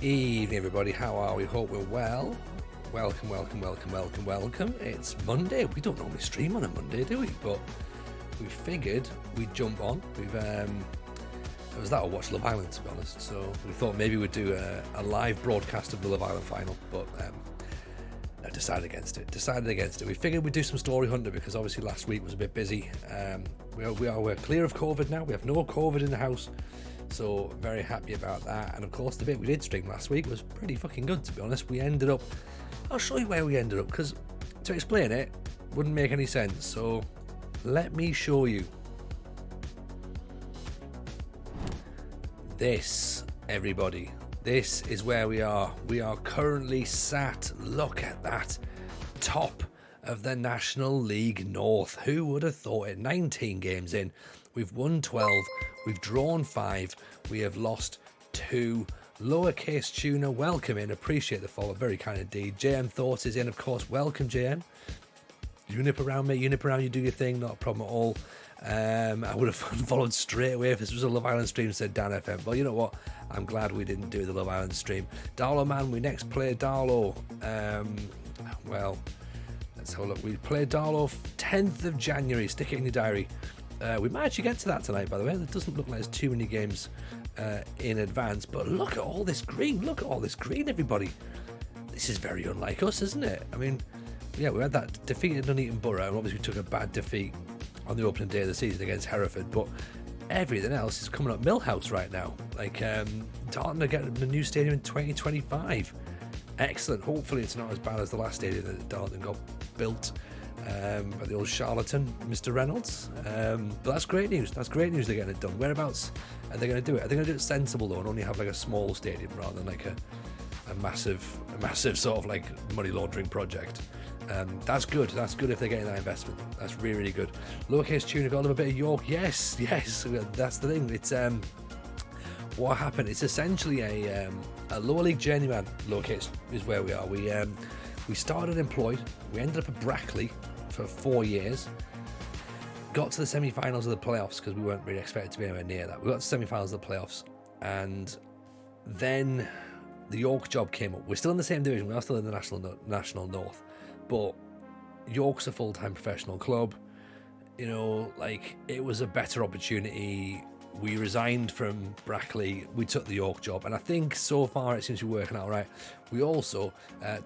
Evening everybody, how are we? Hope we're well. Welcome. It's Monday. We don't normally stream on a Monday, do we? But we figured we'd jump on. It was that or watch Love Island, to be honest. So we thought maybe we'd do a live broadcast of the Love Island final, but I decided against it. We figured we'd do some Story Hunter because obviously last week was a bit busy. We're clear of COVID now. We have no COVID in the house. So very happy about that. And of course the bit we did stream last week was pretty fucking good, to be honest. I'll show you where we ended up, because to explain it wouldn't make any sense. So let me show you. This, everybody, this is where we are. We are currently sat, look at that, top of the National League North. Who would have thought it? 19 games in. We've won 12, we've drawn 5, we have lost 2. Lowercase Tuna, welcome in, appreciate the follow, very kind indeed. JM Thoughts is in, of course, welcome JM. You nip around, mate, you do your thing, not a problem at all. I would have followed straight away if this was a Love Island stream, said Dan FM. Well, you know what, I'm glad we didn't do the Love Island stream. Darlow man, we next play Darlow. Well, let's have a look. We played Darlow 10th of January, stick it in your diary. We might actually get to that tonight, by the way. It doesn't look like there's too many games in advance, but look at all this green. Everybody. This is very unlike us, isn't it? I mean, yeah, we had that defeat at Nuneaton Borough, and obviously we took a bad defeat on the opening day of the season against Hereford, but everything else is coming up Millhouse right now. Like, Darton are getting a new stadium in 2025. Excellent. Hopefully it's not as bad as the last stadium that Darton got built by the old charlatan, Mr. Reynolds. But that's great news. They're getting it done. Whereabouts are they going to do it? Are they going to do it sensible though, and only have like a small stadium rather than like a massive sort of like money laundering project? That's good. That's good if they're getting that investment. That's really, really good. Lowercase Tuna got a little bit of York. Yes. That's the thing. It's what happened. It's essentially a lower league journeyman. Lowercase is where we are. We started employed. We ended up at Brackley for 4 years. Got to the semi-finals of the playoffs because we weren't really expected to be anywhere near that. We got to the semi-finals of the playoffs, and then the York job came up. We're still in the same division. We are still in the National North, but York's a full-time professional club. You know, like, it was a better opportunity. We resigned from Brackley, we took the York job, and I think so far it seems to be working out right. We also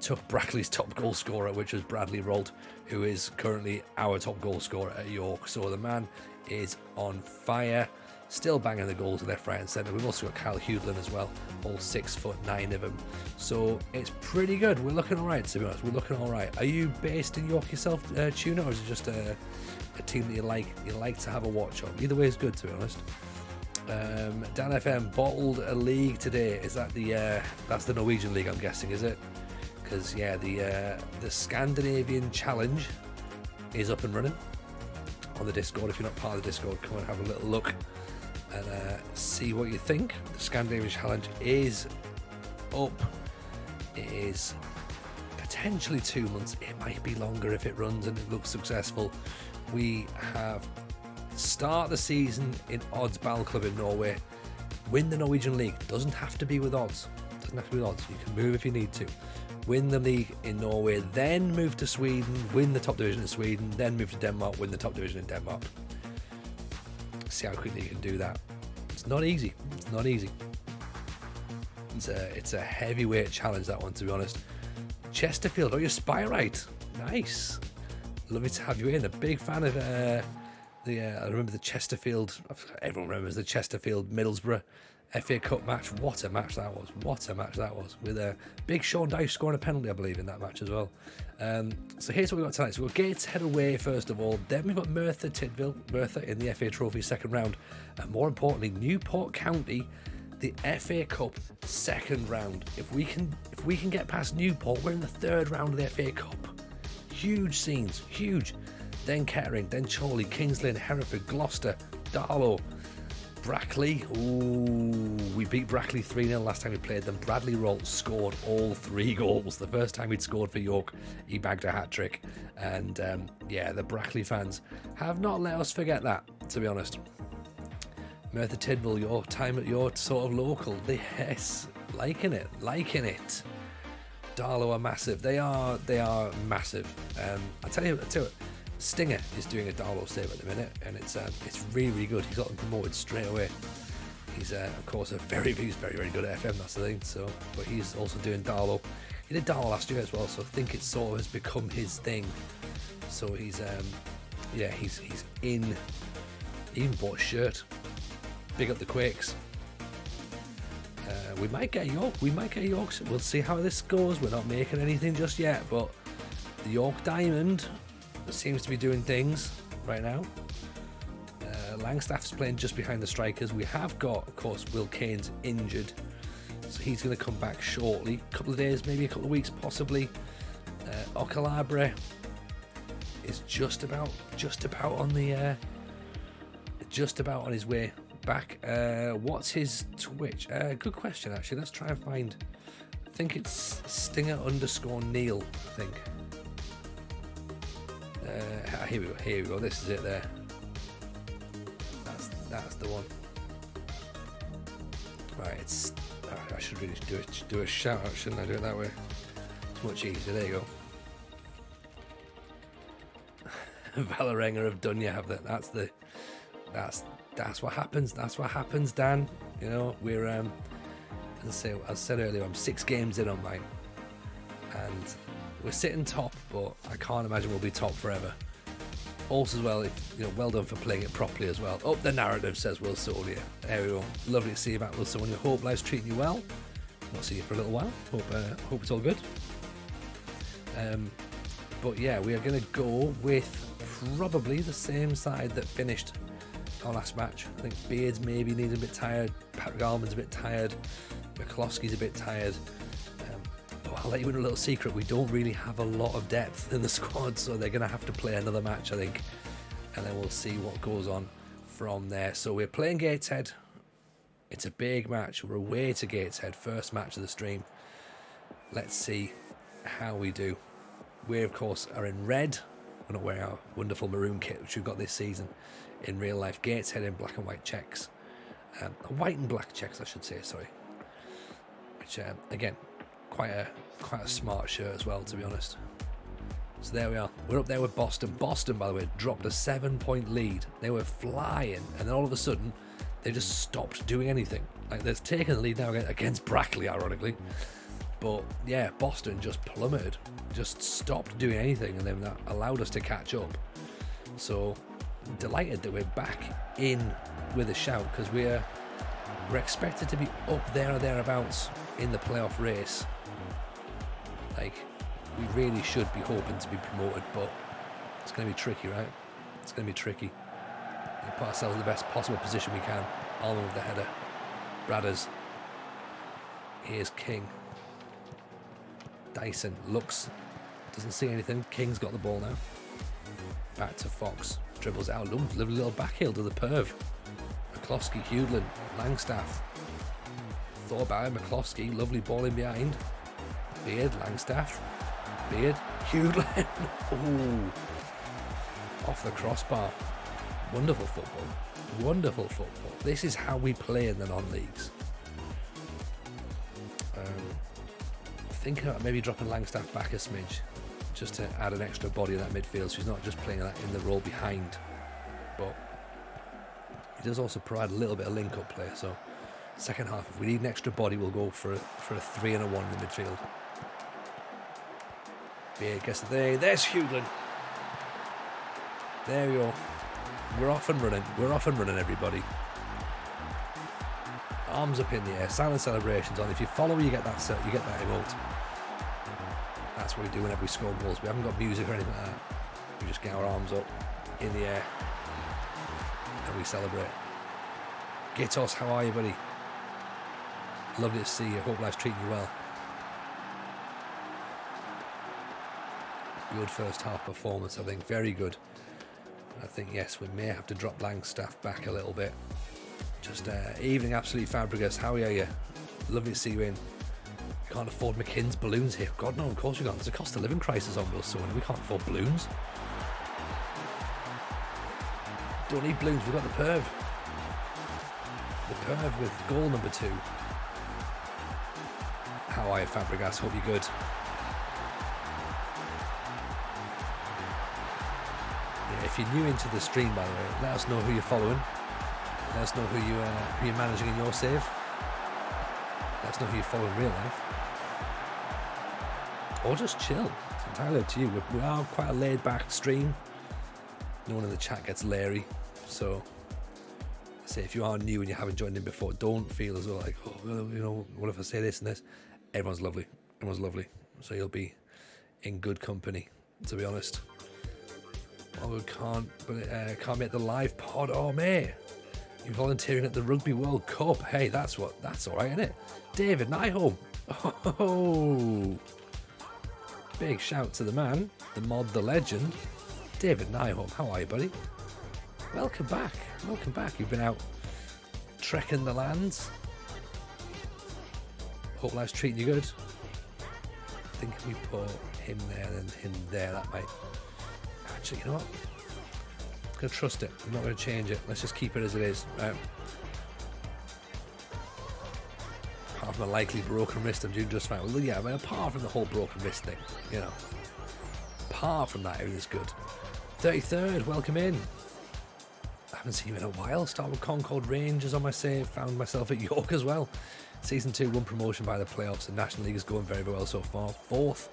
took Brackley's top goal scorer, which was Bradley Rolt, who is currently our top goal scorer at York. So the man is on fire, still banging the goals left, right and centre. We've also got Kyle Hudlin as well, all 6'9" of him. So it's pretty good. We're looking all right, to be honest. We're looking all right. Are you based in York yourself, Tuna, or is it just a team that you like to have a watch of? Either way is good, to be honest. Dan FM bottled a league today. Is that that's the Norwegian league, I'm guessing, is it? Because yeah, the Scandinavian Challenge is up and running on the Discord. If you're not part of the Discord, come and have a little look and see what you think. The Scandinavian Challenge is up. It is potentially 2 months. It might be longer if it runs and it looks successful. We have start the season in Odds Ball Club in Norway. Win the Norwegian league. Doesn't have to be with odds. You can move if you need to. Win the league in Norway, then move to Sweden, win the top division in Sweden, then move to Denmark, win the top division in Denmark. See how quickly you can do that. It's not easy. It's a heavyweight challenge, that one, to be honest. Chesterfield, you spy right. Nice. Lovely to have you in. A big fan of I remember the Chesterfield. Everyone remembers the Chesterfield Middlesbrough FA Cup match. What a match that was! What a match that was! With a big Sean Dyche scoring a penalty, I believe, in that match as well. So here's what we've got tonight. So we've got Gateshead away first of all. Then we've got Merthyr Tydfil, Merthyr in the FA Trophy second round, and more importantly, Newport County, the FA Cup second round. If we can get past Newport, we're in the third round of the FA Cup. Huge scenes, huge. Then Kettering, then Chorley, Kings Lynn, Hereford, Gloucester, Darlow, Brackley. Ooh, we beat Brackley 3-0 last time we played them. Bradley Rolt scored all 3 goals. The first time he'd scored for York, he bagged a hat-trick. And the Brackley fans have not let us forget that, to be honest. Merthyr Tydfil, your time at your sort of local. Yes, liking it. Darlow are massive. They are massive. I tell you what, Stinger is doing a Darlow save at the minute, and it's really, really good. He's got them promoted straight away. He's of course he's very, very good at FM. That's the thing. So, but he's also doing Darlow. He did Darlow last year as well, so I think it sort of has become his thing. So he's he's in. He even bought a shirt. Big up the Quakes. We might get York. We'll see how this goes. We're not making anything just yet, but the York Diamond seems to be doing things right now. Langstaff's playing just behind the strikers. We have got, of course, Will Kane's injured, so he's going to come back shortly. A couple of days, maybe a couple of weeks, possibly. Ocalabre is just about on his way back. What's his Twitch? Good question, actually. Let's try and find. I think it's Stinger_Neil. I think. Here we go. This is it there. That's the one. Right, it's. I should really do a shout out, shouldn't I? Do it that way. It's much easier. There you go. Valerenga have done you, have that. That's what happens. That's what happens, Dan. You know, we're as I said earlier, I'm 6 games in on mine, and we're sitting top, but I can't imagine we'll be top forever. Also, as well, well done for playing it properly as well. Oh, the narrative says Will Sonia. There we go. Lovely to see you back, Will Sonia. Hope life's treating you well. Not see you for a little while. Hope it's all good. But yeah, we are going to go with probably the same side that finished our last match. I think Beards maybe needs a bit tired. Patrick Allman's a bit tired. McCloskey's a bit tired. But I'll let you in a little secret. We don't really have a lot of depth in the squad, so they're going to have to play another match, I think. And then we'll see what goes on from there. So we're playing Gateshead. It's a big match. We're away to Gateshead. First match of the stream. Let's see how we do. We, of course, are in red. We're not wearing our wonderful maroon kit, which we've got this season in real life. Gateshead in black and white checks. White and black checks, I should say, sorry. Which, again, quite a smart shirt as well, to be honest. So there we are. We're up there with Boston. Boston, by the way, dropped a 7-point lead. They were flying, and then all of a sudden, they just stopped doing anything. Like, they're taking the lead now against Brackley, ironically. But yeah, Boston just plummeted, just stopped doing anything, and then that allowed us to catch up. So delighted that we're back in with a shout, because we're expected to be up there or thereabouts in the playoff race. Like, we really should be hoping to be promoted, but it's going to be tricky, right? It's going to be tricky. We put ourselves in the best possible position we can. Allman with the header. Bradders. Here's King. Dyson looks, doesn't see anything. King's got the ball now. Back to Fox. Dribbles out. Lovely little backheel to the perv. McCloskey, Hewlin, Langstaff. Thought about it. McCloskey, lovely ball in behind. Beard, Langstaff. Beard, Hewlin. Ooh. Off the crossbar. Wonderful football. Wonderful football. This is how we play in the non-leagues. Thinking about maybe dropping Langstaff back a smidge, just to add an extra body in that midfield, so he's not just playing that in the role behind, but he does also provide a little bit of link-up play. So second half, if we need an extra body, we'll go for a 3 and a 1 in the midfield. Beard gets it there. There's Hewlin. There we go. We're off and running. We're off and running, everybody. Arms up in the air. Silent celebrations on. If you follow, you get that emote. That's what we do whenever we score goals. We haven't got music or anything like that. We just get our arms up in the air and we celebrate. Gitos, how are you, buddy? Lovely to see you. Hope life's treating you well. Good first half performance, I think. Very good. I think, yes, we may have to drop Langstaff back a little bit. Just evening, Absolute Fabregas. How are you? Lovely to see you in. Can't afford McKinn's balloons here. God, no, of course we can't. There's a cost of living crisis on us, so we can't afford balloons. Don't need balloons. We've got the perv. The perv with goal number 2. How are you, Fabregas? Hope you're good. Yeah, if you're new into the stream, by the way, let us know who you're following. Let us know who you're managing in your save. Let us know who you follow in real life. Or just chill. It's entirely up to you. We are quite a laid-back stream. No one in the chat gets leery. So, I say if you are new and you haven't joined in before, don't feel as though like, oh, you know, what if I say this and this? Everyone's lovely. Everyone's lovely. So you'll be in good company, to be honest. Oh, can't make the live pod. Oh, mate. You're volunteering at the Rugby World Cup. Hey, that's all right, isn't it? David Nyholm. Oh, big shout to the man, the mod, the legend, David Nyholm. How are you, buddy? Welcome back. Welcome back. You've been out trekking the lands. Hope life's treating you good. I think we put him there and him there. That might. Actually, you know what? I'm going to trust it. I'm not going to change it. Let's just keep it as it is. Apart from a likely broken wrist, I'm doing just fine. Well, yeah, I mean, apart from the whole broken wrist thing, you know. Apart from that, everything's good. 33rd, welcome in. I haven't seen you in a while. Start with Concord Rangers on my save. Found myself at York as well. Season 2 won promotion by the playoffs. The National League is going very, very well so far. 4th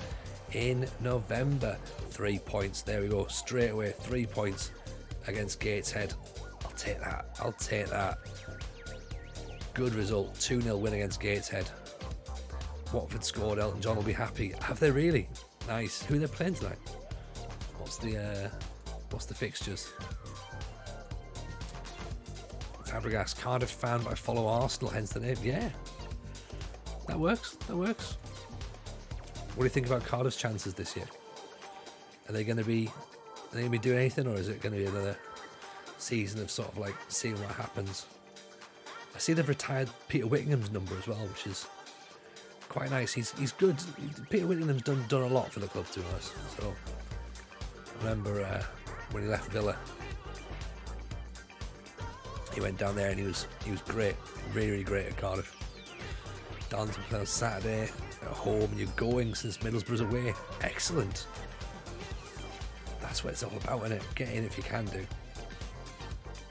in November. 3 points. There we go. Straight away, 3 points against Gateshead. I'll take that. I'll take that. Good result. 2-0 win against Gateshead. Watford scored. Elton John will be happy. Have they really? Nice. Who are they playing tonight? What's the fixtures? Fabregas, Cardiff fan, but I follow Arsenal, hence the name. Yeah, that works. That works. What do you think about Cardiff's chances this year? Are they going to be doing anything, or is it going to be another season of sort of like seeing what happens? I see they've retired Peter Whittingham's number as well, which is quite nice. He's good. Peter Whittingham's done a lot for the club, to us. So I remember when he left Villa. He went down there and he was great, really, really great at Cardiff. Dons play on Saturday at home, and you're going since Middlesbrough's away. Excellent. That's what it's all about, isn't it? Get in if you can do.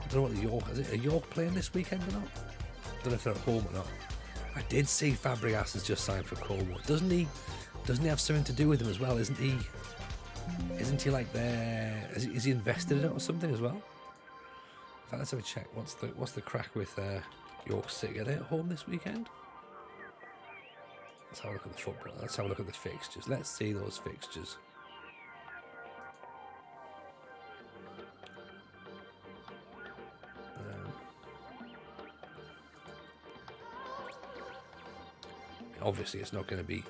I don't know what the York is. It a York playing this weekend or not? I don't know if they're at home or not. I did see Fabregas has just signed for Cornwall. Doesn't he have something to do with him as well? Isn't he like there? Is he invested in it or something as well? Let's have a check. What's the crack with York City? Are they at home this weekend? Let's have a look at the football. Let's have a look at the fixtures. Let's see those fixtures. Obviously, it's not going to be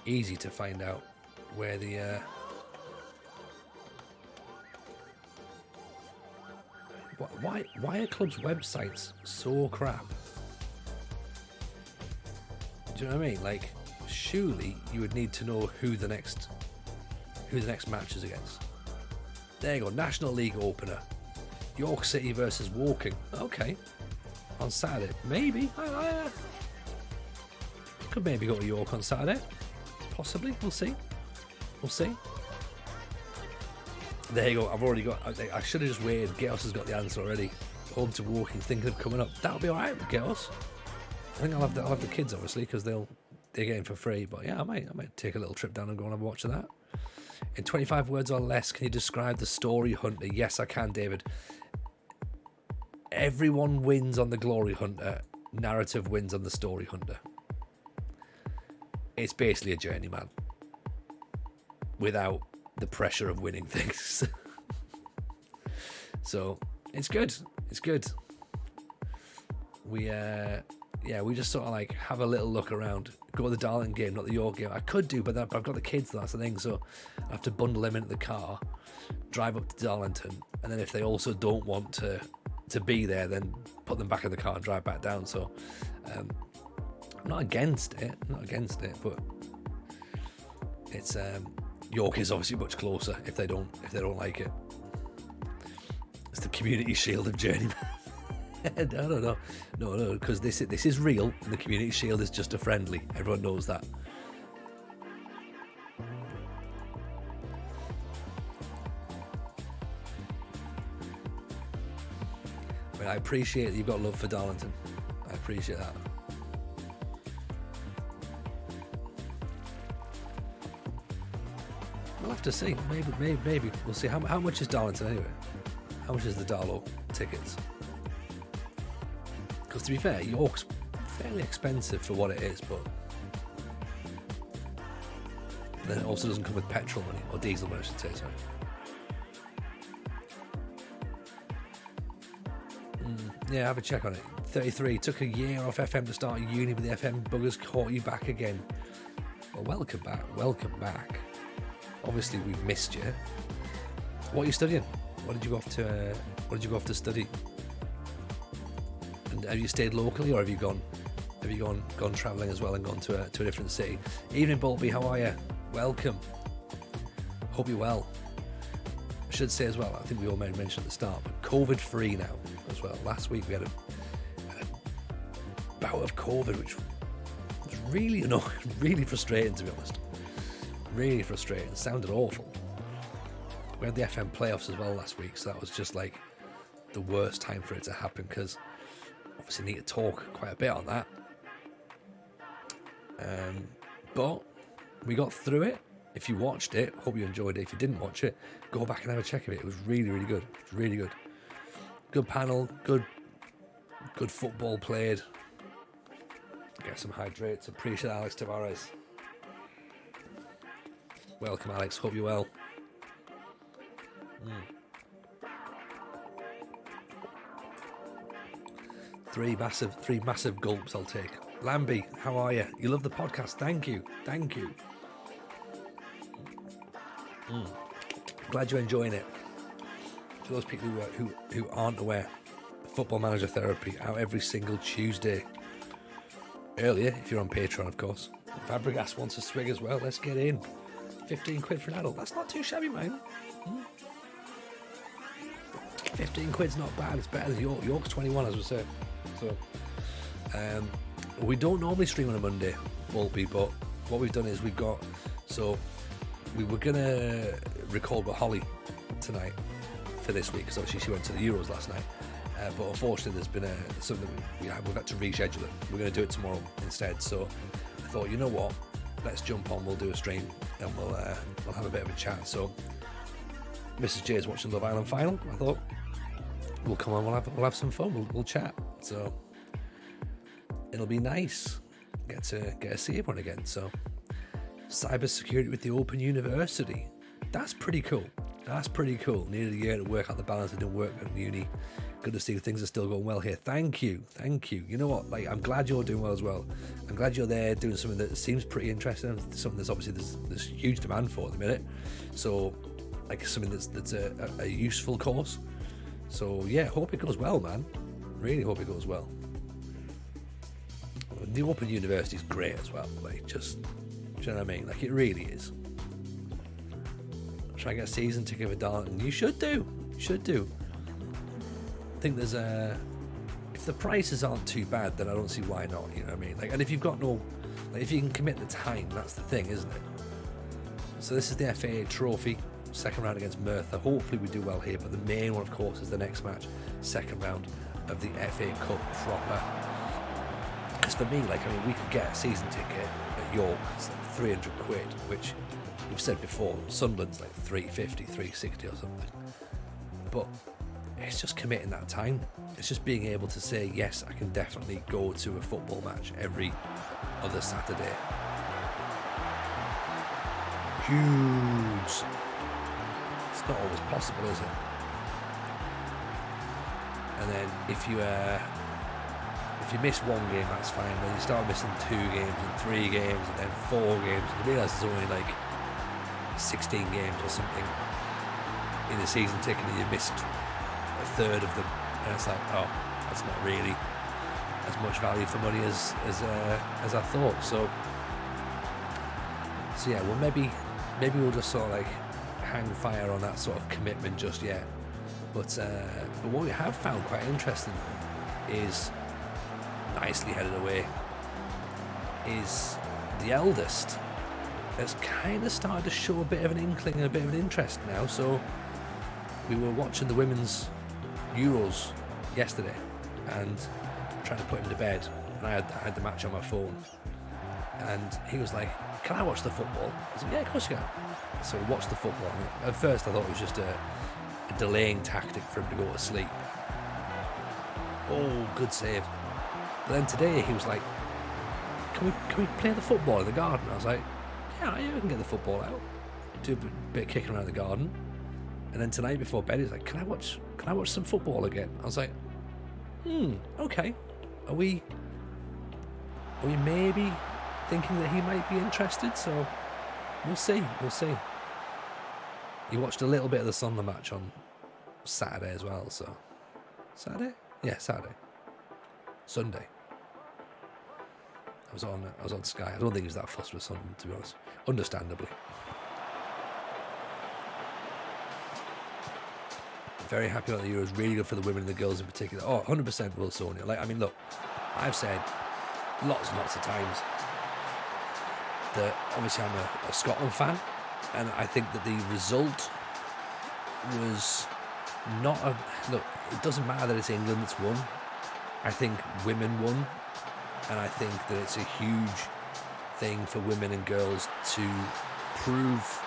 easy to find out where the Why are clubs' websites so crap? Do you know what I mean? Like, surely you would need to know who the next match is against. There you go, National League opener, York City versus Woking. Okay, on Saturday, maybe. I could maybe go to York on Saturday, possibly. We'll see. There you go. I've already got. I should have just waited. Geos has got the answer already. Home to Woking, thinking of coming up. That'll be all right with Geos. I think I'll have the kids obviously because they're getting for free. But yeah, I might take a little trip down and go and have a watch of that. In 25 words or less, can you describe the story Hunter? Yes, I can, David. everyone wins on the Glory Hunter, narrative wins on the Story Hunter. It's basically a journey, man, without the pressure of winning things. So it's good. It's good. We just sort of like have a little look around, go to the Darlington game, not the York game. I could do, but I've got the kids, that's the thing. So I have to bundle them into the car, drive up to Darlington, and then if they also don't want to be there, then put them back in the car and drive back down. So I'm not against it, but it's York is obviously much closer if they don't like it. It's the community shield of journeyman. No, because this is real, and the community shield is just a friendly. Everyone knows that. But I appreciate that you've got love for Darlington. I appreciate that. We'll have to see. Maybe we'll see. How much is Darlington anyway? How much is the Darlow tickets? Because to be fair, York's fairly expensive for what it is, but then it also doesn't come with petrol money, or diesel money I should say, sorry. Yeah, have a check on it. 33, took a year off FM to start uni, but the FM buggers caught you back again. Well, welcome back. Obviously we've missed you. What are you studying? What did you go off to study? And have you stayed locally, or have you gone travelling as well and gone to a different city? Evening, Bolby, how are you? Welcome. Hope you're well. I should say as well, I think we all mentioned at the start, but COVID free now as well. Last week we had a bout of COVID, which was really annoying, really frustrating, to be honest. Really frustrating. It sounded awful. We had the FM playoffs as well last week, so that was just like the worst time for it to happen, because obviously need to talk quite a bit on that. But we got through it. If you watched it, hope you enjoyed it. If you didn't watch it, go back and have a check of it. It was really, really good. It was really good. Good panel, good football played. Get some hydrates. Appreciate Alex Tavares. Welcome, Alex. Hope you're well. Three massive gulps I'll take. Lambie, how are you? You love the podcast. Thank you. Glad you're enjoying it. For those people who aren't aware, Football Manager Therapy out every single Tuesday. Earlier, if you're on Patreon, of course. Fabregas wants a swig as well. Let's get in. 15 quid for an adult. That's not too shabby, man. 15 quid's not bad. It's better than York. York's 21, as we said. So, we don't normally stream on a Monday, Volpe, but what we've done is we were going to record with Holly tonight for this week, because obviously she went to the Euros last night. But unfortunately, there's been something we've had to reschedule it. We're going to do it tomorrow instead. So I thought, you know what? Let's jump on. We'll do a stream and we'll have a bit of a chat. So Mrs. J is watching Love Island final. I thought we'll come on. We'll have some fun. We'll chat. So it'll be nice. Get to see everyone again. So cybersecurity with the Open University. That's pretty cool. Needed a year to work out the balance. I didn't work at uni. Good to see things are still going well here. Thank you. You know what? Like, I'm glad you're doing well as well. I'm glad you're there doing something that seems pretty interesting. Something that's obviously there's huge demand for at the minute. So, like, something that's a useful course. So yeah, hope it goes well, man. Really hope it goes well. The Open University is great as well. Like, just, do you know what I mean? Like, it really is. Try and get a season ticket for Darlington. You should do. I think there's if the prices aren't too bad, then I don't see why not. You know what I mean? Like, and if you've got if you can commit the time, that's the thing, isn't it? So this is the FA Trophy, second round against Merthyr. Hopefully we do well here, but the main one, of course, is the next match, second round of the FA Cup proper. Because for me, like, I mean, we could get a season ticket at York. It's like 300 quid, which we've said before, Sunderland's like 350, 360 or something. But it's just committing that time. It's just being able to say, yes, I can definitely go to a football match every other Saturday. Huge. It's not always possible, is it? And then if you miss one game, that's fine. Then you start missing 2 games and 3 games and then 4 games. And you realise there's only like 16 games or something in the season ticket, and you missed a third of them. And it's like, oh, that's not really as much value for money as I thought. So yeah, well, maybe we'll just sort of like hang fire on that sort of commitment just yet. But what we have found quite interesting is, nicely headed away, is the eldest has kind of started to show a bit of an inkling and a bit of an interest now. So we were watching the women's Euros yesterday and trying to put him to bed, and I had the match on my phone, and he was like, can I watch the football? I was like, yeah, of course you can. So we watched the football. At first I thought it was just a delaying tactic for him to go to sleep. Oh, good save. But then today he was like, can we play the football in the garden? I was like, yeah, you can get the football out, do a bit of kicking around the garden. And then tonight before bed he's like, can I watch some football again? I was like, okay. Are we maybe thinking that he might be interested? So we'll see. He watched a little bit of the Sunderland match on Saturday as well. So Saturday? Yeah, Saturday. Sunday. I was on Sky. I don't think he was that fussed with Sunderland, to be honest. Understandably. Very happy about the Euros. Really good for the women and the girls in particular. Oh, 100% Wilsonia. Like, I mean, look, I've said lots and lots of times that obviously I'm a Scotland fan, and I think that the result was not a... Look, it doesn't matter that it's England that's won. I think women won, and I think that it's a huge thing for women and girls to prove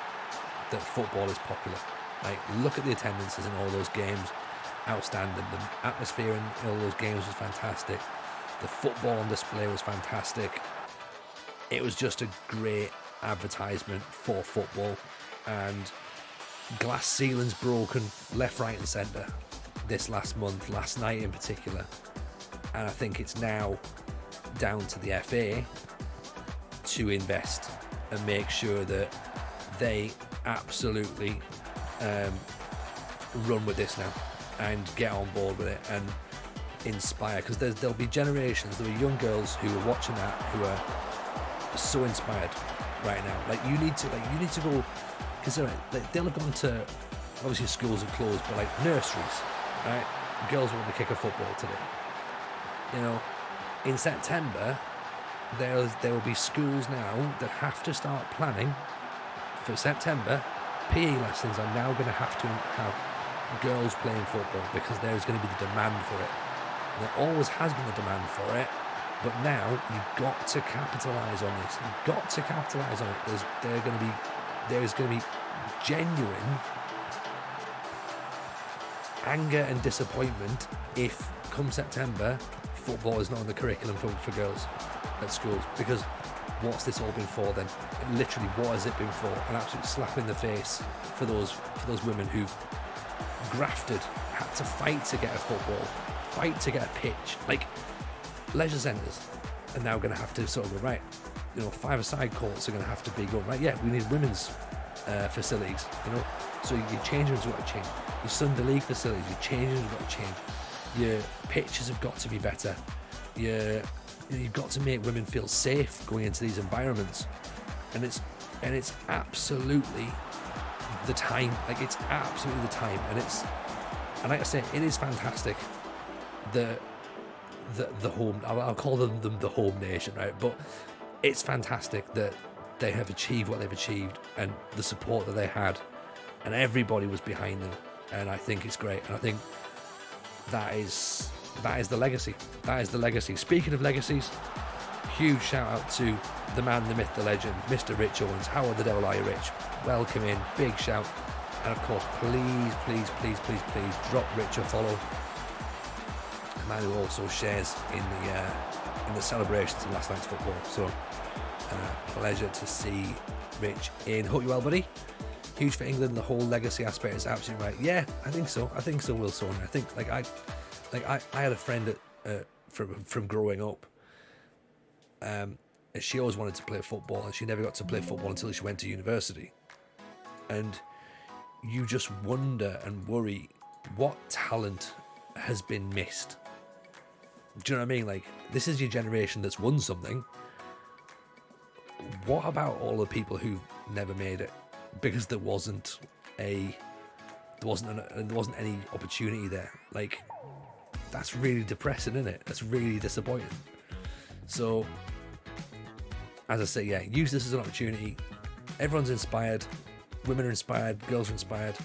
that football is popular. Like, look at the attendances in all those games. Outstanding. The atmosphere in all those games was fantastic. The football on display was fantastic. It was just a great advertisement for football, and glass ceilings broken left, right and centre this last month, last night in particular. And I think it's now down to the FA to invest and make sure that they absolutely run with this now and get on board with it and inspire, because there'll be generations, there'll be young girls who are watching that who are so inspired right now. Like, you need to go, because like, they'll have gone to, obviously schools are closed, but like nurseries, right? Girls want to kick a football today. You know, in September there will be schools now that have to start planning for September. PE lessons are now going to have girls playing football, because there's going to be the demand for it. And there always has been the demand for it, but now you've got to capitalise on this. You've got to capitalise on it. There's going to be genuine anger and disappointment if, come September, football is not on the curriculum for girls at schools. Because what's this all been for then? Literally, what has it been for? An absolute slap in the face for those women who've grafted, had to fight to get a football, fight to get a pitch. Like, leisure centres are now going to have to sort of go, right, you know, 5-a-side courts are going to have to be going, right, yeah, we need women's facilities, you know, so your change rooms have got to change, your Sunday League facilities, your change rooms have got to change, your pitches have got to be better, you've got to make women feel safe going into these environments, and it's absolutely the time. Like, it's absolutely the time, and like I say, it is fantastic. The home, I'll call them the home nation, right? But it's fantastic that they have achieved what they've achieved, and the support that they had, and everybody was behind them, and I think it's great, and I think that is the legacy. That is the legacy. Speaking of legacies, huge shout out to the man, the myth, the legend, Mr. Rich Owens. How the devil are you, Rich? Welcome in. Big shout. And of course, please drop Rich a follow. A man who also shares in the celebrations of last night's football. So, pleasure to see Rich in. Hope you're well, buddy. Huge for England. The whole legacy aspect is absolutely right. Yeah, I think so. Will Son. I think I had a friend from growing up. She always wanted to play football, and she never got to play football until she went to university. And you just wonder and worry what talent has been missed. Do you know what I mean? Like, this is your generation that's won something. What about all the people who never made it because there wasn't any opportunity there? Like, that's really depressing, isn't it? That's really disappointing. So, as I say, yeah, use this as an opportunity. Everyone's inspired. Women are inspired. Girls are inspired.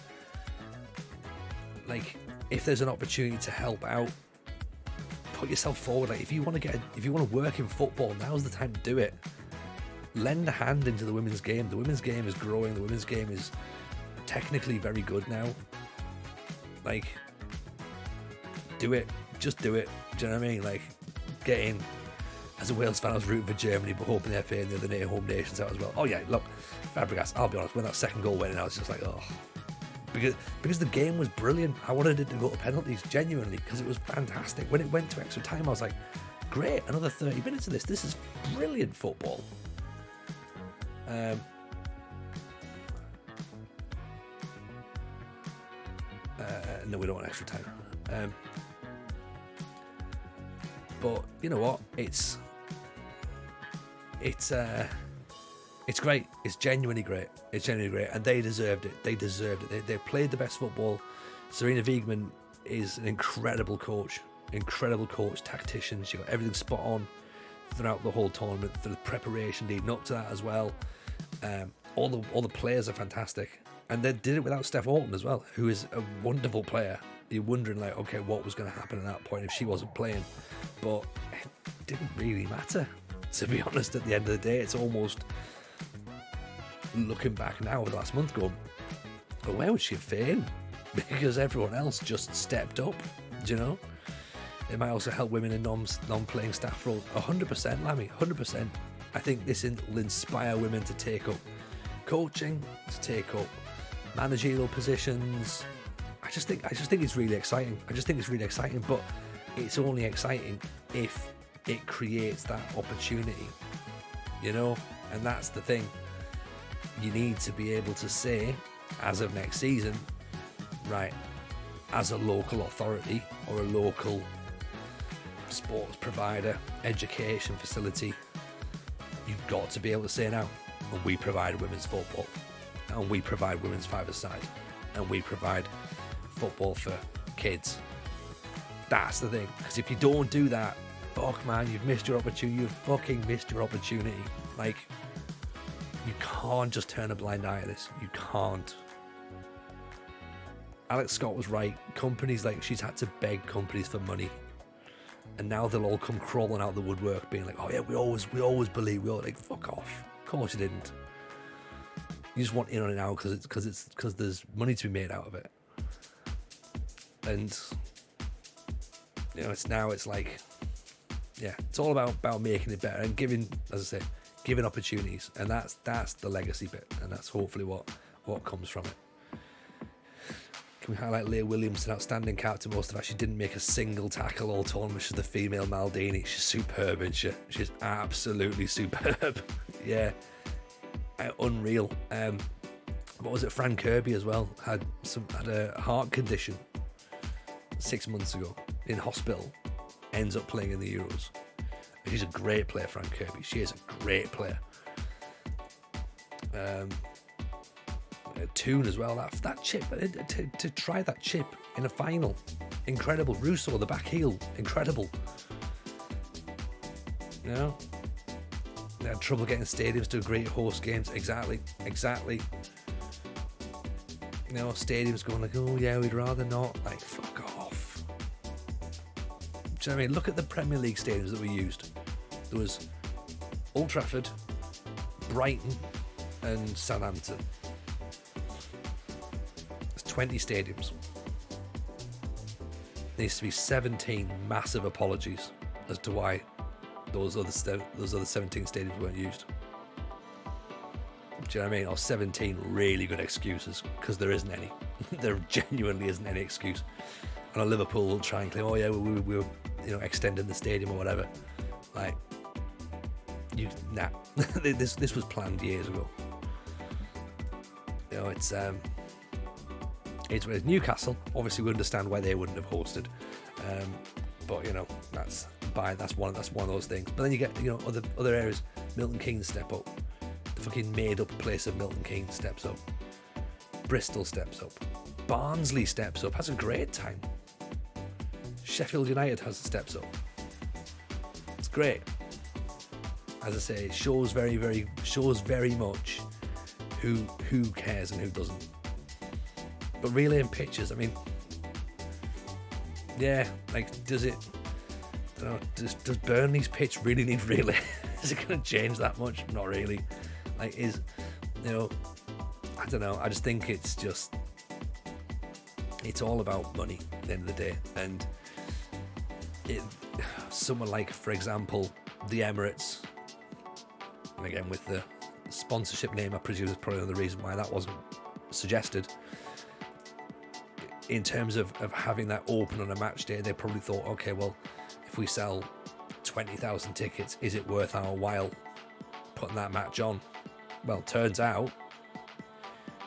Like, if there's an opportunity to help out, put yourself forward. Like, if you want to work in football, now's the time to do it. Lend a hand into the women's game. The women's game is growing. The women's game is technically very good now. Like, do it. Just do it. Do you know what I mean? Like, get in. As a Wales fan, I was rooting for Germany, but hoping they're paying the other home nations out as well. Oh yeah, look, Fabregas, I'll be honest, when that second goal went in, I was just like, oh. Because the game was brilliant. I wanted it to go to penalties, genuinely, because it was fantastic. When it went to extra time, I was like, great, another 30 minutes of this. This is brilliant football. No, we don't want extra time. But you know what? It's great. It's genuinely great. And they deserved it. They played the best football. Serena Wiegman is an incredible coach, tactician. She got everything spot on throughout the whole tournament, through the preparation leading up to that as well. All the players are fantastic, and they did it without Steph Orton as well, who is a wonderful player. You're wondering, like, okay, what was going to happen at that point if she wasn't playing? But it didn't really matter, to be honest. At the end of the day, it's almost looking back now over the last month going, well, where would she have fit in? Because everyone else just stepped up, do you know? It might also help women in non-playing staff roles. 100%, Lammy, 100%. I think this will inspire women to take up coaching, to take up managerial positions. I just think it's really exciting. But it's only exciting if it creates that opportunity, you know? And that's the thing. You need to be able to say, as of next season, right, as a local authority or a local sports provider, education facility, you've got to be able to say now, and we provide women's football, and we provide women's five-a-side, and we provide football for kids. That's the thing. Because if you don't do that, fuck man, you've missed your opportunity. You've fucking missed your opportunity. Like, you can't just turn a blind eye at this. You can't. Alex Scott was right. Companies, like, she's had to beg companies for money, and now they'll all come crawling out the woodwork being like, oh yeah, we always believe, like, fuck off. Of course you didn't. You just want in on it now because there's money to be made out of it. And you know, it's like, yeah, it's all about making it better and giving, as I say, giving opportunities, and that's the legacy bit, and that's hopefully what comes from it. Can we highlight Leah Williamson, outstanding captain most of that? She didn't make a single tackle all tournament. She's the female Maldini. She's superb, isn't she? She's absolutely superb. Yeah, unreal. What was it? Fran Kirby as well had a heart condition 6 months ago in hospital. Ends up playing in the Euros. She's a great player, Fran Kirby. She is a great player. Toon as well. That chip to try that chip in a final, incredible. Russo, the back heel, incredible. You know, they had trouble getting stadiums to great host games. Exactly. You know, stadiums going like, oh yeah, we'd rather not. Like, fuck off. Do you know what I mean? Look at the Premier League stadiums that we used. There was Old Trafford, Brighton, and Southampton. 20 stadiums. There needs to be 17 massive apologies as to why those other 17 stadiums weren't used. Do you know what I mean? Or 17 really good excuses, because there isn't any. There genuinely isn't any excuse. And Liverpool will try and claim, oh yeah, we were extending the stadium or whatever. Like, this was planned years ago. It's Newcastle. Obviously, we understand why they wouldn't have hosted, but that's one of those things. But then you get other areas. Milton Keynes step up. The fucking made up place of Milton Keynes steps up. Bristol steps up. Barnsley steps up. Has a great time. Sheffield United steps up. It's great. As I say, it shows very much who cares and who doesn't. But relaying pictures, I mean, yeah, like, does Burnley's pitch really need relay? Is it going to change that much? Not really. Like, I don't know. I just think it's all about money at the end of the day. And someone like, for example, the Emirates, and again with the sponsorship name, I presume is probably another reason why that wasn't suggested. In terms of having that open on a match day, they probably thought, okay, well, if we sell 20,000 tickets, is it worth our while putting that match on? Well, turns out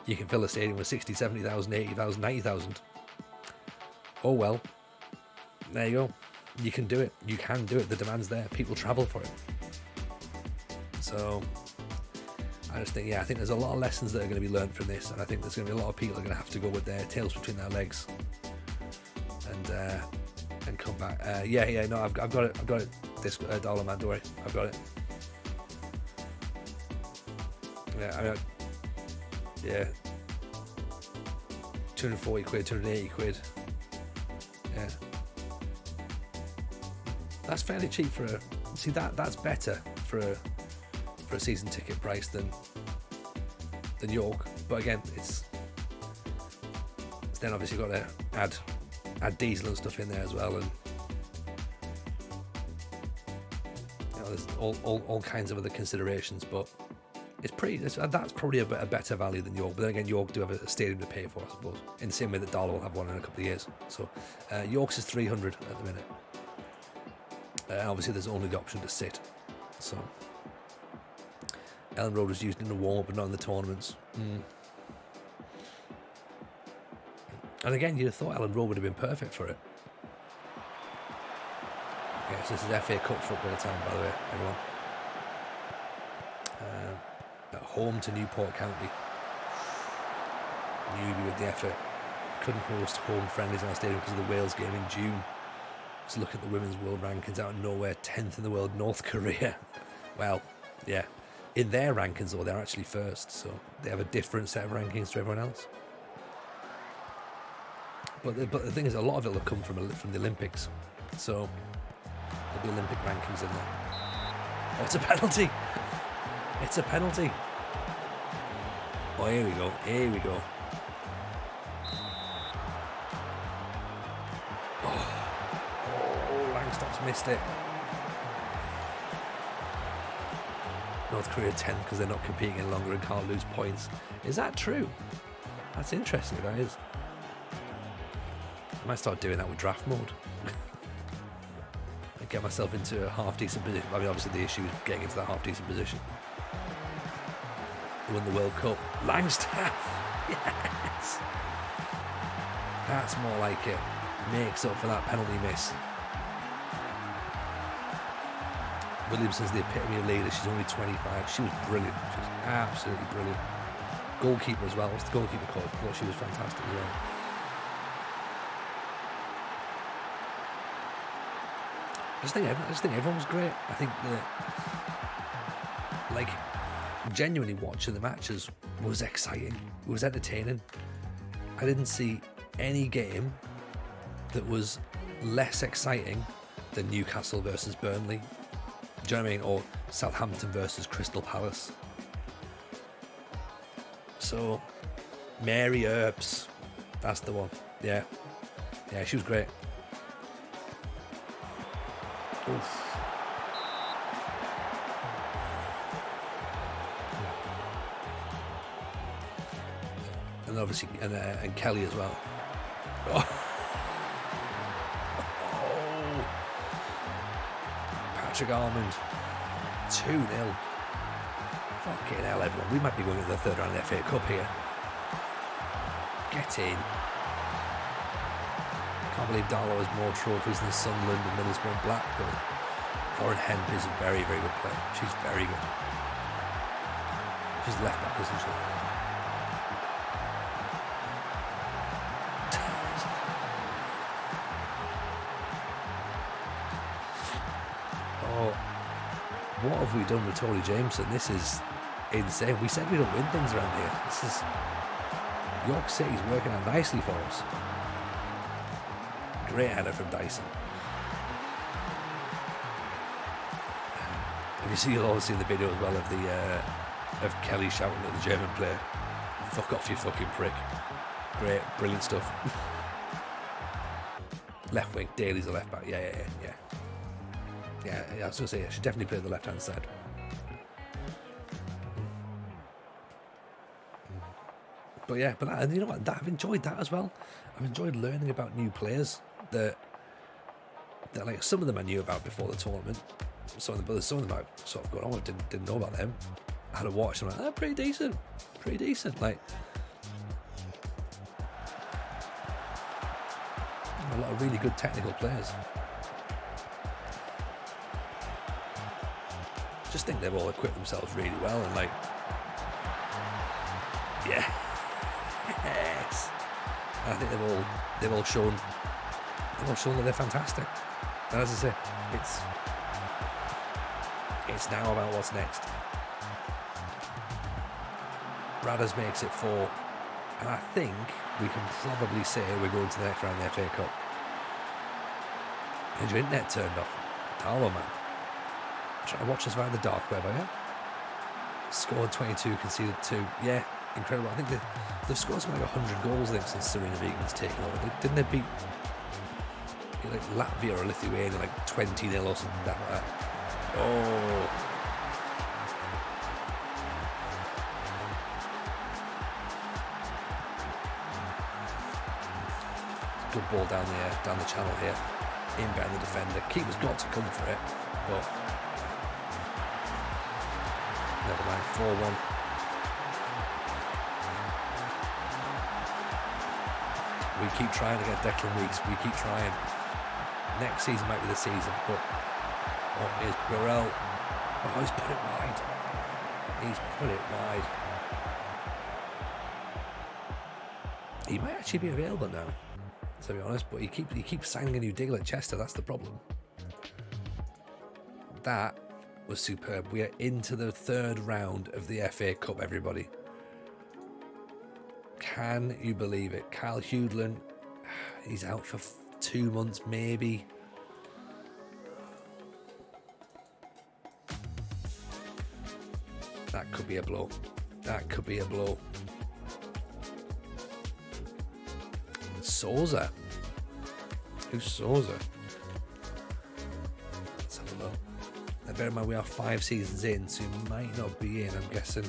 you can fill a stadium with 60, 70,000, 80,000, 90,000. Oh well, there you go. You can do it. You can do it. The demand's there. People travel for it. So I just think, I think there's a lot of lessons that are going to be learned from this, and I think there's going to be a lot of people that are going to have to go with their tails between their legs and come back. No, I've got it. This dollar man, don't worry, I've got it. Yeah, 240 quid, 280 quid. Yeah, that's fairly cheap for that's better for a season ticket price than York. But again, it's then obviously got to add diesel and stuff in there as well, and there's all kinds of other considerations. But that's probably a better value than York. But then again, York do have a stadium to pay for, I suppose, in the same way that Darla will have one in a couple of years. So York's is 300 at the minute. Obviously, there's only the option to sit. So Ellen Road was used in the warm-up, but not in the tournaments. And again, you'd have thought Ellen Road would have been perfect for it. Okay, so this is FA Cup football time, by the way, everyone. At home to Newport County. Newbie with the effort. Couldn't host home friendlies in our stadium because of the Wales game in June. Let's look at the women's world rankings. Out of nowhere, 10th in the world, North Korea. Well, yeah. In their rankings, though, they're actually first, so they have a different set of rankings to everyone else. But the thing is, a lot of it will come from the Olympics, so there'll be Olympic rankings in there. Oh, it's a penalty! It's a penalty! Oh, here we go. Here we go. Oh, Langstock's missed it. North Korea 10th because they're not competing any longer and can't lose points. Is that true? That's interesting, that is. I might start doing that with draft mode. And get myself into a half-decent position. I mean, obviously the issue is getting into that half-decent position. They won the World Cup. Langstaff! Yes! That's more like it. Makes up for that penalty miss. Williamson's the epitome of leader. She's only 25. She was brilliant. She was absolutely brilliant. Goalkeeper as well. What's the goalkeeper called? I thought she was fantastic as well. I just think everyone was great. I think that, like, genuinely watching the matches was exciting. It was entertaining. I didn't see any game that was less exciting than Newcastle versus Burnley. Do you know what I mean? Or Southampton versus Crystal Palace. So, Mary Earps, That's the one. Yeah. Yeah, she was great. Oof. And obviously, and Kelly as well. Oh. Oh. Patrick Almond. 2-0. Fucking hell, everyone. We might be going to the third round of the FA Cup here. Get in. Can't believe Darlow has more trophies than Sunderland and Middlesbrough and Blackpool. Lauren Hemp is a very, very good player. She's very good. She's left back, isn't she? Oh, what have we done with Tony Jameson? This is insane. We said we don't win things around here. This is York City's working out nicely for us. Great header from Dyson. And you see, you'll always see the video as well of Kelly shouting at the German player, "Fuck off, you fucking prick." Great, brilliant stuff. Left wing, Daly's a left back. Yeah, I was going to say, I should definitely play the left hand side. But yeah, and you know what? I've enjoyed that as well. I've enjoyed learning about new players that like some of them I knew about before the tournament. Some of them I sort of going, oh, I didn't know about them. I had to watch them, like, oh, pretty decent. Like a lot of really good technical players. Just think they've all equipped themselves really well, and like, yeah. Yes. I think they've all shown that they're fantastic. And as I say, it's now about what's next. Bradders makes it 4, and I think we can probably say we're going to the next round of the FA Cup. And your internet turned off. Hello, man. Trying to watch us around the dark web, are you? Scored 22, conceded 2. Yeah. Incredible. I think they've scored something like 100 goals, I think, since Serena Wiegman's taken over. Didn't they beat like Latvia or Lithuania like 20-0 or something like that? Oh. Good ball down the channel here. In behind the defender. Keeper's got to come for it, but never mind. 4-1. We keep trying to get Declan Weeks. We keep trying. Next season might be the season, but here's Burrell. Oh, he's put it wide. He might actually be available now, to be honest, but he keeps signing a new deal at Chester. That's the problem. That was superb. We are into the third round of the FA Cup, everybody. Can you believe it? Kyle Hudlin, he's out for 2 months, maybe. That could be a blow. Souza. Who's Souza? Let's have a look. Now, bear in mind, we are 5 seasons in, so he might not be in, I'm guessing.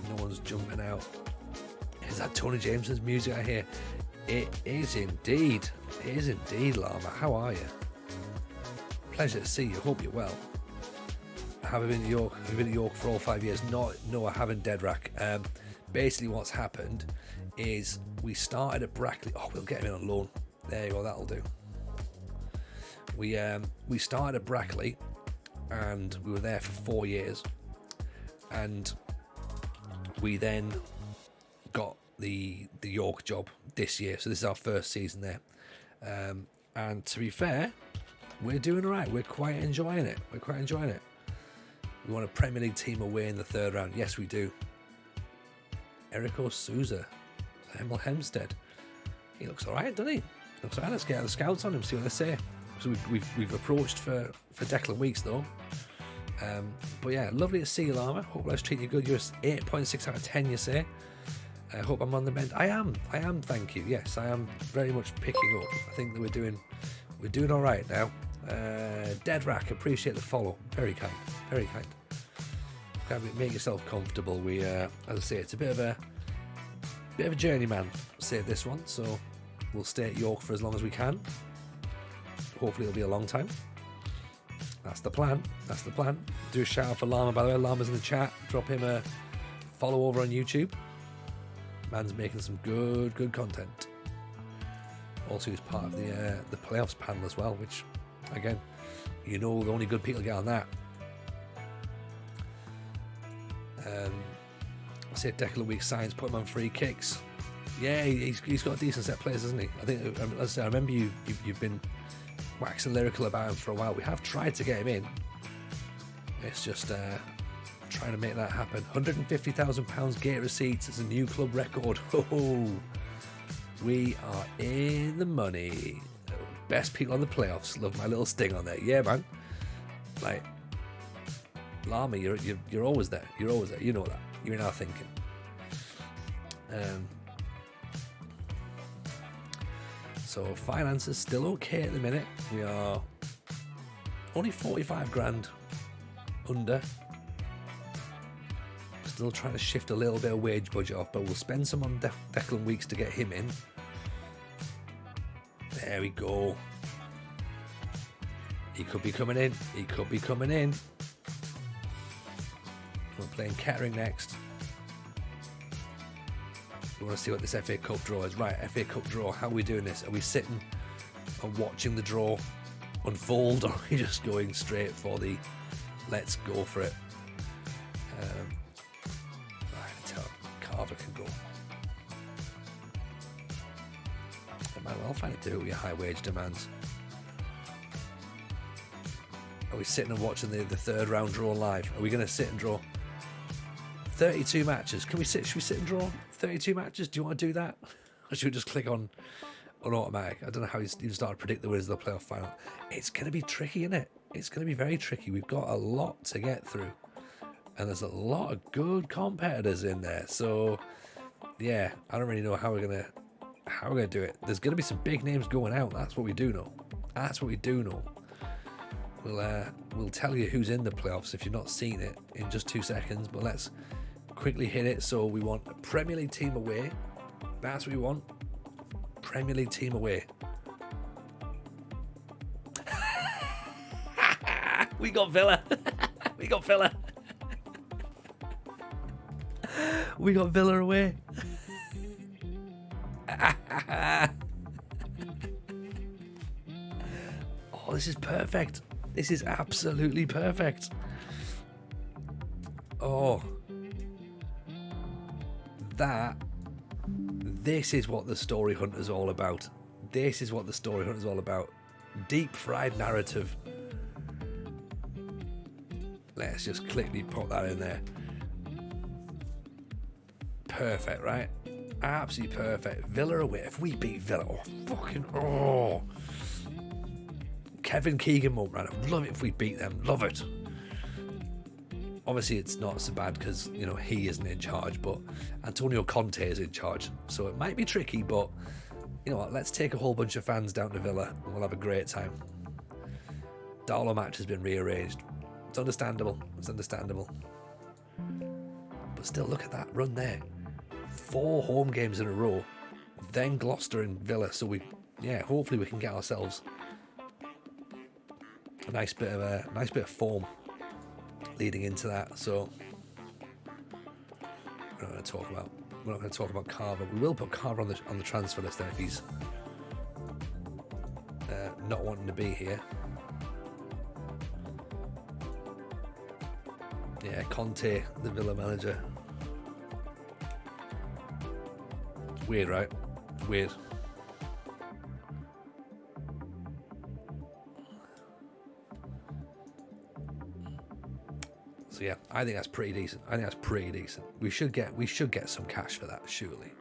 No one's jumping out. Is that Tony Jameson's music I hear? It is indeed. Lama. How are you? Pleasure to see you. Hope you're well. Have I been to York? I've been to York for all 5 years. No, I haven't, Deadrack. Basically, what's happened is we started at Brackley. Oh, we'll get him in on loan. There you go. That'll do. We started at Brackley, and we were there for 4 years, and we then got the York job this year. So this is our first season there, and to be fair, we're doing all right. We're quite enjoying it. We want a Premier League team away in the third round. Yes, we do. Eriko Souza, Hemel Hempstead. He looks all right, doesn't he? Looks all right. Let's get the scouts on him, see what they say. So we've approached for Declan Weeks though. But yeah, lovely to see you, Llama. Hope I was treating you good. You're 8.6 out of 10, you say. I hope I'm on the mend. I am, thank you. Yes, I am very much picking up. I think that we're doing all right now. Dead Rack, appreciate the follow. Very kind, very kind. Make yourself comfortable. We, as I say, it's a bit of a journeyman. Say this one, so we'll stay at York for as long as we can. Hopefully, it'll be a long time. That's the plan. That's the plan. Do a shout out for Llama, by the way. Llama's in the chat. Drop him a follow over on YouTube. Man's making some good content. Also, he's part of the playoffs panel as well, which, again, you know, the only good people get on that. I say Declan Week signs, put him on free kicks. Yeah, he's got a decent set of players, hasn't he? I think, as I say, I remember you've been waxing lyrical about him for a while. We have tried to get him in. It's just trying to make that happen. £150,000 gate receipts is a new club record. Oh, we are in the money. Best people on the playoffs. Love my little sting on there. Yeah, man. Like, Llama, you're always there. You're always there. You know that. You're now thinking. So finances still okay at the minute. We are only 45 grand under. Still trying to shift a little bit of wage budget off, but we'll spend some on Declan Weeks to get him in. There we go. He could be coming in. He could be coming in. We're playing Kettering next. We want to see what this FA Cup draw is. Right, FA Cup draw. How are we doing this? Are we sitting and watching the draw unfold, or are we just going straight for the let's go for it? Right, let's hope Carver can go. I might well find it to do with your high wage demands. Are we sitting and watching the third round draw live? Are we going to sit and draw 32 matches? Should we sit and draw 32 matches? Do you want to do that? Or should we just click on automatic? I don't know how you start to predict the winners of the playoff final. It's going to be tricky, isn't it? It's going to be very tricky. We've got a lot to get through. And there's a lot of good competitors in there. So, yeah, I don't really know how we're going to do it. There's going to be some big names going out. That's what we do know. That's what we do know. We'll tell you who's in the playoffs if you've not seen it in just 2 seconds, but let's quickly hit it. So we want a Premier League team away. That's what we want. Premier League team away. We got Villa. We got Villa. We got Villa away. Oh, this is perfect. This is absolutely perfect. Oh. This is what the Story Hunter's all about. This is what the Story Hunter's all about. Deep fried narrative. Let's just quickly put that in there. Perfect, right? Absolutely perfect. Villa away. If we beat Villa, oh. Kevin Keegan won't run it. Love it if we beat them. Love it. Obviously, it's not so bad because, you know, he isn't in charge, but Antonio Conte is in charge. So it might be tricky, but you know what? Let's take a whole bunch of fans down to Villa and we'll have a great time. Darlow match has been rearranged. It's understandable. It's understandable. But still, look at that run there. 4 home games in a row, then Gloucester and Villa. So hopefully we can get ourselves a nice bit of form leading into that. So we're not going to talk about Carver. We will put Carver on the transfer list then if he's not wanting to be here. Yeah, Conte, the Villa manager. Weird, right? Weird. So yeah, I think that's pretty decent. We should get some cash for that, surely.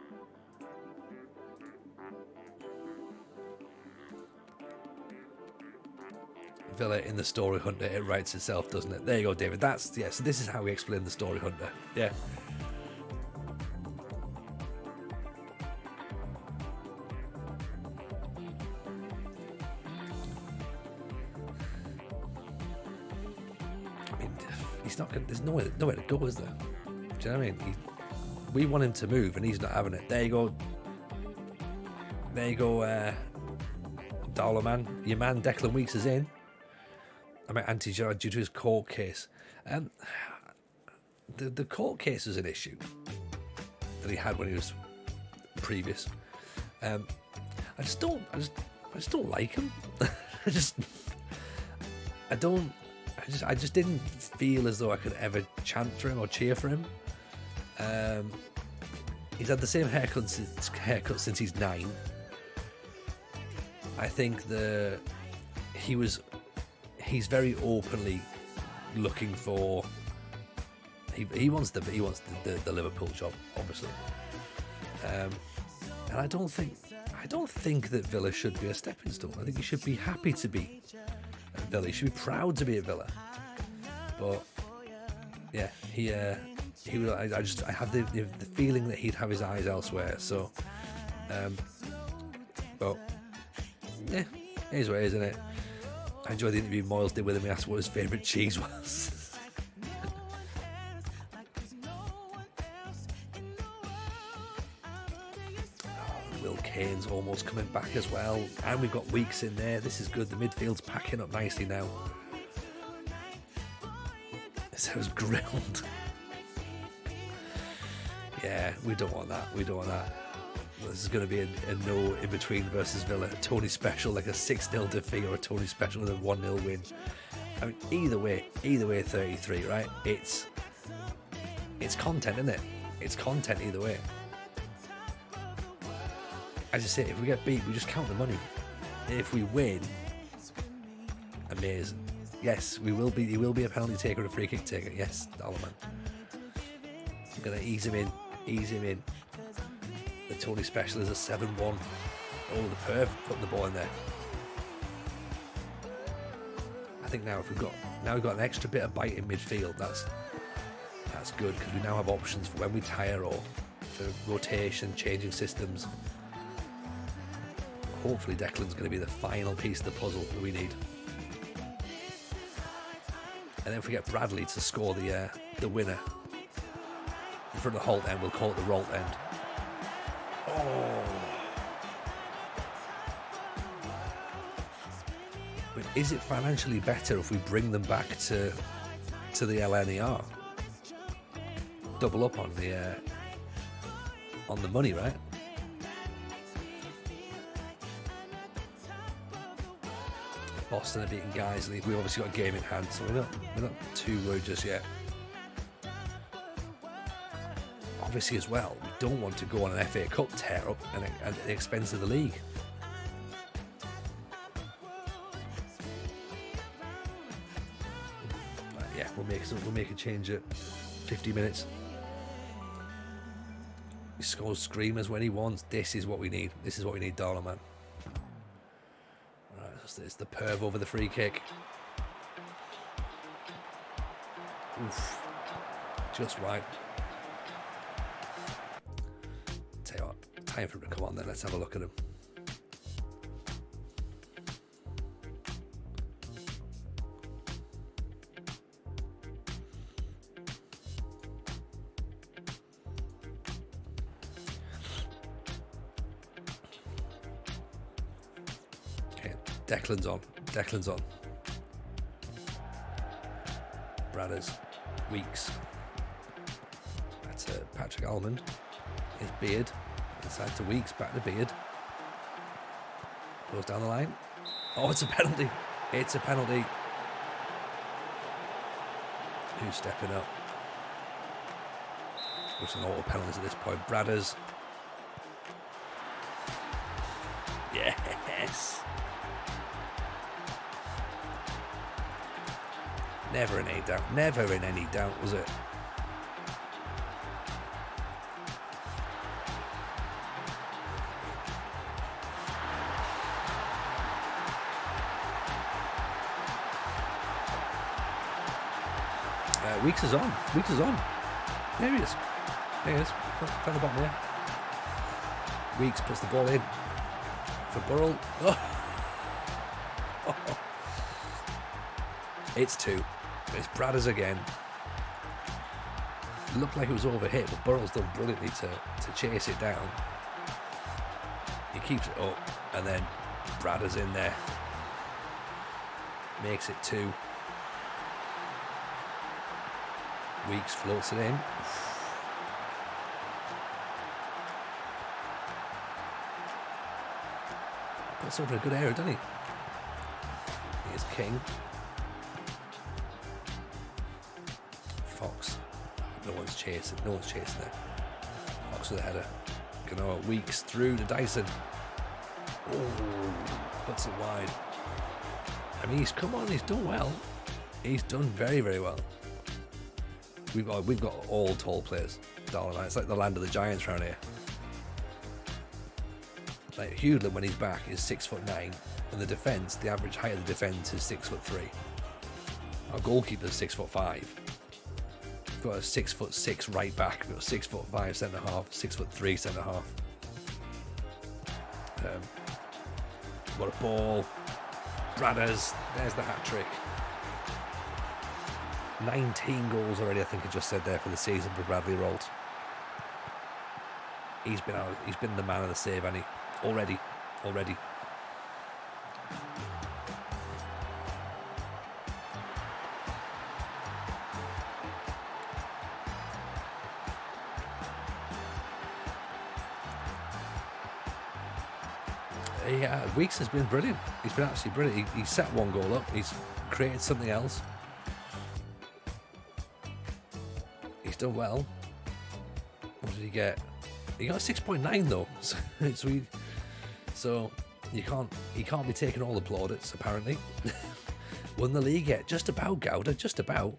Villa in the Story Hunter, it writes itself, doesn't it? There you go, David. So this is how we explain the Story Hunter. Yeah. I mean, he's not going. There's nowhere to go, is there? Do you know what I mean? We want him to move, and he's not having it. There you go. There you go, Darlow man. Your man Declan Weeks is in. I mean, anti-Gerard due to his court case. The court case was an issue that he had when he was previous. I just don't like him. I just didn't feel as though I could ever chant for him or cheer for him. He's had the same haircut since he's 9. I think he's very openly looking for. He wants the Liverpool job, obviously, and I don't think that Villa should be a stepping stone. I think he should be happy to be at Villa. He should be proud to be at Villa. But yeah, he will. I have the feeling that he'd have his eyes elsewhere. So, but yeah, it is what it is, isn't it? I enjoyed the interview Moyles did with him. He asked what his favourite cheese was. Will Kane's almost coming back as well, and we've got Weeks in there. This is good. The midfield's packing up nicely now. So it was grilled. Yeah, we don't want that. This is going to be a no in between versus Villa. A Tony special, like a 6-0 defeat, or a Tony special with a 1-0 win. I mean, either way, 33, right? It's content, isn't it? It's content either way. I just say, if we get beat, we just count the money. If we win, amazing. Yes, he will be a penalty taker, a free kick taker. Yes, Darlow man. I'm gonna ease him in. The Tony special is a 7-1. Oh, the perv putting the ball in there. I think now we've got an extra bit of bite in midfield. That's good, because we now have options for when we tire or for rotation, changing systems. Hopefully Declan's going to be the final piece of the puzzle that we need. And then if we get Bradley to score the winner in front of the Holt end, we'll call it the Rolt end. Oh. But is it financially better if we bring them back to the LNER? Double up on the money, right? Boston are beating Guiseley. We've obviously got a game in hand, so we're not too worried just yet. Obviously, as well, we don't want to go on an FA Cup tear up at the expense of the league. Yeah, we'll make a change at 50 minutes. He scores screamers when he wants. This is what we need. This is what we need, Darlow man. It's the perv over the free kick. Oof. Just right. Tell you what, time for him to come on then. Let's have a look at him. Declan's on. Bradders. Weeks. That's Patrick Almond. His Beard. Inside to Weeks. Back to Beard. Goes down the line. Oh, it's a penalty. It's a penalty. Who's stepping up? It's an auto penalties at this point. Bradders. Yes. Never in any doubt, was it? Weeks is on. Weeks is on. There he is. There he is. Down the bottom there. Weeks puts the ball in for Burrell. Oh. It's 2. It's Bradders again. Looked like it was overhit, but Burrell's done brilliantly to chase it down. He keeps it up, and then Bradders in there. Makes it 2. Weeks floats it in. Puts over a good area, doesn't he? Here's King. Fox. No one's chasing there. Fox with a header. Ganoa. Weeks through to Dyson. Oh, puts it wide. I mean, he's done well. He's done very, very well. We've got all tall players. It's like the land of the giants around here. Like Hewlett, when he's back, is 6'9", and the average height of the defence is 6'3". Our goalkeeper's 6'5". We've got a 6'6" right back. We've got a 6'5" centre half, 6'3" centre half. What a ball! Bradders, there's the hat trick. 19 goals already, I think I just said there for the season for Bradley Rolt. He's been the man of the save, hasn't he? Already. Yeah, Weeks has been brilliant. He's been absolutely brilliant. He set 1 goal up. He's created something else. He's done well. What did he get? He got a 6.9 though. So he can't be taking all the plaudits apparently. Won the league yet? Just about, Gouda. Just about.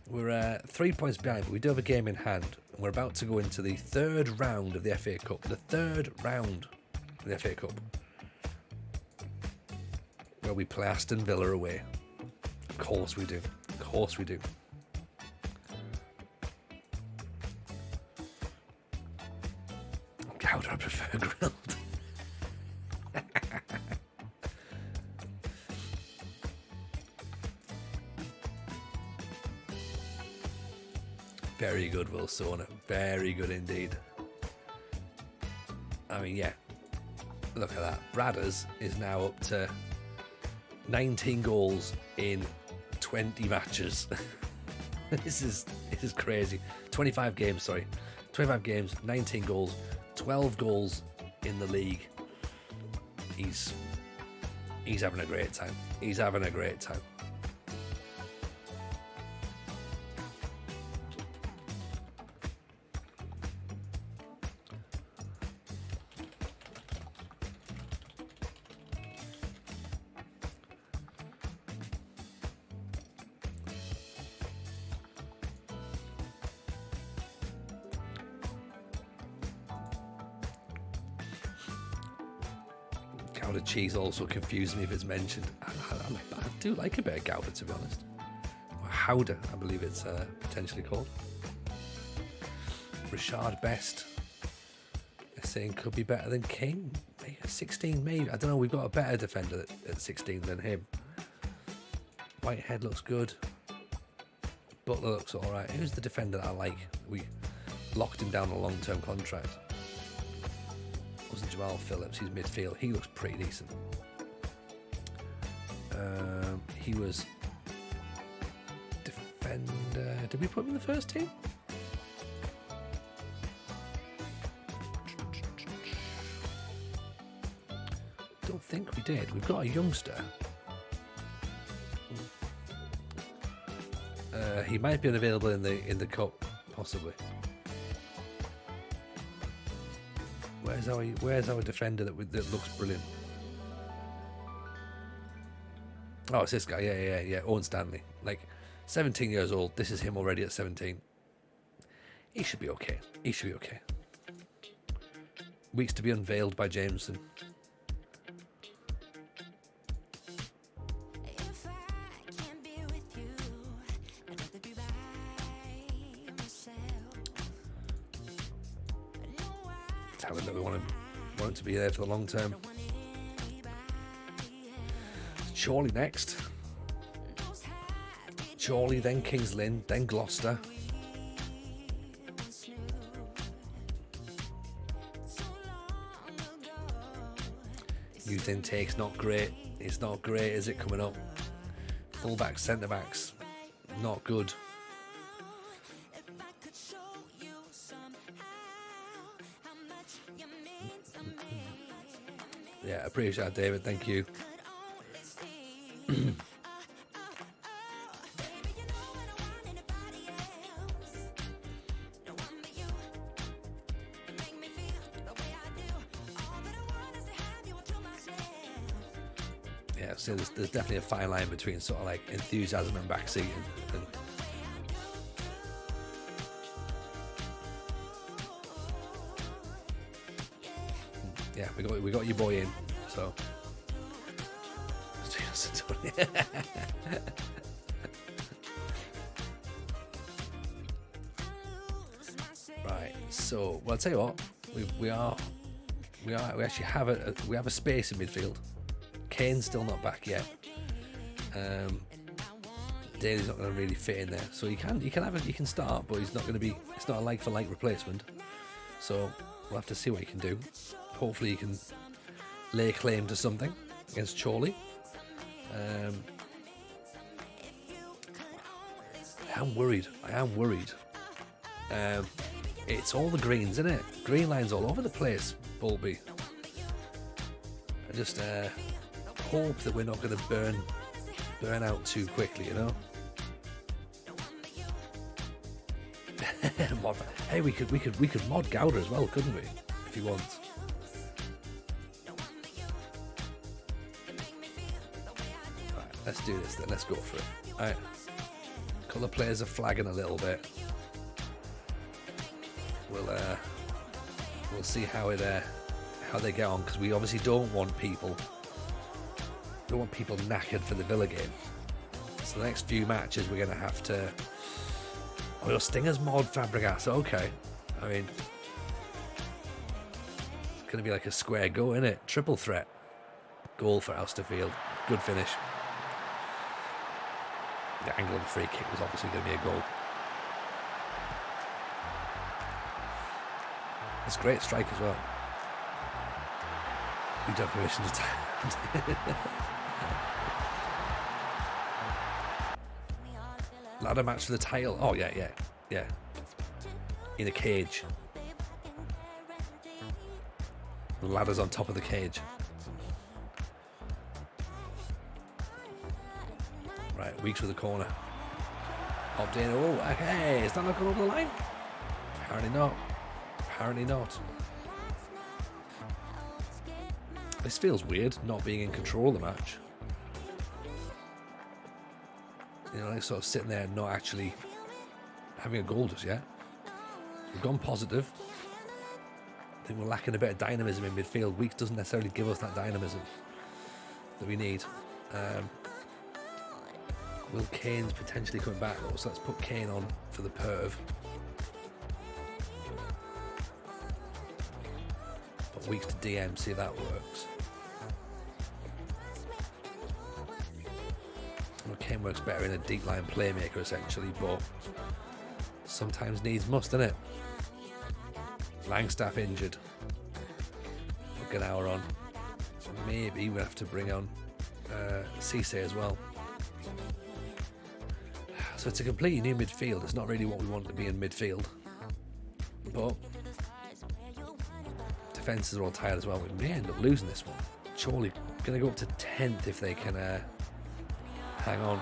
We're 3 points behind, but we do have a game in hand, and we're about to go into the 3rd round of the FA Cup. The 3rd round of the FA Cup, where we play Aston Villa away. Of course we do. Of course we do. Gouda, I prefer grilled. Very good, Will Sauna. Very good indeed. I mean, yeah. Look at that. Bradders is now up to 19 goals in 20 matches. This is crazy. 25 games, 19 goals, 12 goals in the league. He's having a great time. He's having a great time. Gouda cheese also confuses me if it's mentioned. I do like a bit of Gouda, to be honest. Or Howder, I believe it's potentially called. Richard Best. They're saying could be better than King. Maybe 16, maybe. I don't know. We've got a better defender at 16 than him. Whitehead looks good. Butler looks all right. Who's the defender that I like? We locked him down on a long-term contract. Wasn't Jamal Phillips? He's midfield. He looks pretty decent. He was defender. Did we put him in the first team? Don't think we did. We've got a youngster. He might be unavailable in the cup, possibly. Where's our defender that looks brilliant? Oh, it's this guy. Yeah. Owen Stanley. Like, 17 years old. This is him already at 17. He should be okay. Weeks to be unveiled by Jameson. talent that we want him to be there for the long term. Chorley next. Chorley, then Kings Lynn, then Gloucester. Youth intake's not great. It's not great, is it, coming up? Fullbacks, centre backs, not good. Yeah, appreciate that, David. Thank you. Yeah, so there's definitely a fine line between sort of like enthusiasm and backseat and yeah, we got your boy in, so right. So, well, I'll tell you what, we actually have a space in midfield. Kane's still not back yet. Daly's not going to really fit in there, so you can start, but he's not going to be. It's not a like for like replacement. So we'll have to see what he can do. Hopefully, he can lay claim to something against Chorley. I am worried. It's all the greens, isn't it? Green lines all over the place, Bulby. I just hope that we're not going to burn out too quickly, you know. Hey, we could mod Gowder as well, couldn't we? If he wants. Right, let's do this then. Let's go for it. All right. A couple of players are flagging a little bit. We'll see how they get on, because we obviously don't want people knackered for the Villa game. So the next few matches we're going to have to. Oh, your Stingers mod Fabregas. Okay, I mean, it's going to be like a square goal, isn't it? Triple threat goal for Austerfield. Good finish. The angle of the free kick was obviously going to be a goal. It's a great strike as well. We don't have permission to time. Ladder match for the title. Oh yeah. In a cage. The ladder's on top of the cage. Right, Weeks with the corner. Hopped in. Oh, hey, is that not going over the line? Apparently not. This feels weird, not being in control of the match. You know, like sort of sitting there and not actually having a goal just yet. We've gone positive. I think we're lacking a bit of dynamism in midfield. Weeks doesn't necessarily give us that dynamism that we need. Will Kane's potentially coming back though, so let's put Kane on for the perv. But Weeks to DM, see if that works. Well, Kane works better in a deep line playmaker essentially, but sometimes needs must, innit? Langstaff injured. Put an hour on. So maybe we'll have to bring on Cisse as well. So it's a completely new midfield. It's not really what we want to be in midfield. But defences are all tired as well. We may end up losing this one. Surely going to go up to 10th if they can hang on.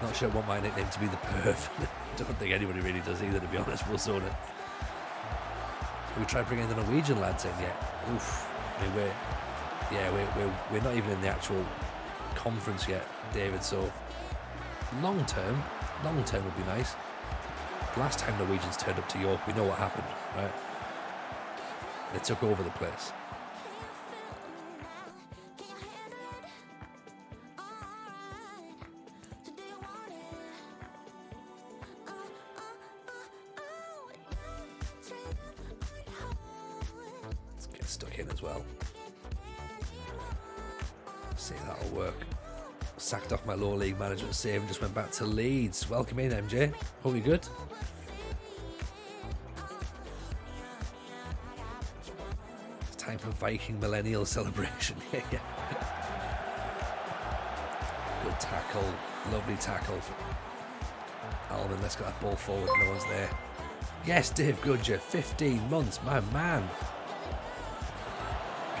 Not sure I want my nickname to be the perv. Don't think anybody really does either, to be honest. We'll sort it. We tried bringing the Norwegian lads in yet. Oof. I mean, we're not even in the actual conference yet, David. So long term would be nice. Last time Norwegians turned up to York, we know what happened, right? They took over the place. stuck in as well. See if that'll work. Sacked off my lower league management save and just went back to Leeds. Welcome in, MJ. Hope you're good. It's time for Viking Millennial celebration. Yeah. Good tackle. Lovely tackle. Alman, let's get that ball forward. No one's there. Yes, Dave Goodger. 15 months. My man.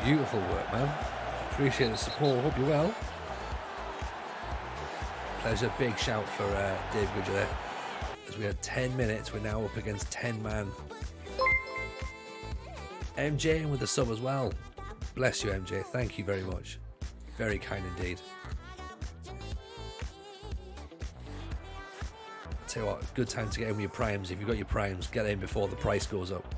Beautiful work, man. Appreciate the support. Hope you're well. Pleasure. Big shout for Dave Goodger there. As we had 10 minutes, we're now up against 10 man. MJ with the sub as well. Bless you, MJ. Thank you very much. Very kind indeed. Tell you what, good time to get in with your primes. If you've got your primes, get in before the price goes up.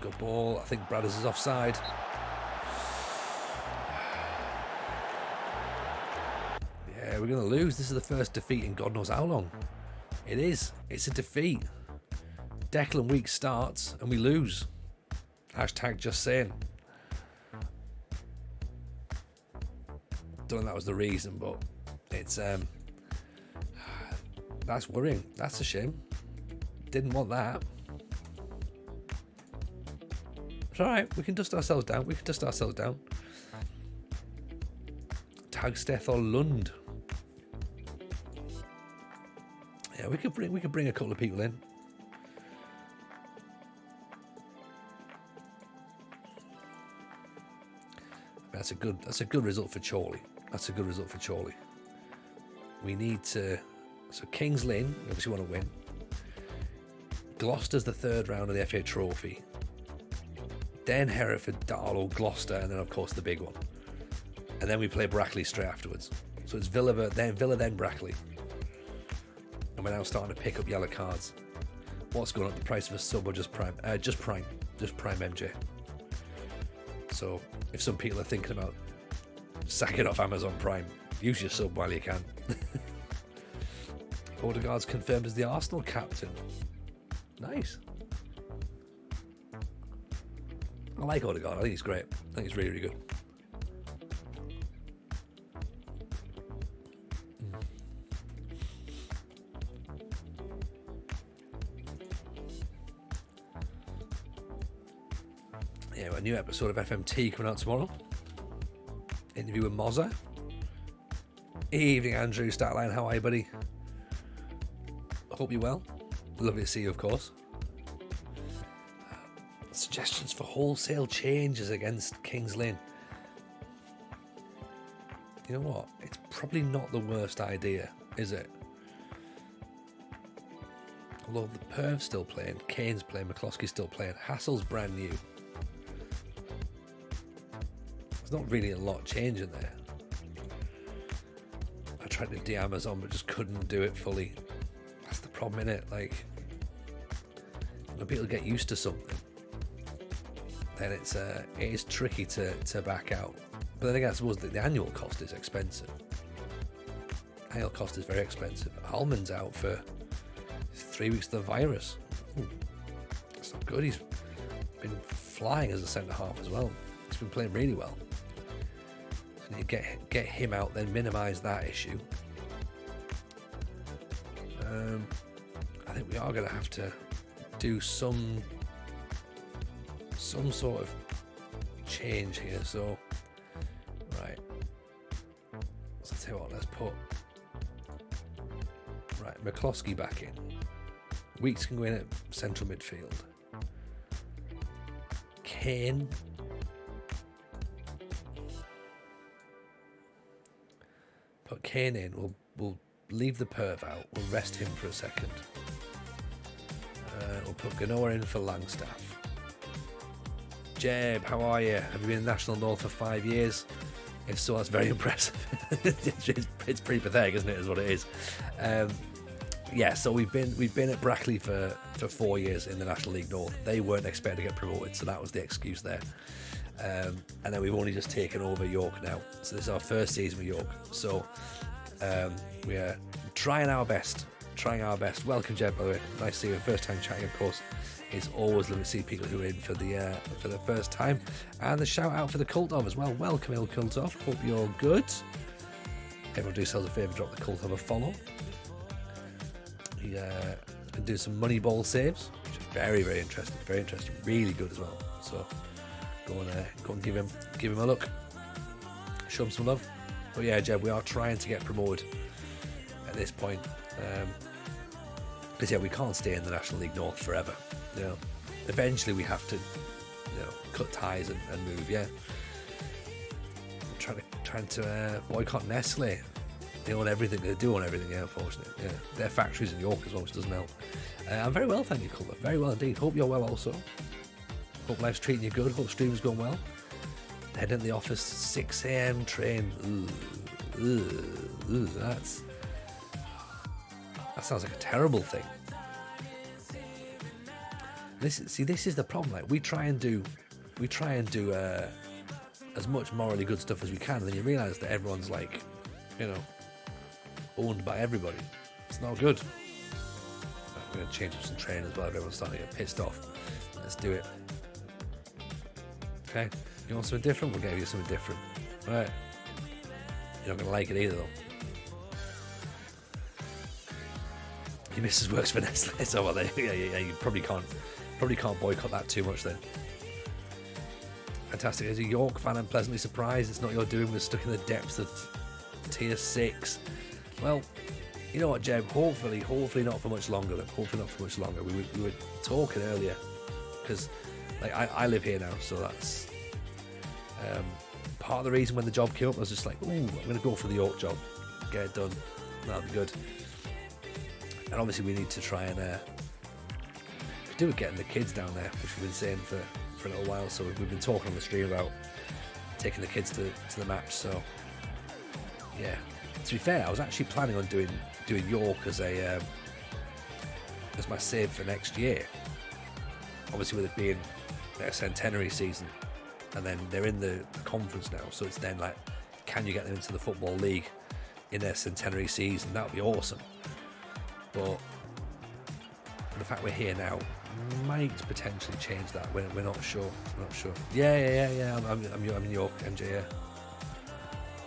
Good ball. I think Bradders is offside. Yeah, we're going to lose. This is the first defeat in God knows how long. It is. It's a defeat. Declan week starts and we lose. Hashtag just saying. Don't know that was the reason, but it's that's worrying. That's a shame. Didn't want that. It's alright, we can dust ourselves down. Tagsteth or Lund. Yeah, we could bring a couple of people in. That's a good result for Chorley. We need to. So Kings Lynn, we obviously want to win. Gloucester's the third round of the FA Trophy. Then Hereford, Darlow, Gloucester, and then of course the big one. And then we play Brackley straight afterwards. So it's Villa, then Brackley. And we're now starting to pick up yellow cards. What's going up? The price of a sub or just Prime? Just Prime MJ. So if some people are thinking about sacking off Amazon Prime, use your sub while you can. Odegaard's confirmed as the Arsenal captain. Nice. I like Odegaard. I think he's great. I think he's really, really good. Yeah, a new episode of FMT coming out tomorrow. Interview with Mozza. Evening, Andrew. Statline, how are you, buddy? Hope you're well. Lovely to see you, of course. Suggestions for wholesale changes against Kings Lynn. You know what? It's probably not the worst idea, is it? Although the Perv's still playing, Kane's playing, McCloskey's still playing, Hassel's brand new. There's not really a lot changing there. I tried to de-Amazon but just couldn't do it fully. That's the problem, innit? Like, when people get used to something, then it is tricky to back out. But then again, I suppose the annual cost is expensive. Annual cost is very expensive. Alman's out for 3 weeks of the virus. Ooh, that's not good. He's been flying as a centre half as well. He's been playing really well. So you get him out, then minimise that issue. I think we are going to have to do some sort of change here. So, right. So tell you what, let's put McCloskey back in. Weeks can go in at central midfield. Kane. Put Kane in. We'll leave the Perv out. We'll rest him for a second. We'll put Ganoa in for Langstaff. Jeb, how are you? Have you been in National North for 5 years? If so, that's very impressive. It's pretty pathetic, isn't it? Is what it is. Yeah, so we've been at Brackley for 4 years in the National League North. They weren't expected to get promoted, so that was the excuse there. And then we've only just taken over York now. So this is our first season with York. So We are trying our best. Welcome, Jeb, by the way. Nice to see you. First time chatting, of course. It's always lovely to see people who are in for the first time. And the shout out for the Cult of as well. Welcome, Il Cult of. Hope you're good. Everyone do yourselves a favour, drop the Cult of a follow. He been doing some Moneyball saves, which is very, very interesting. Very interesting. Really good as well. So go and give him a look. Show him some love. But yeah, Jeb, we are trying to get promoted at this point. Because yeah, we can't stay in the National League North forever. You know, eventually we have to, cut ties and move. Yeah, trying to boycott Nestle. They own everything. They do own everything. Yeah, unfortunately. Yeah, their factories in York as well, which doesn't help. I'm very well, thank you, Culver. Very well indeed. Hope you're well also. Hope life's treating you good. Hope streaming's going well. Heading into the office 6 a.m. train. That sounds like a terrible thing. This is the problem. Like we try and do as much morally good stuff as we can, and then you realise that everyone's like, owned by everybody. It's not good. I'm going to change up some train as well. Everyone's starting to get pissed off. Let's do it. Okay. You want something different? We'll give you something different. All right. You're not going to like it either, though. Your missus works for Nestle, so well, yeah. You probably can't boycott that too much then. Fantastic. As a York fan, I'm pleasantly surprised it's not your doing. We're stuck in the depths of tier 6. Well, you know what, Jeb? Hopefully not for much longer. Then hopefully not for much longer. We were talking earlier because, like, I live here now, so that's part of the reason when the job came up. I was just like, ooh, I'm going to go for the York job, get it done. That'll be good. And obviously we need to try and do it getting the kids down there, which we've been saying for a little while. So we've been talking on the stream about taking the kids to the match. So yeah, to be fair, I was actually planning on doing York as my save for next year. Obviously with it being their centenary season, and then they're in the conference now, so it's then like, can you get them into the Football League in their centenary season? That would be awesome. But the fact we're here now might potentially change that. We're not sure. Yeah. I'm in York, MJ. Yeah.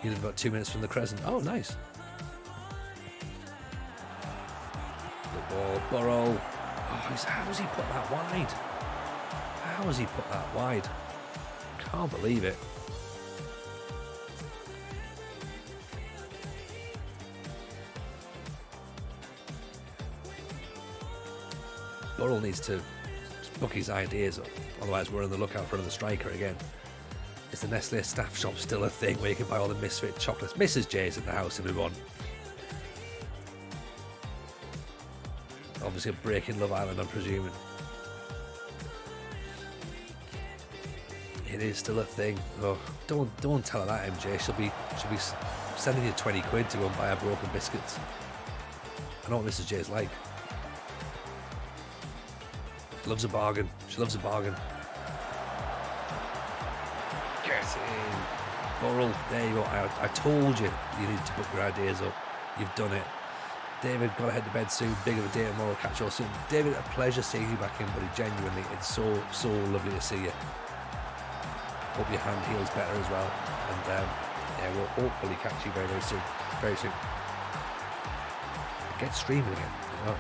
You live about 2 minutes from the Crescent. Oh, nice. Good ball, Burrow. Oh, how does he put that wide? How has he put that wide? Can't believe it. Burrell needs to book his ideas up, otherwise we're on the lookout for another striker again. Is the Nestle staff shop still a thing where you can buy all the misfit chocolates? Mrs. J's in the house and move on. Obviously a break in Love Island, I'm presuming. It is still a thing. Oh, don't tell her that, MJ. She'll be sending you 20 quid to go and buy her broken biscuits. I know what Mrs. J's like. She loves a bargain. Get in. Burrell, there you go. I told you need to book your ideas up. You've done it. David, gotta head to bed soon. Big of a day tomorrow. Catch you all soon. David, a pleasure seeing you back in, buddy. Genuinely, it's so lovely to see you. Hope your hand heals better as well. And yeah, we'll hopefully catch you very, very soon. Very soon. Get streaming again. Oh.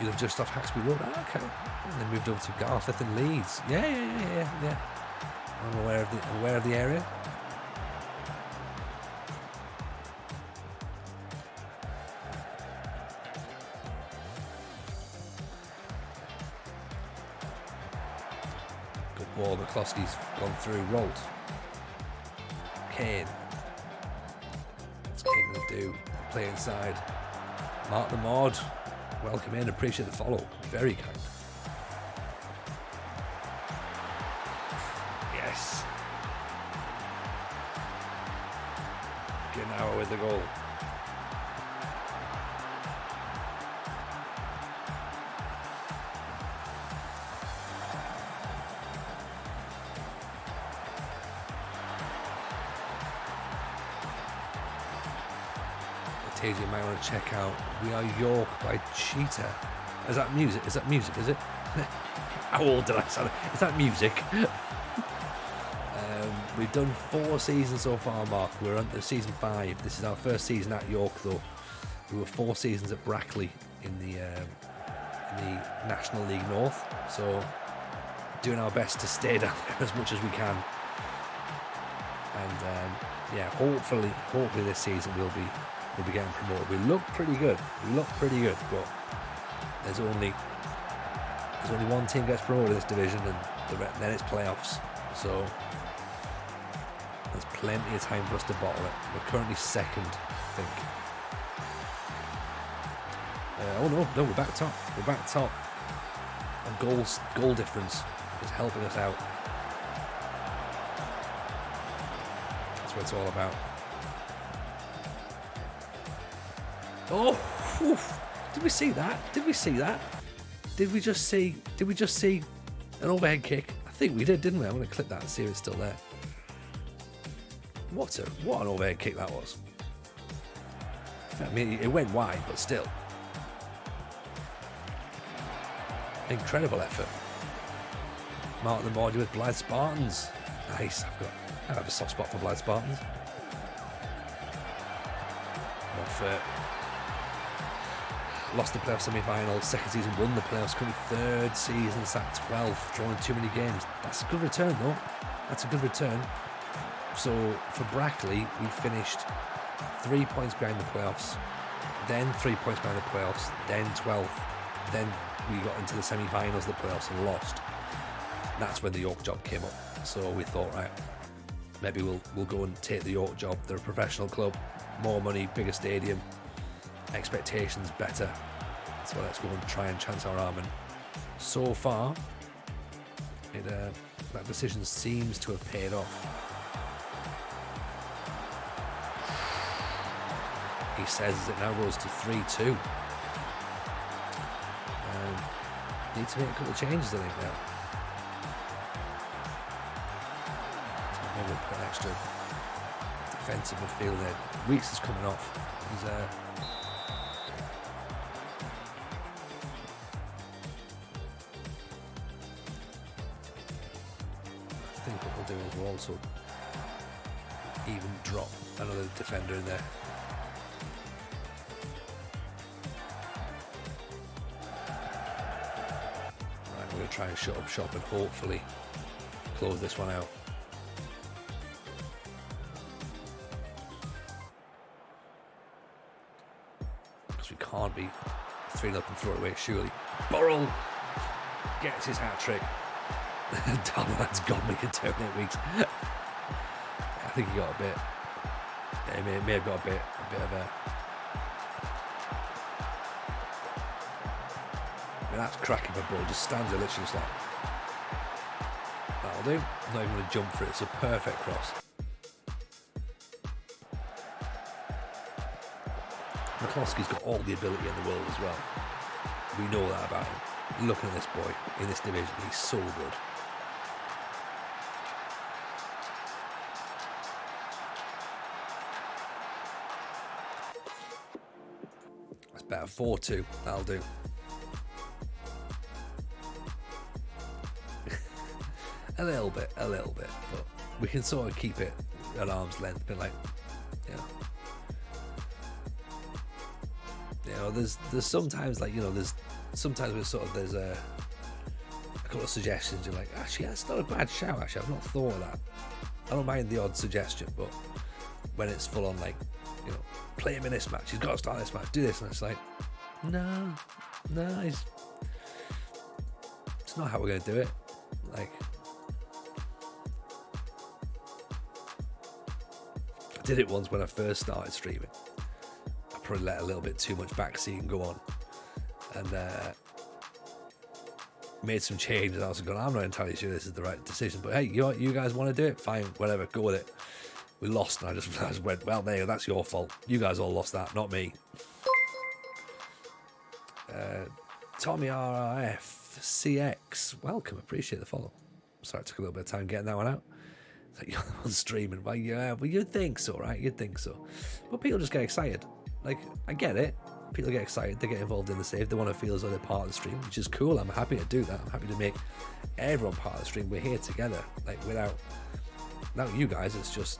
You live just off Haxby Road. Oh, okay. And then moved over to Garforth and Leeds. Yeah. I'm aware of the area. Good ball. McCloskey's gone through. Rolled. Kane. What's Kane going to do? Play inside. Mark the Mod. Welcome in, appreciate the follow. Very kind. Yes. Gennauer with the goal. page you might want to check out. We Are York by Cheetah. Is that music? Is that music, is it? How old did I sound? Is that music? We've done 4 seasons so far, Mark. We're on to season 5. This is our first season at York, though. We were 4 seasons at Brackley in the National League North. So, doing our best to stay down there as much as we can. And yeah, hopefully this season we'll be getting promoted. We look pretty good. But there's only one team gets promoted in this division, and then it's playoffs. So there's plenty of time for us to bottle it. We're currently 2nd, I think. Oh no, we're back top. We're back top. And goal difference is helping us out. That's what it's all about. Oh, oof. Did we see that? Did we just see an overhead kick? I think we did, didn't we? I'm going to clip that and see if it's still there. What an overhead kick that was. I mean, it went wide, but still. Incredible effort. Mark the Mordy with Blythe Spartans. Nice. I have a soft spot for Blythe Spartans. Moffat. Lost the playoff semi-final, 2nd season won the playoffs, currently 3rd season, sat 12th, drawn in too many games. That's a good return though. That's a good return. So for Brackley, we finished 3 points behind the playoffs, then 3 points behind the playoffs, then 12th, then we got into the semi-finals of the playoffs and lost. That's when the York job came up. So we thought, right, maybe we'll go and take the York job. They're a professional club, more money, bigger stadium, expectations better. So let's go and try and chance our arm. And so far, that decision seems to have paid off. He says it now goes to 3-2. Need to make a couple of changes, I think, now. So maybe we'll put an extra defensive midfield there. Weeks is coming off. He's I think what we'll do is we'll also even drop another defender in there. Right, we're going to try and shut up shop and hopefully close this one out. Because we can't be 3-0 and throw it away, surely. Burrell gets his hat-trick. Darman's got me in 2 weeks. I think he got a bit. He may have got a bit of a. I mean, that's cracking for Burrell. Just stands there, literally just like. That'll do. I'm not even going to jump for it. It's a perfect cross. McCloskey's got all the ability in the world as well. We know that about him. Looking at this boy in this division, he's so good. That's better. 4-2. That'll do. a little bit, but we can sort of keep it at arm's length. But like, there's sometimes like there's sometimes we're sort of there's a couple of suggestions. You're like, actually, that's not a bad shout. Actually, I've not thought of that. I don't mind the odd suggestion, but when it's full on, like, play him in this match, he's got to start this match, do this, and it's like, no, it's not how we're going to do it. Like, I did it once when I first started streaming. I probably let a little bit too much backseat go on, and made some changes. I was going, I'm not entirely sure this is the right decision, but hey, you guys want to do it? Fine, whatever, go with it. We lost, and I just went, well, there you go, that's your fault. You guys all lost that, not me. Tommy RRF CX, welcome, appreciate the follow. Sorry, it took a little bit of time getting that one out. It's like, you're the one streaming. Well, yeah, well, you'd think so, right? You'd think so. But people just get excited. Like, I get it. People get excited, they get involved in the save, they want to feel as though they're part of the stream, which is cool. I'm happy to do that. I'm happy to make everyone part of the stream. We're here together. Like, without you guys, it's just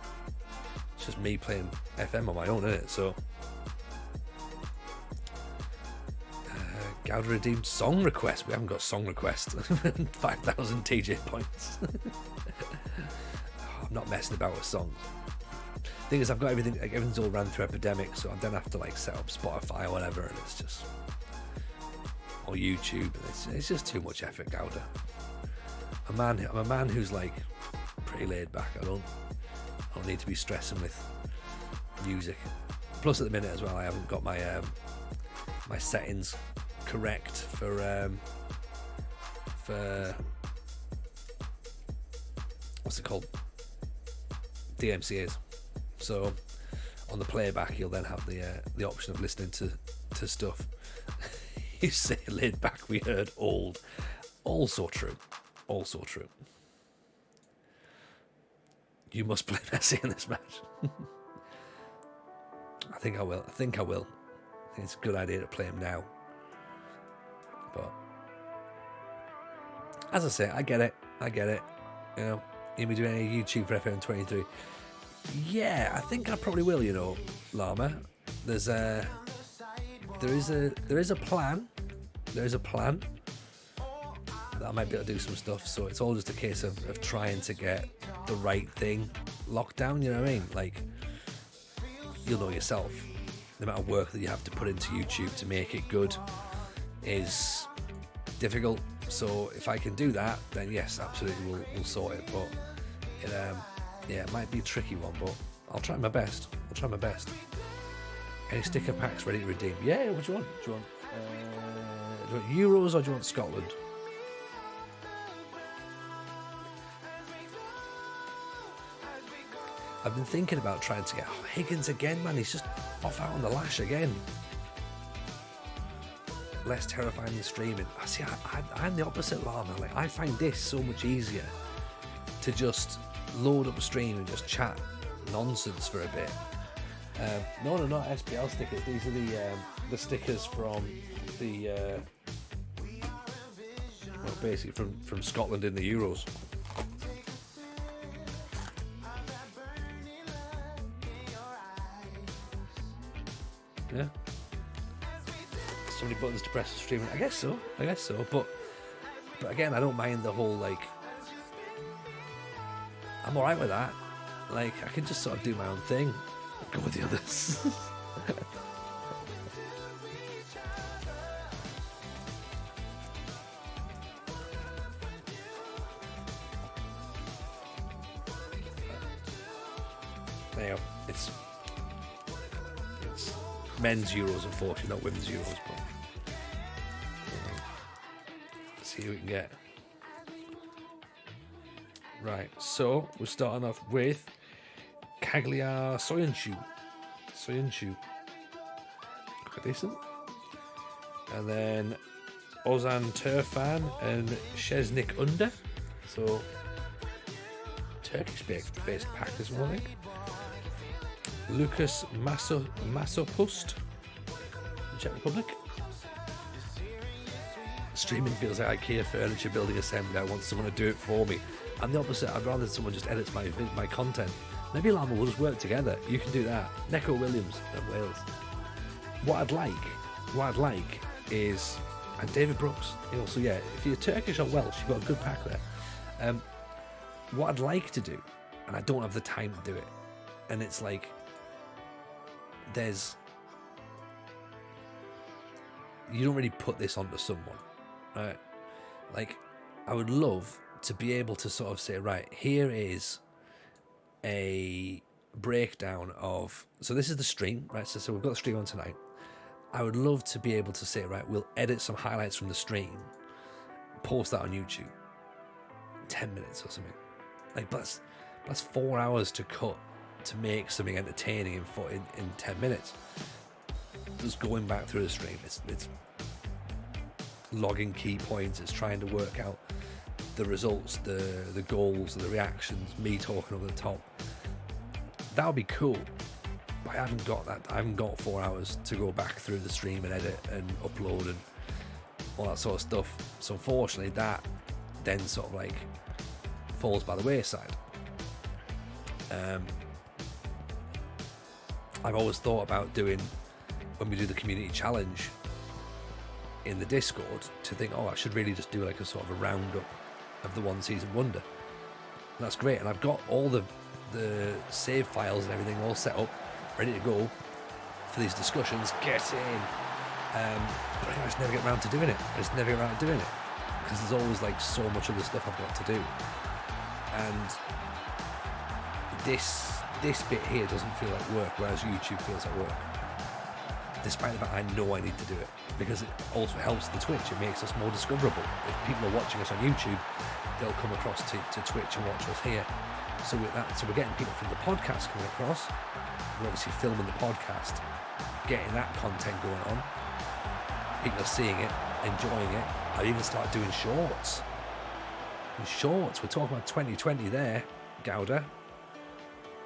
me playing FM on my own, isn't it? So, Gouda redeemed song request. We haven't got song request. 5,000 TJ points. I'm not messing about with songs. Thing is, I've got everything. Like, everything's all ran through Epidemic, so I don't have to like set up Spotify or whatever, and it's just or YouTube. It's just too much effort, Gouda. I'm a man who's like pretty laid back. I don't need to be stressing with music. Plus, at the minute as well, I haven't got my my settings correct for what's it called, DMCAs. So on the playback, you'll then have the option of listening to stuff. You say laid back, we heard old. Also true. You must play Messi in this match. I think I will. I think it's a good idea to play him now. But as I say, I get it. You know, you'll be doing any YouTube for FM23. Yeah, I think I probably will. You know, Llama. There is a plan. There is a plan that I might be able to do some stuff. So it's all just a case of trying to get the right thing locked down. You know what I mean? Like, you'll know yourself. The amount of work that you have to put into YouTube to make it good is difficult. So if I can do that, then yes, absolutely, we'll sort it. But it might be a tricky one, but I'll try my best. Any sticker packs ready to redeem? Yeah, what do you want? Do you want Euros or do you want Scotland? I've been thinking about trying to get Higgins again, man. He's just off out on the lash again. Less terrifying than streaming. I see. I'm the opposite, Llama. Like, I find this so much easier to just load up a stream and just chat nonsense for a bit. No, not SPL stickers. These are the stickers from the basically from Scotland in the Euros. Yeah. So many buttons to press for streaming. I guess so. But again, I don't mind the whole, like, I'm alright with that. Like, I can just sort of do my own thing. Go with the others. There you go. It's men's Euros, unfortunately, not women's Euros, but let's see who we can get. Right, so we're starting off with Cagliar Soyuncu. Quite decent. And then Ozan Turfan and Sheznik Under. So Turkish-based pack this morning. Lucas Masopust, Czech Republic. Streaming feels like IKEA furniture building assembly. I want someone to do it for me. I'm the opposite. I'd rather someone just edits my content. Maybe Llama will just work together. You can do that. Neko Williams at Wales. What I'd like is, and David Brooks. So yeah, if you're Turkish or Welsh, you've got a good pack there. What I'd like to do, and I don't have the time to do it, and it's like, you don't really put this onto someone, right? Like, I would love to be able to sort of say, right, here is a breakdown of, so this is the stream, right? So we've got the stream on tonight. I would love to be able to say, right, we'll edit some highlights from the stream, post that on YouTube, 10 minutes or something. Like, that's 4 hours to cut to make something entertaining in 10 minutes. Just going back through the stream, it's logging key points, it's trying to work out the results, the goals, the reactions, me talking over the top. That would be cool. But I haven't got that. I haven't got 4 hours to go back through the stream and edit and upload and all that sort of stuff. So unfortunately, that then sort of like falls by the wayside. I've always thought about doing, when we do the community challenge in the Discord, to think, I should really just do like a sort of a roundup of the one season wonder. And that's great, and I've got all the save files and everything all set up, ready to go for these discussions. Get in. But I just never get around to doing it. Because there's always like so much other stuff I've got to do. And this bit here doesn't feel like work, whereas YouTube feels like work. Despite the fact I know I need to do it, because it also helps the Twitch. It makes us more discoverable. If people are watching us on YouTube, they'll come across to Twitch and watch us here. So we're getting people from the podcast coming across. We're obviously filming the podcast, getting that content going on. People are seeing it, enjoying it. I even start doing shorts. We're talking about 2020 there, Gouda.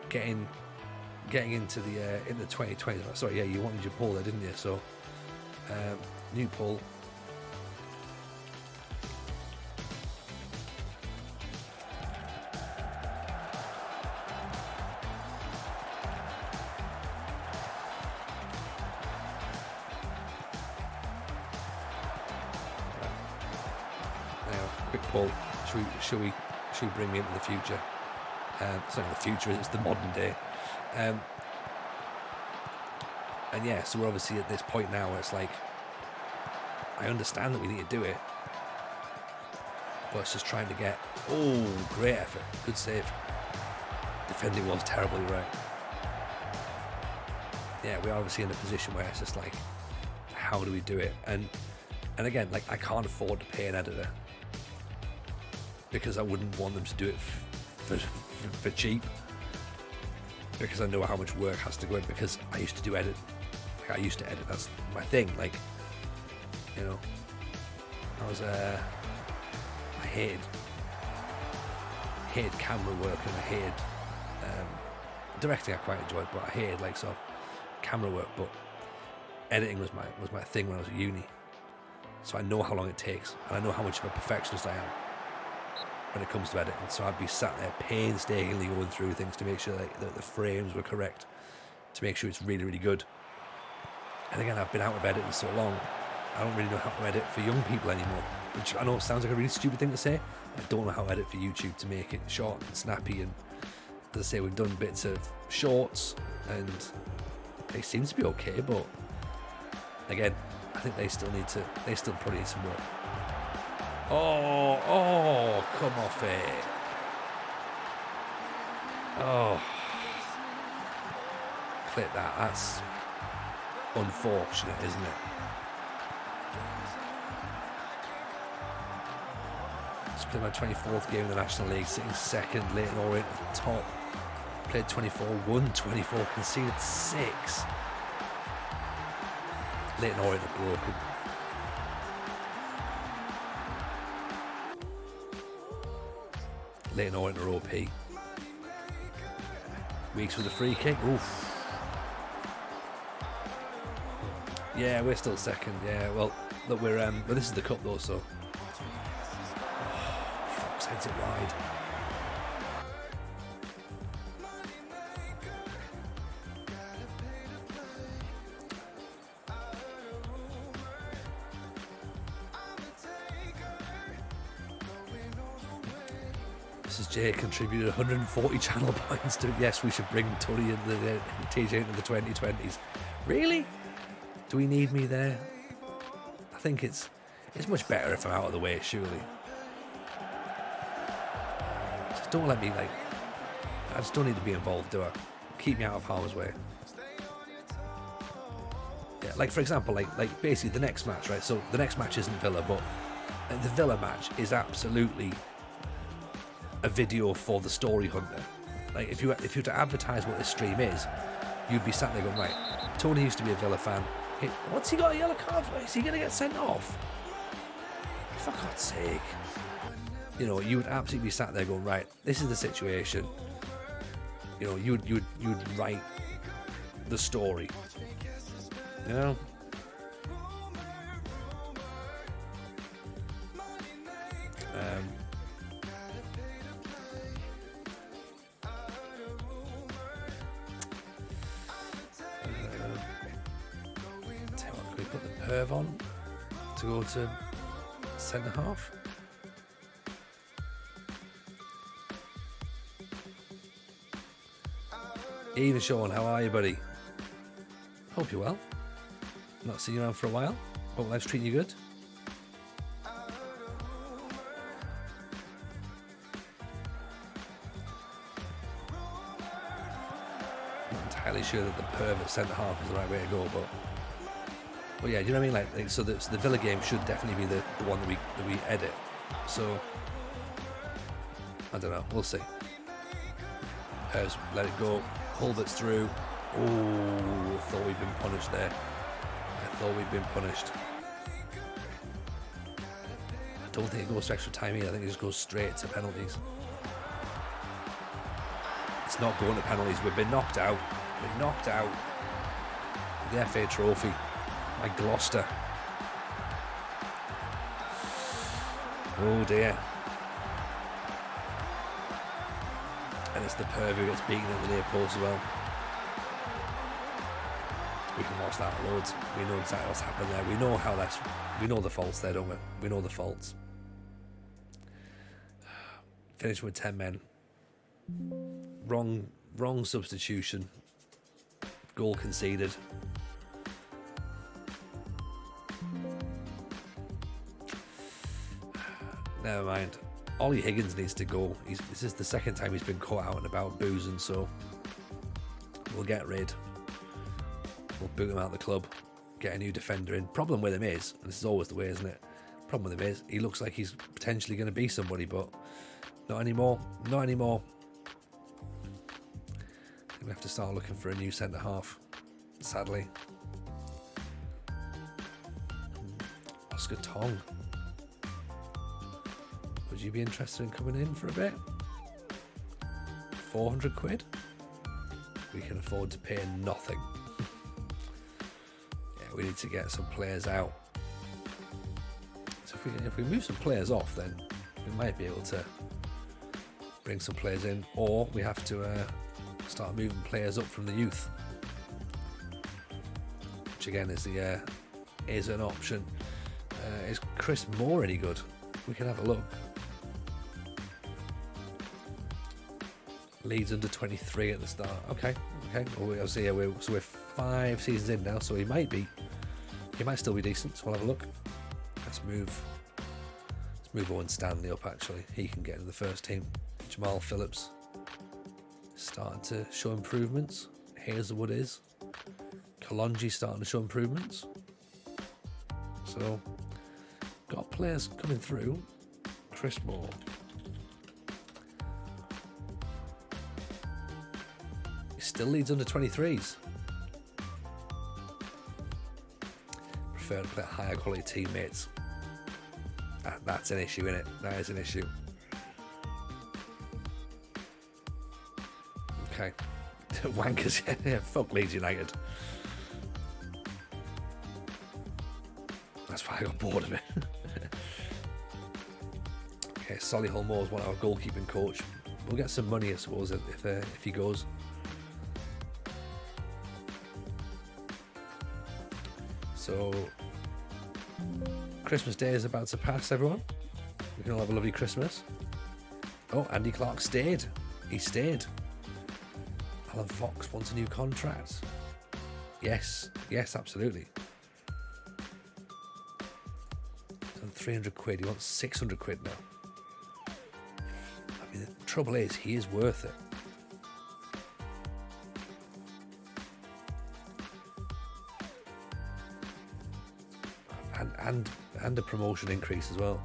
Getting into the 2020. Sorry, yeah, you wanted your poll there, didn't you? So, new poll. Quick poll. Should we bring me into the future? It's not in the future, it's the modern day. And yeah, so we're obviously at this point now where it's like, I understand that we need to do it, but it's just trying to get, great effort, good save. Defending was terribly right. Yeah, we're obviously in a position where it's just like, how do we do it? And again, like, I can't afford to pay an editor, because I wouldn't want them to do it for cheap, because I know how much work has to go in, because I used to edit, that's my thing, like, you know, I hated camera work, and I hated directing. I quite enjoyed, but I hated like sort of camera work, but editing was my thing when I was at uni, so I know how long it takes, and I know how much of a perfectionist I am when it comes to editing. So I'd be sat there painstakingly going through things to make sure that the frames were correct, to make sure it's really, really good. And again, I've been out of editing so long, I don't really know how to edit for young people anymore, which I know sounds like a really stupid thing to say. I don't know how to edit for YouTube to make it short and snappy, and as I say, we've done bits of shorts and they seem to be okay, but again, I think they still probably need some work. Oh, come off it. Oh. Clip that. That's unfortunate, isn't it? Just played my 24th game in the National League, sitting second, Leyton Orient at the top. Played 24, won 24, conceded 6. Leyton Orient are broken. Leyton Orient are OP. Weeks with a free kick. Oof. Yeah, we're still second. Yeah, well, look, we're but this is the cup though, so. Fox heads it wide. Mrs. J contributed 140 channel points to it. Yes, we should bring Tony and the TJ into the 2020s. Really? Do we need me there? I think it's much better if I'm out of the way, surely. Just don't let me, like, I just don't need to be involved, do I? Keep me out of harm's way. Yeah, like for example, like basically the next match, right? So the next match isn't Villa, but the Villa match is absolutely a video for the story hunter. Like if you were to advertise what this stream is, you'd be sat there going, right, Tony used to be a Villa fan. Hey, what's he got a yellow card for? Is he going to get sent off? For God's sake. You know, you would absolutely be sat there going, right, this is the situation. You know, you'd write the story. You know? Tell you what, can we put the perv on to go to centre half? Even Sean, how are you, buddy? Hope you're well. Not seen you around for a while. Hope life's treating you good. Not entirely sure that the perv at centre half is the right way to go, but yeah, do you know what I mean? Like so the Villa game should definitely be the one that we edit. So I don't know. We'll see. Perv's let it go. Hulbert's through. Oh, I thought we'd been punished there. I don't think it goes to extra time either. I think it just goes straight to penalties. It's not going to penalties. We've been knocked out. The FA Trophy by Gloucester. Oh dear. And it's the perv who gets beaten at the near post as well. We can watch that loads. We know exactly what's happened there. We know the faults there, don't we? We know the faults. Finished with 10 men. Wrong substitution. Goal conceded. Never mind. Ollie Higgins needs to go. This is the second time he's been caught out and about boozing, so we'll get rid. We'll boot him out of the club, get a new defender in. Problem with him is, and this is always the way, isn't it? Problem with him is, he looks like he's potentially going to be somebody, but not anymore. Not anymore. We have to start looking for a new centre half, sadly. Oscar Tong. Would you be interested in coming in for a bit? 400 quid? We can afford to pay nothing. Yeah, we need to get some players out. So if we move some players off, then we might be able to bring some players in, or we have to start moving players up from the youth, which again is an option. Is Chris Moore any good? We can have a look. Leeds under 23 at the start. Okay. Well, I'll see. Yeah, we're 5 seasons in now, so he might still be decent. So we'll have a look. Let's move Owen Stanley up. Actually, he can get into the first team. Jamal Phillips starting to show improvements. Hazelwood is. Kalonji starting to show improvements. So got players coming through. Chris Moore. He still leads under 23s. Prefer to play higher quality teammates. That's an issue, isn't it? That is an issue. Okay. Wankers, yeah, fuck Leeds United. That's why I got bored of it. Okay, Solihull Moore is one of our goalkeeping coach. We'll get some money, I suppose, if he goes. So, Christmas Day is about to pass, everyone. We can all have a lovely Christmas. Oh, Andy Clark stayed. He stayed. Alan Fox wants a new contract. Yes, absolutely. He's on 300 quid. He wants 600 quid now. I mean, the trouble is, he is worth it. And a promotion increase as well.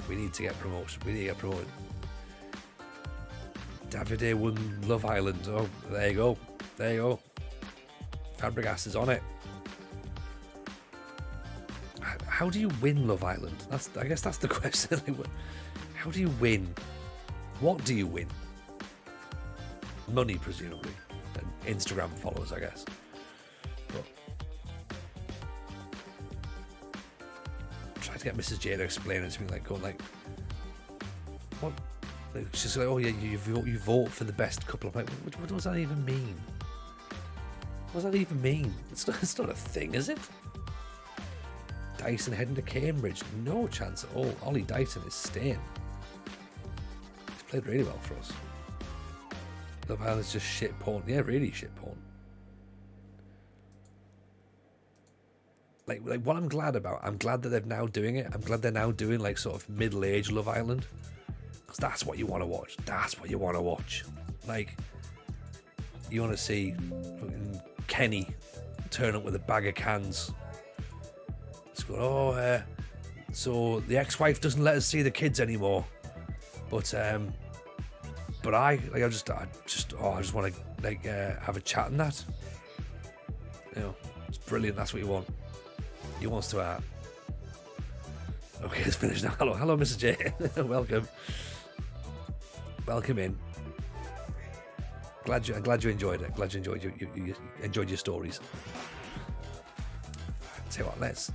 We need to get promotion. We need to get promoted. Davide won Love Island. Oh, there you go. Fabregas is on it. How do you win Love Island? I guess that's the question. How do you win? What do you win? Money, presumably. And Instagram followers, I guess. But try to get Mrs. J to explain it to me, like, going like, what? Like, she's like, oh yeah, you vote for the best couple. I'm like, what does that even mean? What does that even mean? It's not a thing, is it? Dyson heading to Cambridge. No chance at all. Ollie Dyson is staying. He's played really well for us. Love Island's just shit porn. Yeah, really shit porn. Like what I'm glad about, I'm glad that they're now doing it. I'm glad they're now doing like sort of middle-aged Love Island. Because that's what you want to watch. That's what you want to watch. Like, you want to see fucking Kenny turn up with a bag of cans. It's going, oh, so the ex-wife doesn't let us see the kids anymore. But I just want to like have a chat and that. You know, it's brilliant. That's what you want. He wants to. Okay, it's finished now. Hello, Mr. J. Welcome in. Glad you enjoyed it. Glad you enjoyed your stories. Tell you what, let's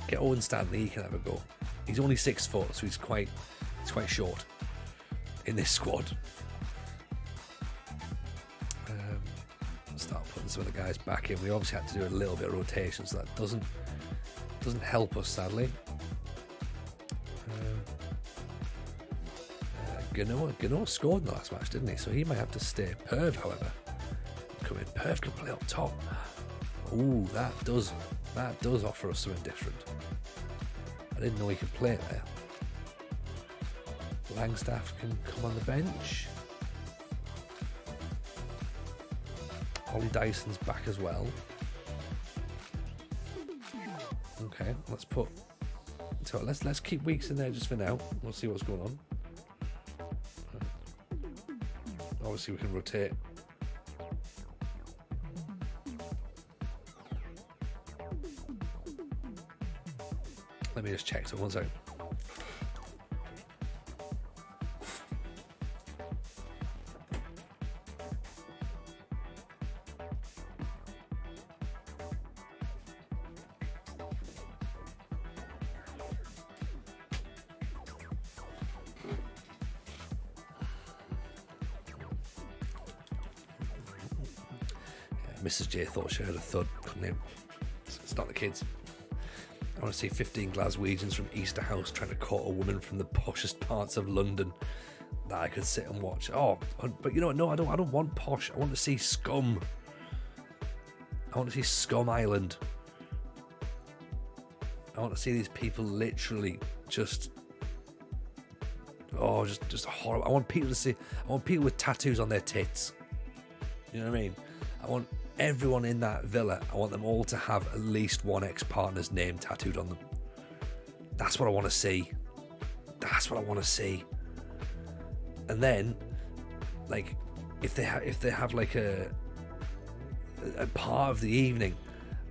get Owen Stanley. He can have a go. He's only 6 foot, so he's quite short in this squad. Start putting some of the guys back in. We obviously had to do a little bit of rotation, so that doesn't help us, sadly. Gano scored in the last match, didn't he? So he might have to stay. Perv, however, come in. Perv can play up top. Ooh, that does offer us something different. I didn't know he could play there. Langstaff can come on the bench. Ollie Dyson's back as well. Okay, let's keep Weeks in there just for now. We'll see what's going on. Obviously, we can rotate. Let me just check. So 1 second. Mrs. J thought she heard a thud. Couldn't hear. It's not the kids. I want to see 15 Glaswegians from Easter House trying to court a woman from the poshest parts of London that I could sit and watch. Oh, but you know what? No, I don't want posh. I want to see scum. I want to see Scum Island. I want to see these people literally just horrible. I want people with tattoos on their tits. You know what I mean? I want everyone in that villa, I want them all to have at least one ex-partner's name tattooed on them. That's what I want to see. And then, like, if they have like a part of the evening,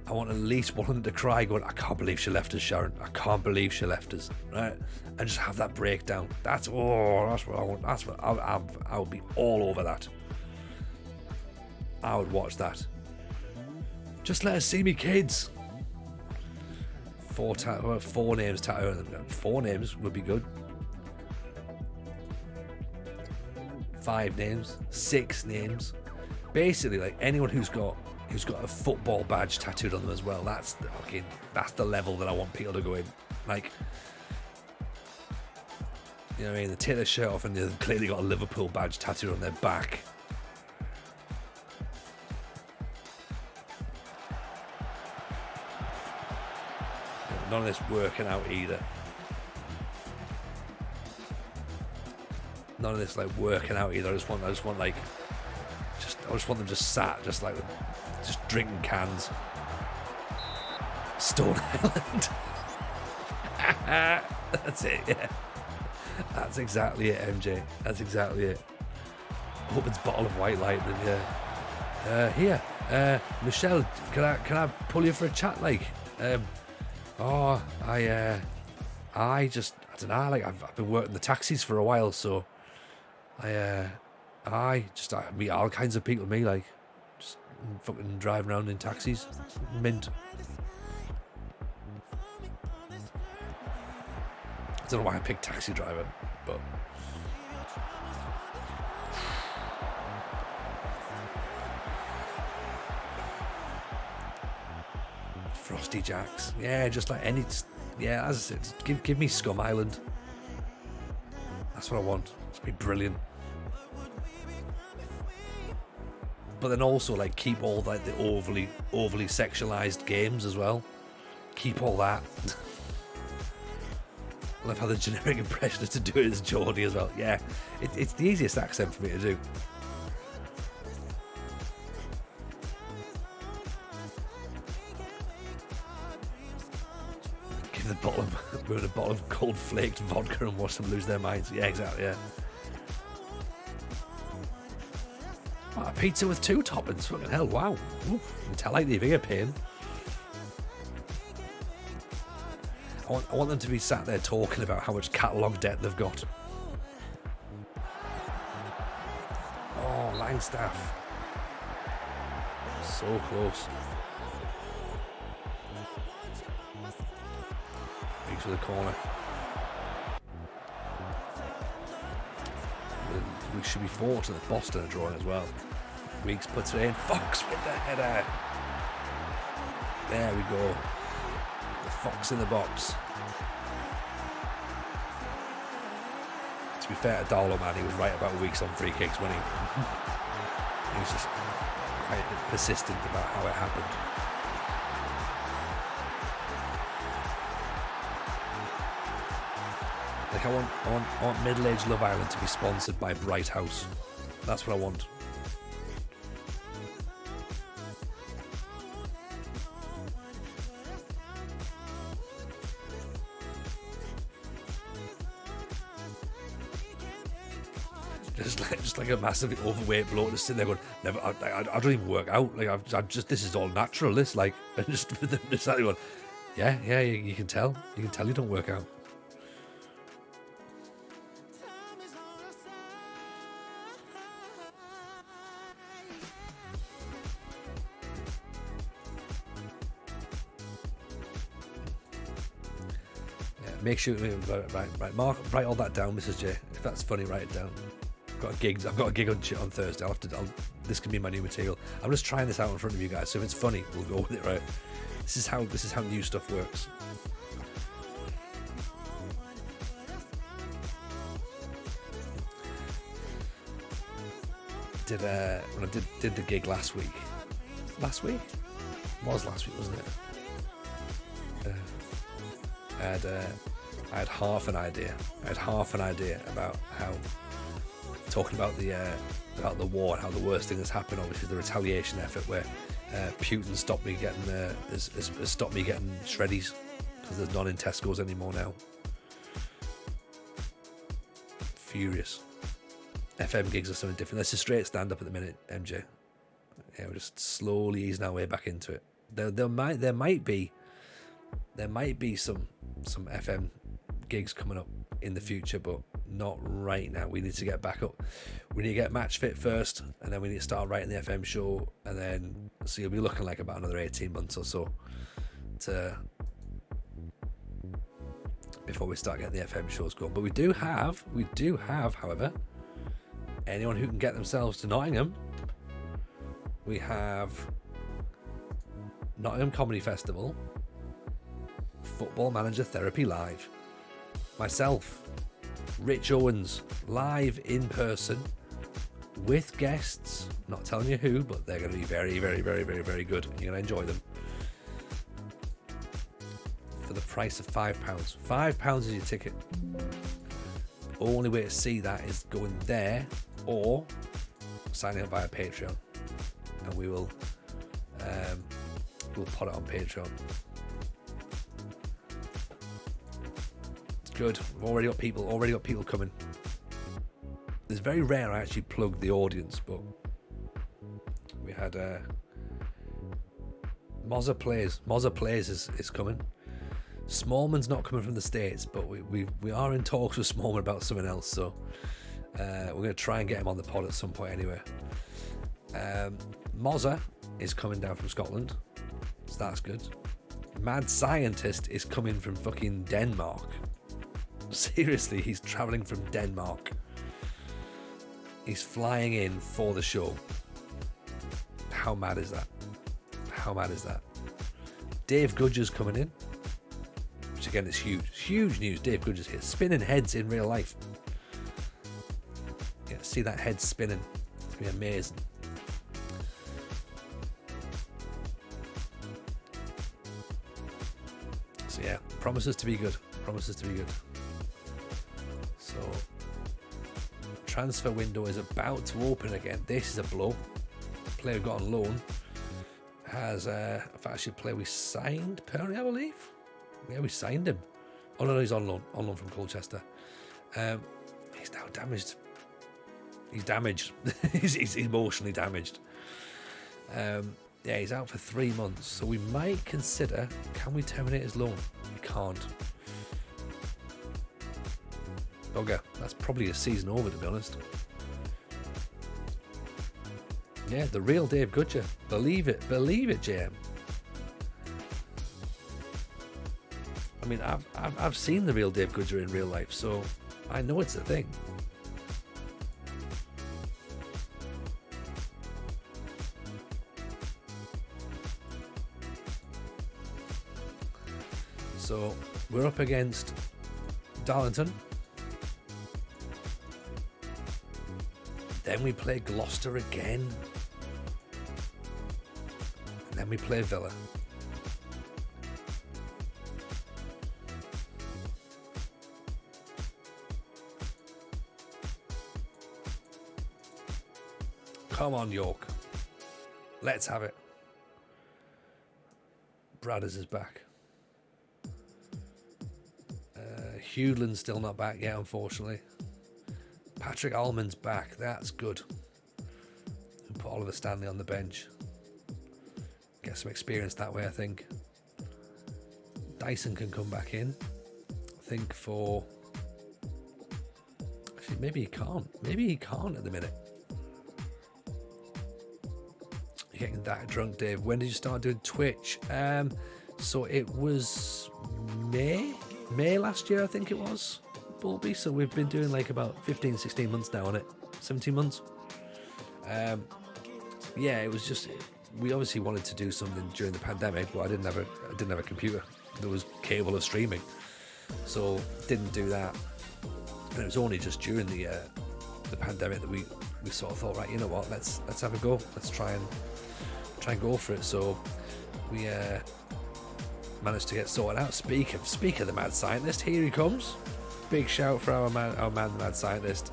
I want at least one of them to cry, going, "I can't believe she left us, Sharon. I can't believe she left us." Right? And just have that breakdown. That's what I want. That's what I would be all over that. I would watch that. Just let us see me kids. 4 names tattooed. 4 names would be good. 5 names, 6 names. Basically, like anyone who's got a football badge tattooed on them as well. That's the level that I want people to go in. Like, you know what I mean? They take their shirt off and they've clearly got a Liverpool badge tattooed on their back. None of this working out either. None of this like working out either. I just want them just sat, just drinking cans. Stone Island. That's it. Yeah, that's exactly it, MJ. That's exactly it. Woman's bottle of white lightning. Yeah. Here, Michelle. Can I pull you for a chat? Like, I don't know. Like, I've been working the taxis for a while, so I Aye, just I meet all kinds of people. Me like just fucking driving around in taxis, mint. I don't know why I picked taxi driver, but Frosty Jacks. Yeah, just like any. Yeah, as I said, give me Scum Island. That's what I want. It's gonna be brilliant. But then also like keep all like the overly sexualized games as well. Keep all that. I love how the generic impression is to do it as Geordie as well. Yeah, it's the easiest accent for me to do. Give the bottom, we're in a bottle of cold flaked vodka and watch them lose their minds. Yeah, exactly. Yeah. What, a pizza with 2 toppings? Fucking hell! Wow. Oof, you can tell like the ear pain. I want them to be sat there talking about how much catalogue debt they've got. Oh, Langstaff. So close. Reach for the corner. We should be fortunate that Boston are drawing as well. Weeks puts it in. Fox with the header. There we go. The Fox in the box. To be fair to Darlow, man, he was right about Weeks on free kicks, wasn't he? He was just quite persistent about how it happened. Like I want middle-aged Love Island to be sponsored by Bright House. That's what I want. Just like a massively overweight bloke just sitting there going, never, I don't even work out. Like I've just, this is all natural. This like, and just for them just like going, yeah, you can tell you don't work out. Yeah, make sure right, Mark, write all that down, Mrs. J. If that's funny, write it down. I've got a gig on Thursday. This can be my new material. I'm just trying this out in front of you guys, so if it's funny, we'll go with it, right? This is how new stuff works. When I did the gig last week? Last week? It was last week, wasn't it? I had half an idea. About how talking about the war and how the worst thing that's happened, obviously the retaliation effort where Putin stopped me getting has stopped me getting shreddies because there's none in Tesco's anymore now. Furious. FM gigs are something different. That's a straight stand up at the minute, MJ. Yeah, we're just slowly easing our way back into it. There might be some FM gigs coming up in the future, but not right now. We need to get back up. We need to get match fit first, and then we need to start writing the FM show, and then so you'll be looking like about another 18 months or so before we start getting the FM shows going. But we do have, however, anyone who can get themselves to Nottingham. We have Nottingham Comedy Festival, Football Manager Therapy Live, myself, Rich Owens, live in person with guests. Not telling you who, but they're going to be very, very, very, very, very good. You're going to enjoy them. For the price of £5. £5 is your ticket. Only way to see that is going there or signing up via Patreon, and we'll put it on Patreon. It's good. We've already got people coming. It's very rare I actually plug the audience, but we had Mozza Plays is coming. Smallman's not coming from the States, but we are in talks with Smallman about something else, so We're going to try and get him on the pod at some point anyway. Mozza is coming down from Scotland, so that's good. Mad Scientist is coming from fucking Denmark. Seriously, he's travelling from Denmark. He's flying in for the show. How mad is that? How mad is that? Dave Gudger's coming in, which again is huge. Huge news. Dave Gudger's here. Spinning heads in real life. Yeah, see that head spinning. It's going to be amazing. So yeah, promises to be good. Promises to be good. So, transfer window is about to open again. This is a blow. Player got on loan has actually a player we signed permanently, I believe. Yeah, we signed him. Oh no, he's on loan from Colchester. He's now damaged. He's damaged. he's emotionally damaged. Yeah, he's out for 3 months, so we might consider, can we terminate his loan? We can't. Okay, that's probably a season over, to be honest. Yeah, the real Dave Gudger. Believe it, JM. I mean, I've seen the real Dave Gudger in real life, so I know it's a thing. So we're up against Darlington. Then we play Gloucester again. And then we play Villa. Come on, York. Let's have it. Bradders is back. Hewland's still not back yet, unfortunately. Patrick Allman's back. That's good. We'll put Oliver Stanley on the bench. Get some experience that way, I think. Dyson can come back in. I think for... Actually, maybe he can't. Maybe he can't at the minute. You're getting that drunk, Dave. When did you start doing Twitch? So it was May last year, I think it was, Bulby. So we've been doing like about 15, 16 months now on it. 17 months. Yeah, it was just, we obviously wanted to do something during the pandemic, but I didn't have a computer that was capable of streaming. So didn't do that. And it was only just during the pandemic that we sort of thought, right, you know what, let's have a go. Let's try and go for it. So we managed to get sorted out. Speak of the Mad Scientist, here he comes. Big shout for our man, the Mad Scientist.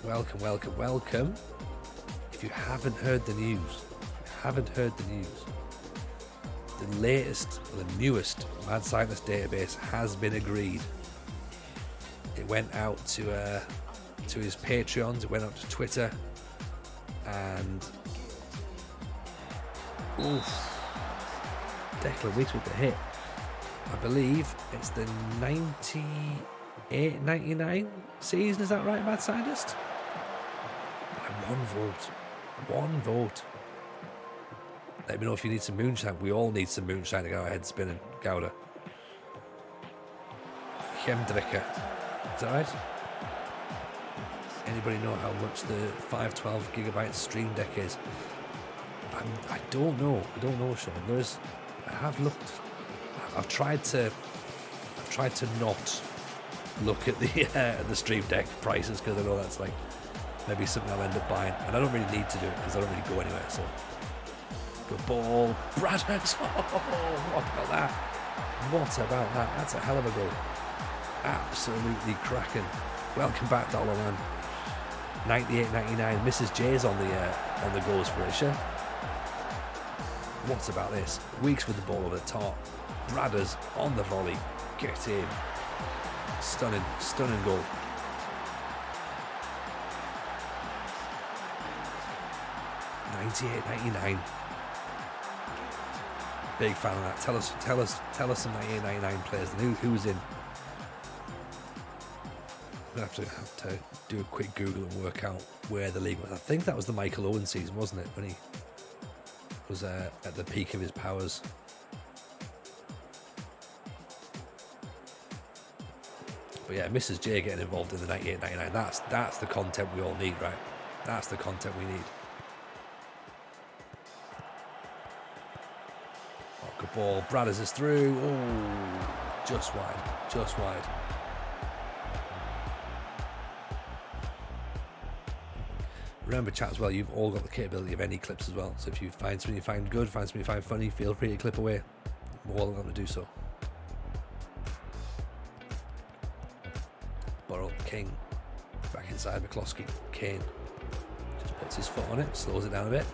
Welcome. If you haven't heard the news, the latest, the newest Mad Scientist database has been agreed. It went out to his Patreons, it went out to Twitter, and Declan Weeks with the hit. I believe it's the 98-99 season, is that right, Mad Scientist? By one vote. Let me know if you need some moonshine. We all need some moonshine to get our heads spinning. Gouda. Hemdricker. Is that right? Anybody know how much the 512 gigabyte stream deck is? I don't know, Sean. I have looked. I've tried to not look at the stream deck prices, because I know that's like maybe something I'll end up buying, and I don't really need to do it because I don't really go anywhere. So good ball, Bradders. What about that? That's a hell of a goal. Absolutely cracking. Welcome back, Dollar Man. 98-99. Mrs. J's on the goals for Isha. What about this? Weeks with the ball over the top. Bradders on the volley. Get in. Stunning goal. $98.99. Big fan of that. Tell us some $98.99 players. Who's in? I'm going to have to do a quick Google and work out where the league was. I think that was the Michael Owen season, wasn't it? When he was at the peak of his powers. But yeah, Mrs. J getting involved in the 98-99. That's the content we all need, right? That's the content we need. Oh, good ball. Bradders is through. Oh, just wide. Just wide. Remember, chat as well, you've all got the capability of any clips as well. So if you find something you find good, find something you find funny, feel free to clip away. We're all going to do so. Burrell, King, back inside McCloskey. Kane just puts his foot on it, slows it down a bit.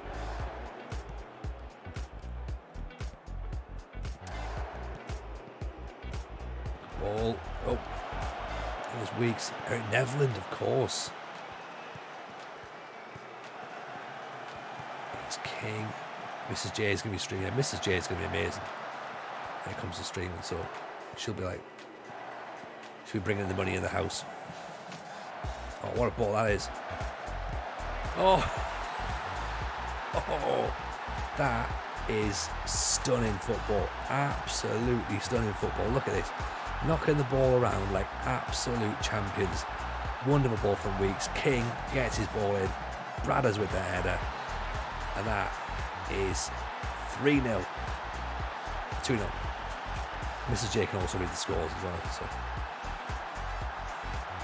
Ball. Oh, here's Weeks. Eric Nevland, of course. It's King. Mrs. J is going to be streaming. Mrs. J is going to be amazing. Here comes the streaming, so she'll be like, she'll be bringing the money in the house. Oh, what a ball that is. Oh, that is stunning football. Absolutely stunning football. Look at this. Knocking the ball around like absolute champions. Wonderful ball from Weeks. King gets his ball in. Bradders with the header. And that is 3-0. 2-0. Mrs. J can also read the scores as well. So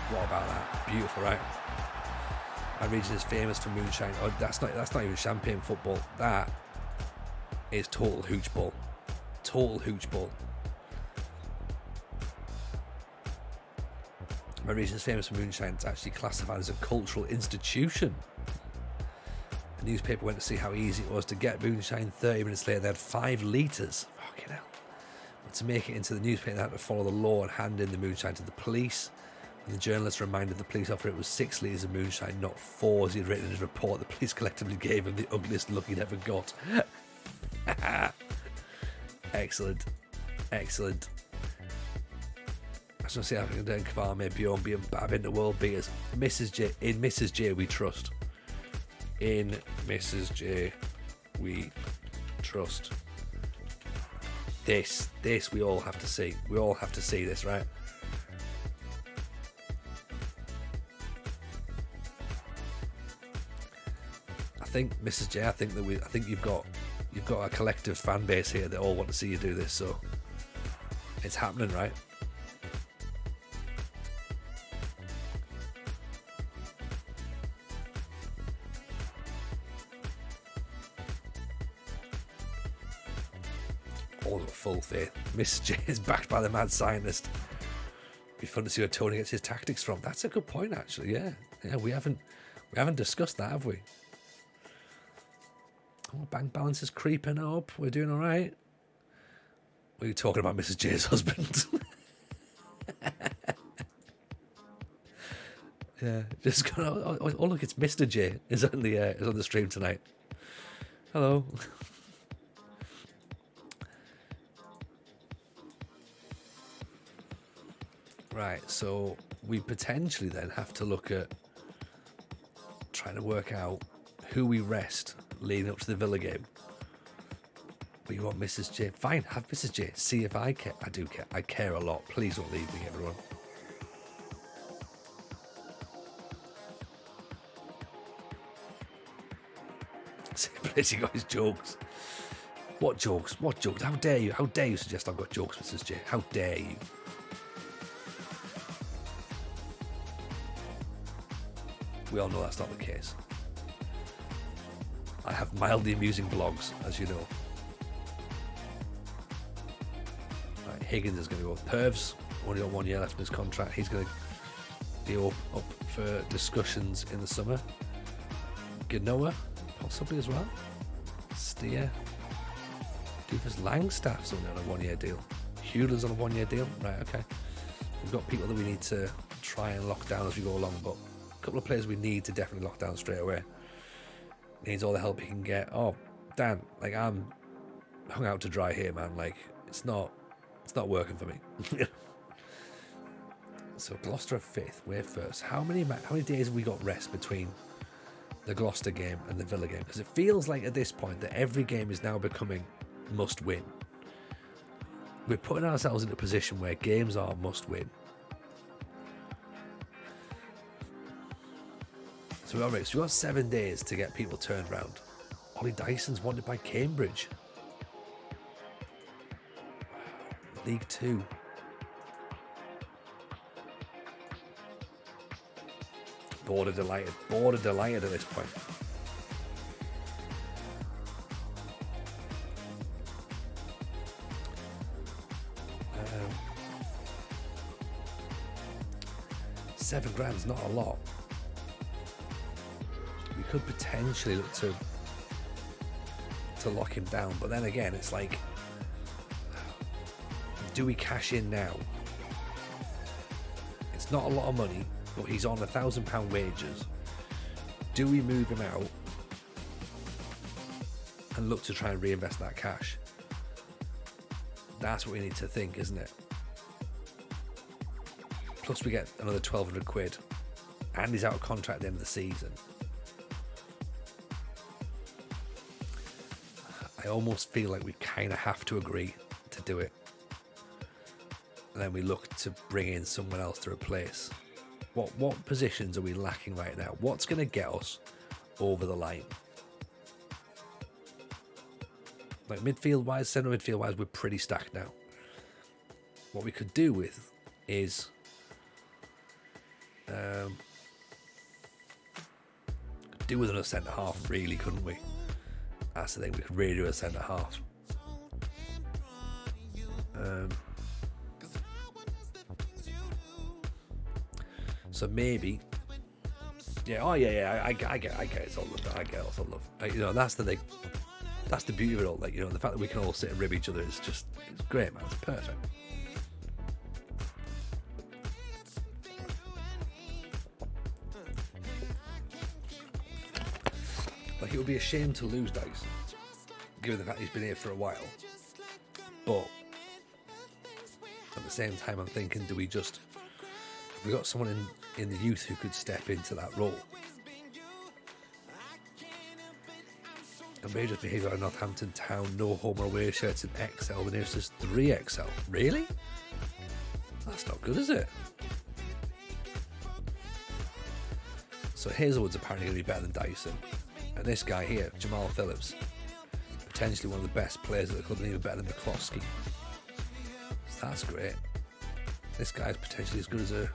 what about that? Beautiful, right? Our region is famous for moonshine. Oh, that's not even champagne football. That is total hooch ball. Total hooch ball. My region is famous for moonshine. It's actually classified as a cultural institution. The newspaper went to see how easy it was to get moonshine. 30 minutes later, they had 5 litres. Fucking hell. But to make it into the newspaper, they had to follow the law and hand in the moonshine to the police. And the journalist reminded the police officer it was 6 litres of moonshine, not 4, as he had written in his report. The police collectively gave him the ugliest look he'd ever got. Excellent. Excellent. I just want to see how we can do Kvarme, Bjorn, being Bab into world beaters. Mrs. J, in Mrs. J we trust. In Mrs. J we trust. This we all have to see. We all have to see this, right? I think Mrs. J, I think you've got a collective fan base here that all want to see you do this, so it's happening, right? All got full faith. Mrs. J is backed by the mad scientist. Be fun to see where Tony gets his tactics from. That's a good point, actually. Yeah, we haven't discussed that, have we? Oh, bank balance is creeping up. We're doing all right. What are you talking about, Mrs. J's husband? Yeah, just gonna. Oh, look, it's Mr. J is on the stream tonight. Hello. Right, so we potentially then have to look at trying to work out who we rest leading up to the Villa game. But you want Mrs. J? Fine, have Mrs. J. See if I care. I do care. I care a lot. Please don't leave me, everyone. He got his jokes. What jokes? What jokes? How dare you? How dare you suggest I've got jokes, Mrs. J? How dare you? We all know that's not the case. I have mildly amusing blogs, as you know. Right, Higgins is going to go. Pervs, only got 1 year left in his contract. He's going to be up for discussions in the summer. Genoa, possibly as well. Steer. Doofus Langstaff's only on a 1 year deal. Hewler's on a 1 year deal. Right, okay. We've got people that we need to try and lock down as we go along, but a couple of players we need to definitely lock down straight away. Needs all the help he can get. Oh, Dan, like I'm hung out to dry here, man. Like it's not working for me. So Gloucester are 5th, we're 1st. How many days have we got rest between the Gloucester game and the Villa game? Because it feels like at this point that every game is now becoming must win. We're putting ourselves in a position where games are must win. So we've got 7 days to get people turned around. Ollie Dyson's wanted by Cambridge. League 2. Border delighted at this point. £7,000's not a lot. We could potentially look to lock him down, but then again, it's like, do we cash in now? It's not a lot of money, but he's on £1,000 wages. Do we move him out and look to try and reinvest that cash? That's what we need to think, isn't it? Plus we get another 1,200 quid and he's out of contract at the end of the season. I almost feel like we kind of have to agree to do it. And then we look to bring in someone else to replace. What positions are we lacking right now? What's going to get us over the line? Like midfield wise, centre midfield wise, we're pretty stacked now. What we could do with is do with another centre half, really, couldn't we? That's the thing, we could really do a centre half. So maybe, I get it's all love. I get it's all love. That's the thing. That's the beauty of it all. Like, the fact that we can all sit and rib each other is it's great, man. It's perfect. Like, it would be a shame to lose Dice, given the fact he's been here for a while. But at the same time, I'm thinking, have we got someone in the youth who could step into that role? And may just behave like Northampton Town, no home or away shirts in XL, the nearest is 3XL. Really? That's not good, is it? So Hazelwood's apparently going to be better than Dyson. And this guy here, Jamal Phillips, potentially one of the best players at the club, and even better than McCloskey. So that's great. This guy's potentially as good as a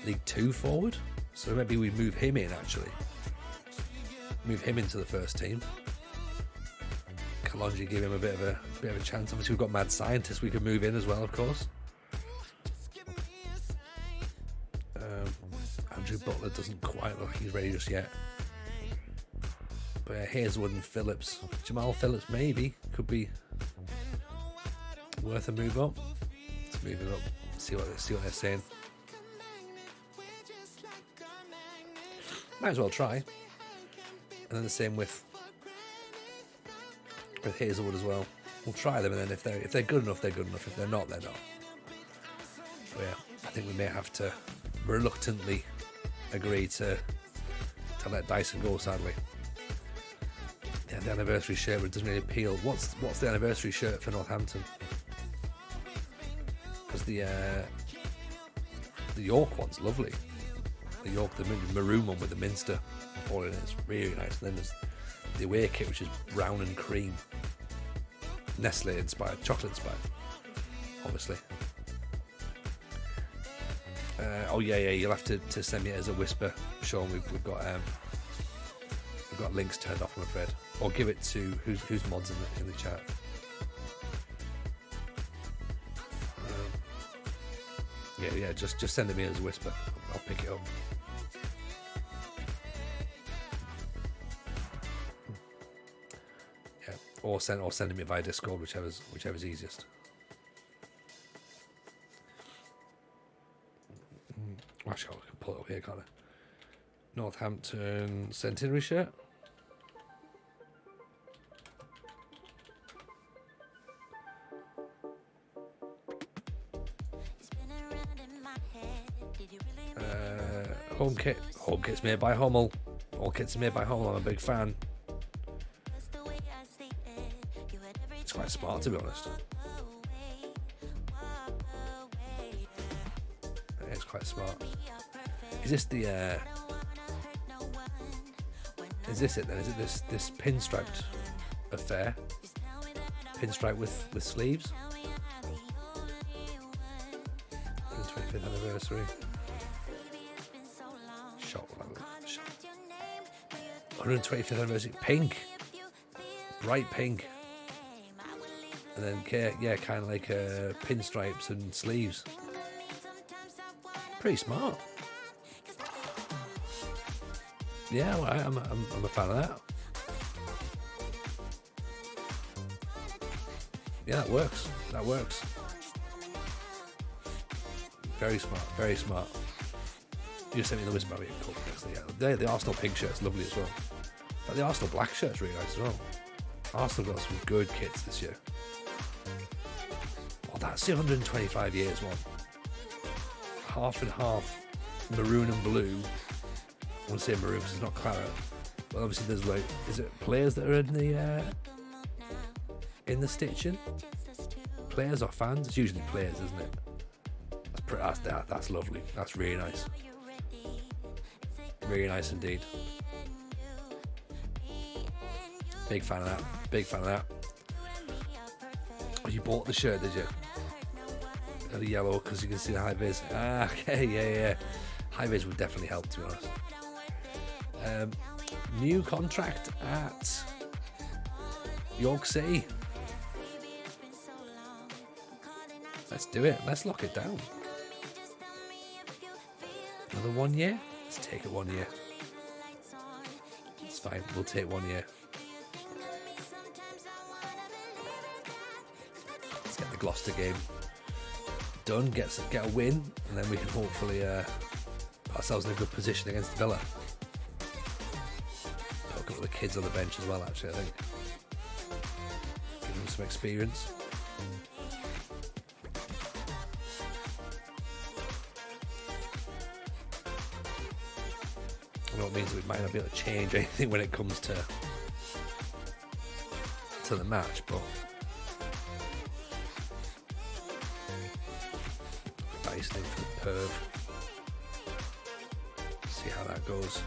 League 2 forward. So maybe we move him in, actually. Move him into the first team. Kalonji, give him a bit of a chance. Obviously, we've got Mad Scientist we could move in as well, of course. Andrew Butler doesn't quite look like he's ready just yet. But Hazelwood and Phillips, Jamal Phillips maybe could be worth a move up. Let's move him up. See what they're saying. Might as well try. And then the same with Hazelwood as well. We'll try them, and then if they're good enough, they're good enough. If they're not, they're not. But yeah, I think we may have to reluctantly agree to let Dyson go, sadly. Yeah, the anniversary shirt, but it doesn't really appeal. What's the anniversary shirt for Northampton? Because the York one's lovely. The York, the maroon one with the Minster all in it, it's really nice. And then there's the away kit, which is brown and cream, Nestle inspired, chocolate inspired, obviously. You'll have to send me it as a whisper, Sean. We've got links turned off, I'm afraid. Or give it to who's mods in the chat. Just send it me as a whisper. I'll pick it up. Yeah, or send it me via Discord, whichever's easiest. Actually, I can pull it up here, can't I? Northampton Centenary shirt. Home kit. Home kit's made by Hummel. All kits are made by Hummel. I'm a big fan. It's quite smart, to be honest. It's quite smart. Is this the? Is this it then? Is it this pinstriped affair? Pinstripe with sleeves. 25th anniversary. Shot. 125th anniversary. Pink. Bright pink. And then yeah, kind of like pinstripes and sleeves. Pretty smart. Yeah, well, I'm a fan of that. Yeah, that works. That works. Very smart. Very smart. You sent me the Wisdom Barrier Cup yesterday. Yeah, the Arsenal pink shirt's lovely as well. But the Arsenal black shirt's really nice as well. Arsenal got some good kits this year. Oh, that's the 125 years one. Half and half, maroon and blue. I want to say maroon because it's not claret. But obviously there's like, is it players that are in the stitching? Players or fans? It's usually players, isn't it? That's lovely. That's really nice. Really nice indeed. Big fan of that. Big fan of that. Oh, you bought the shirt, did you? The yellow because you can see the high vis. Ah, okay, yeah. High vis would definitely help, to be honest. New contract at York City. Let's do it. Let's lock it down. Another 1 year? Let's take it 1 year. It's fine. We'll take 1 year. Let's get the Gloucester game done. Get a win, and then we can hopefully put ourselves in a good position against Villa. Put a couple of the kids on the bench as well, actually, I think. Give them some experience. I know it means that we might not be able to change anything when it comes to the match, but nice thing for the perv. See how that goes.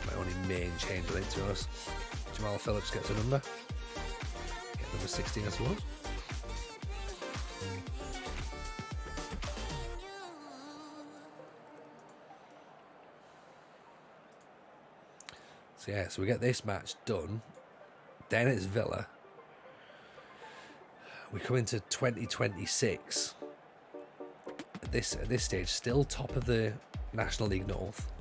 My only main change, I think, to us. Jamal Phillips gets a number. Get number 16, I suppose. So yeah, so we get this match done. Then it's Villa. We come into 2026. At this stage, still top of the National League North.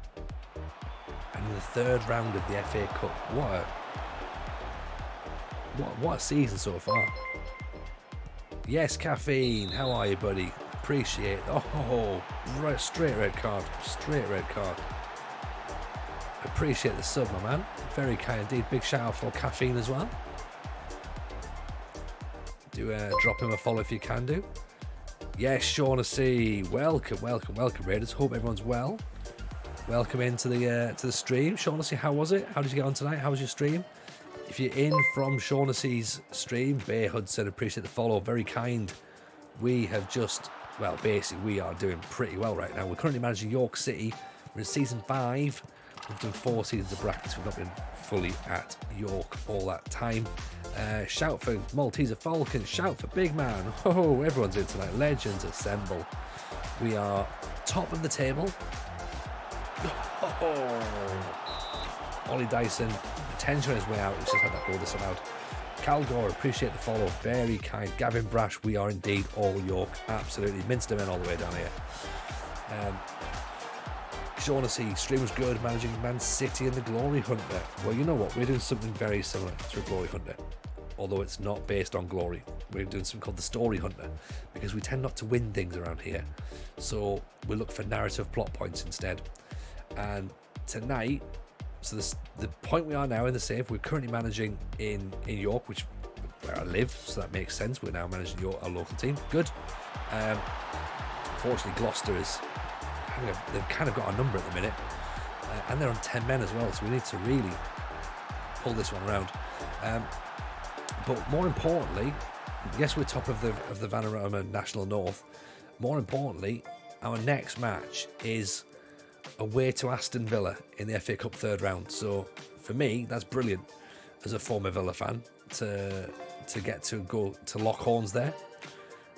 And in the third round of the FA Cup. What a season so far. Yes, Caffeine. How are you, buddy? Appreciate it. Oh, straight red card. Straight red card. Appreciate the sub, my man. Very kind indeed. Big shout out for Caffeine as well. Do drop him a follow if you can do. Yes, Shaughnessy. Welcome, Raiders. Hope everyone's well. Welcome into the stream. Shaughnessy, how was it? How did you get on tonight? How was your stream? If you're in from Shaughnessy's stream, Bay Hudson, appreciate the follow. Very kind. We have just, well, basically we are doing pretty well right now. We're currently managing York City. We're in season 5. We've done 4 seasons of brackets. We've not been fully at York all that time. Shout for Malteser Falcon. Shout for Big Man. Oh, everyone's in tonight. Legends assemble. We are top of the table. Oh. Ollie Dyson, potential on his way out. He's just had that goal disallowed. Cal Gore, appreciate the follow. Very kind. Gavin Brash, we are indeed all York. Absolutely. Minster men all the way down here. Shaughnessy, stream was good, managing Man City and the Glory Hunter. Well, you know what? We're doing something very similar to a Glory Hunter. Although it's not based on glory. We're doing something called the Story Hunter. Because we tend not to win things around here. So we look for narrative plot points instead. And tonight, so the point we are now in the save, we're currently managing in York, which where I live, so that makes sense. We're now managing our local team. Good. Unfortunately, Gloucester is they've kind of got a number at the minute, and they're on 10 men as well. So we need to really pull this one around. But more importantly, yes, we're top of the Vanarama National North. More importantly, our next match is away to Aston Villa in the FA Cup third round. So for me, that's brilliant as a former Villa fan to get to go to lock horns there,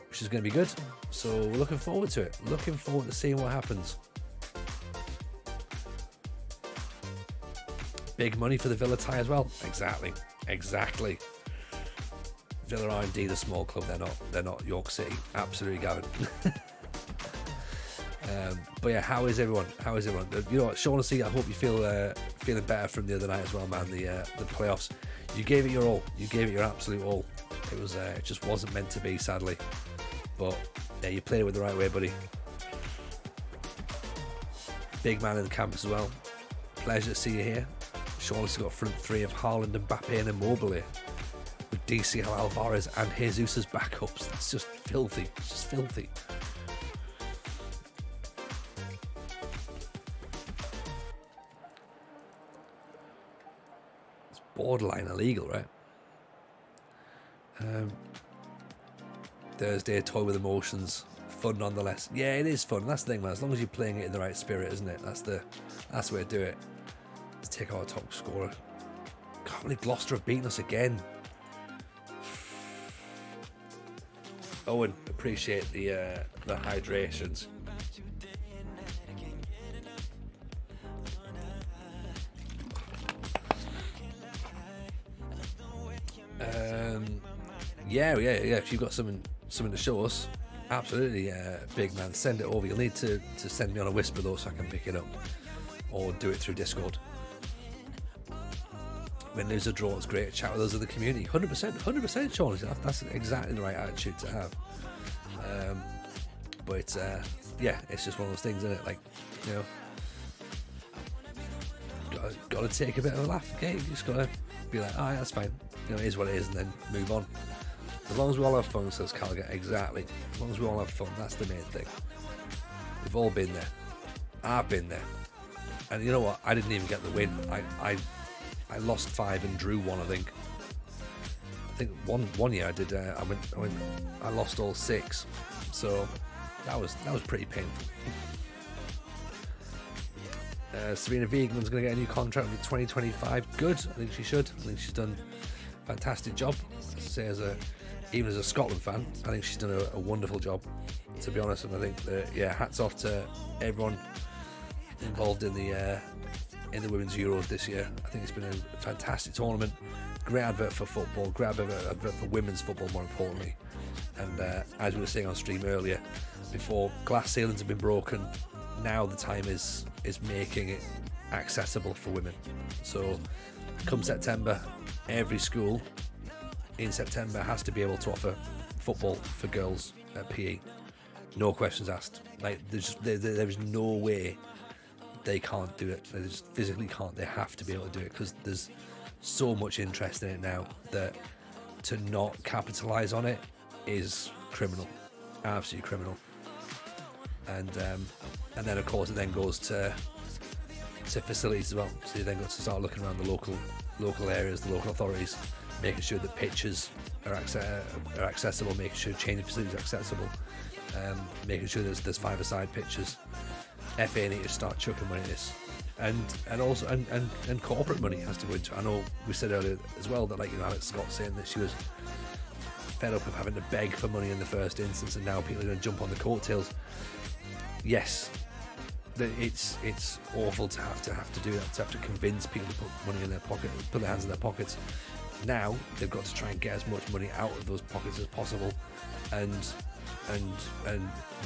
which is going to be good. So we're looking forward to it. Looking forward to seeing what happens. Big money for the Villa tie as well. Exactly. Villa are indeed a small club. They're not York City. Absolutely, Gavin. But yeah, how is everyone? You know what, Shaughnessy, I hope you feel feeling better from the other night as well, man. The playoffs. You gave it your all. You gave it your absolute all. It was it just wasn't meant to be, sadly. But yeah, you played it with the right way, buddy. Big man in the camp as well. Pleasure to see you here. Shaughnessy got front three of Haaland, Mbappe and Immobile here, with DCL Alvarez and Jesus as backups. That's just filthy. It's just filthy. It's borderline illegal, right? Thursday, toy with emotions, fun nonetheless. Yeah, it is fun. That's the thing, man. As long as you're playing it in the right spirit, isn't it? That's the way to do it. Let's take our top scorer. Can't believe Gloucester have beaten us again. Owen, appreciate the hydrations. Yeah. If you've got something to show us, absolutely, big man, send it over. You'll need to send me on a whisper though, so I can pick it up, or do it through Discord. When there's a draw, it's great to chat with those of the community. 100%, Sean. That's exactly the right attitude to have. But it's it's just one of those things, isn't it? Like, you know, got to take a bit of a laugh. Okay, you just got to be like, oh, yeah, that's fine. You know, it is what it is, and then move on. As long as we all have fun, says Calgary. Exactly. As long as we all have fun, that's the main thing. We've all been there. I've been there. And you know what? I didn't even get the win. I lost 5 and drew 1. I think one year I did. I lost all 6. So that was pretty painful. Serena Wiegmann's going to get a new contract with 2025. Good. I think she should. I think she's done a fantastic job. Say even as a Scotland fan, I think she's done a wonderful job, to be honest. And I think that, hats off to everyone involved in the Women's Euros this year. I think it's been a fantastic tournament. Great advert for football. Great advert for women's football, more importantly. And as we were saying on stream earlier, before, glass ceilings have been broken. Now the time is making it accessible for women. So come September, every school in September has to be able to offer football for girls at PE. No questions asked. Like, there is no way they can't do it. They just physically can't. They have to be able to do it, because there's so much interest in it now that to not capitalise on it is criminal. Absolutely criminal. And then of course it then goes to facilities as well. So you then got to start looking around the local areas, the local authorities, making sure that pitches are accessible, making sure changing facilities are accessible, making sure there's 5-a-side pitches. FA need to start chucking money at this, and also corporate money has to go into it. I know we said earlier as well that, like, you know, Alex Scott saying that she was fed up of having to beg for money in the first instance, and now people are going to jump on the coattails. Yes, it's awful to have to do that, to have to convince people to put money in their pocket, put their hands in their pockets. Now they've got to try and get as much money out of those pockets as possible, and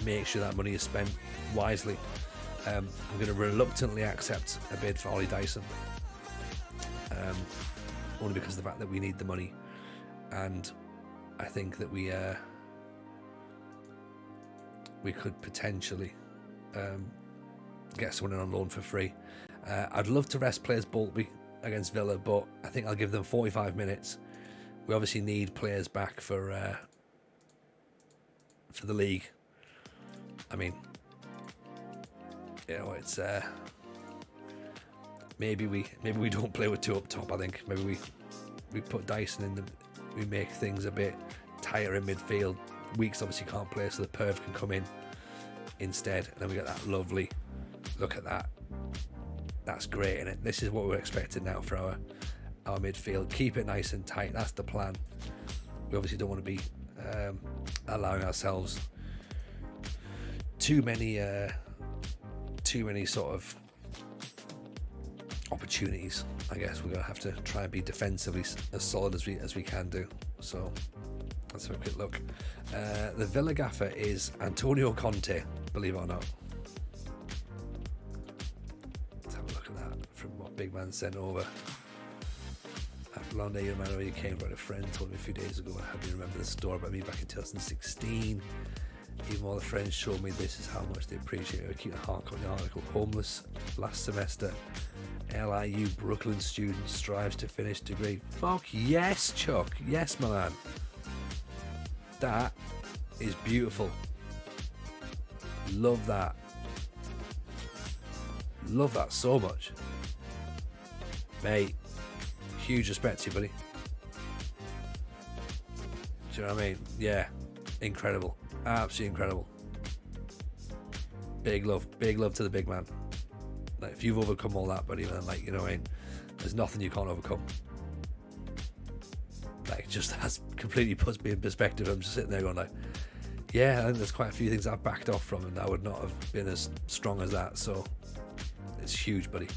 make sure that money is spent wisely. I'm going to reluctantly accept a bid for Ollie Dyson, only because of the fact that we need the money, and I think that we could potentially get someone in on loan for free. I'd love to rest players Boltby against Villa, but I think I'll give them 45 minutes we obviously need players back for the league. I mean, you know, it's maybe we don't play with 2 up top. I think maybe we put Dyson in we make things a bit tighter in midfield. Weeks obviously can't play, so the perv can come in instead, and then we get that lovely look at that. That's great, isn't it? This is what we're expecting now for our midfield. Keep it nice and tight. That's the plan. We obviously don't want to be allowing ourselves too many sort of opportunities. I guess we're gonna have to try and be defensively as solid as we can do. So let's have a quick look. The Villa gaffer is Antonio Conte, believe it or not. Let's have a look at that from what Big Man sent over. After long day, you remember you came by a friend told me a few days ago. I hope you remember the story about me back in 2016. Even while the friends showed me this is how much they appreciate it. I keep a heart on the article. Homeless last semester. LIU Brooklyn student strives to finish degree. Fuck yes, Chuck. Yes, my man. That is beautiful. Love that. Love that so much. Mate, huge respect to you, buddy. Do you know what I mean? Yeah, incredible. Absolutely incredible. Big love to the big man. Like, if you've overcome all that, buddy, then, like, you know what I mean, there's nothing you can't overcome. Like, just that's completely puts me in perspective. I'm just sitting there going like, yeah, I think there's quite a few things I've backed off from, and I would not have been as strong as that. So it's huge, buddy.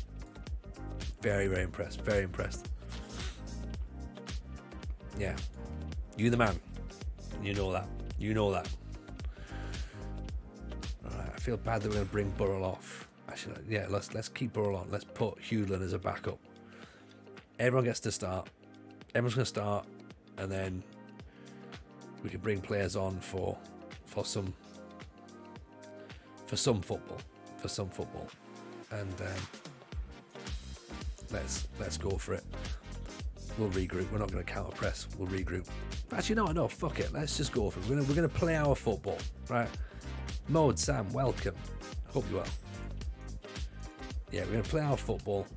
Very, very impressed. Very impressed. Yeah, you the man. You know that. You know that. Alright, I feel bad that we're going to bring Burrell off. Actually, yeah, let's keep Burrell on. Let's put Hewlin as a backup. Everyone gets to start. Everyone's going to start, and then we can bring players on for some football, and let's go for it. We'll regroup. We're not going to counter press. We'll regroup. Actually, no, fuck it. Let's just go for it. We're going to play our football, right? Mode Sam, welcome. Hope you well. Yeah, we're going to play our football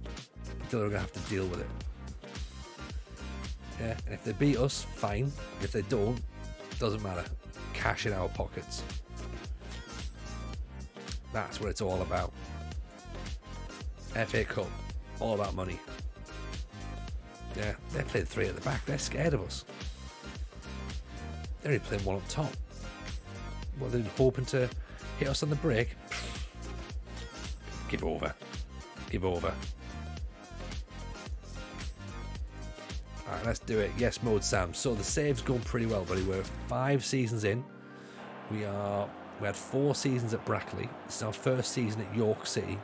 until we're going to have to deal with it. Yeah, and if they beat us, fine. If they don't, doesn't matter. Cash in our pockets. That's what it's all about. FA Cup, all about money. Yeah, they're playing 3 at the back. They're scared of us. They're only playing 1 up top. What, they're hoping to hit us on the break? Give over. Give over. Alright, let's do it. Yes, Mode Sam. So the save's going pretty well, buddy. We're 5 seasons in. We had 4 seasons at Brackley. This is our first season at York City.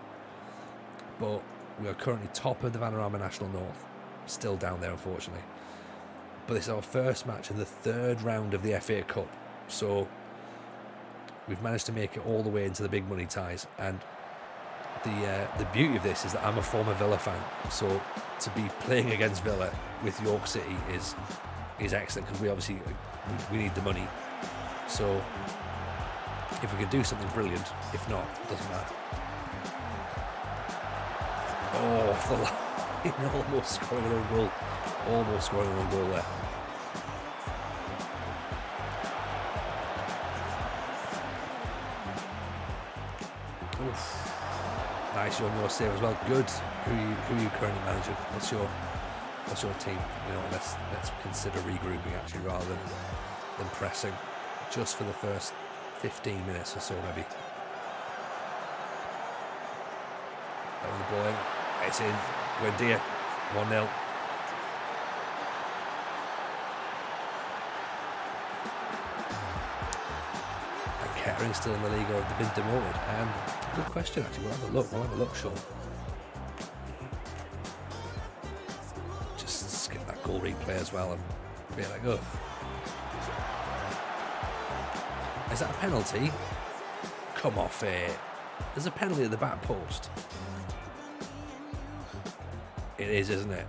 But we are currently top of the Vanarama National North. Still down there, unfortunately. But this is our first match in the 3rd round of the FA Cup. So we've managed to make it all the way into the big money ties. And the beauty of this is that I'm a former Villa fan. So to be playing against Villa with York City is excellent, because we obviously we need the money. So if we can do something brilliant, if not, it doesn't matter. Oh, off the line. Almost scoring an own goal. Almost scoring an own goal there. Oof. Nice on your save as well. Good. Who are you currently managing? What's your team? You know, let's consider regrouping actually, rather than pressing, just for the first 15 minutes or so maybe. Over the ball in. It's in. Buendia, 1-0. And Kettering still in the league, or have they been demoted? Good question, actually. We'll have a look, Sean. Just skip that goal replay as well and be like, oh. Is that a penalty? Come off it. There's a penalty at the back post. It is, isn't it?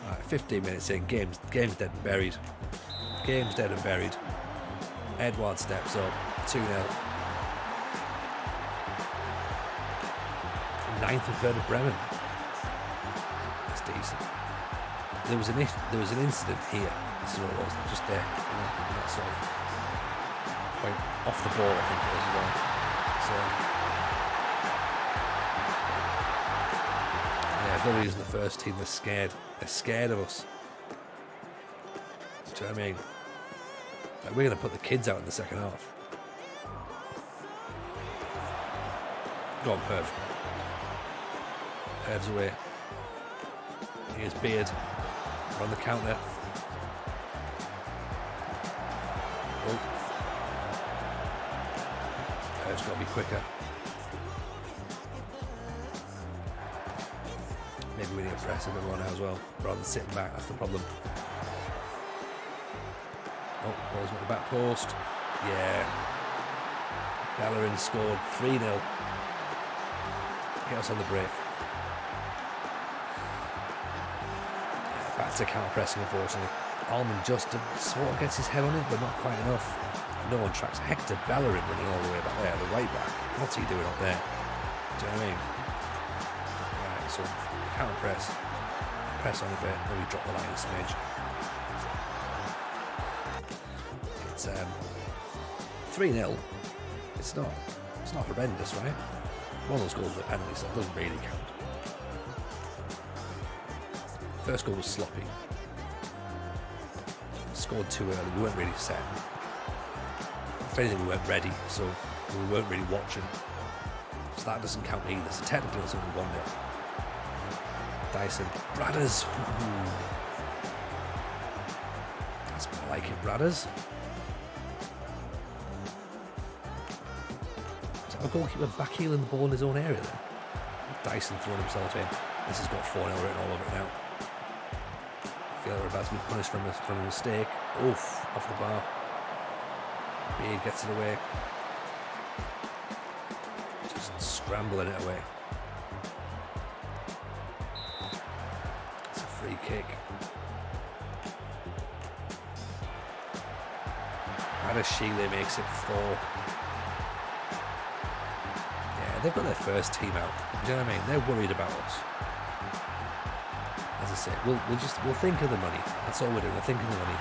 Right, 15 minutes in, game's dead and buried. Game's dead and buried. Edouard steps up, 2-0. 9th and 3rd of Bremen. That's decent. There was an incident here. This is what it was, just there, that sort of point off the ball, I think it was as well. So yeah, Villa isn't the first team. They're scared. They're scared of us. Do you know what I mean? Like, we're going to put the kids out in the second half. Go on, Perv. Perv's away. Here's Beard. We're on the counter. Oh. Perv's got to be quicker. Maybe we need to press a bit more now as well, rather than sitting back. That's the problem. Oh, ball's got the back post. Yeah. Bellerin scored 3-0. Get us on the break. Back to counter pressing, unfortunately. Almond just sort of gets his head on it, but not quite enough. No one tracks Hector Bellerin running all the way back there, the right back. What's he doing up there? Do you know what I mean? Right, so counter press on a bit, maybe drop the line a smidge. It's 3-0. It's not horrendous, right? One of those goals were penalties, so it doesn't really count. First goal was sloppy. Scored too early. We weren't really set. If anything, we weren't ready, so we weren't really watching. So that doesn't count either. So technically, it's only 1-0. Dyson. Bradders. That's more like it, Bradders. Is that a goalkeeper backheeling the ball in his own area then? Dyson throwing himself in. This has got 4-0 written all over it now. I feel like we're about to be punished from a mistake. Oof, off the bar. Beard gets it away. Just scrambling it away. It's a free kick. Adashile makes it 4. Yeah, they've got their first team out. Do you know what I mean? They're worried about us. As I say, we'll think of the money. That's all we're doing. We're thinking of the money.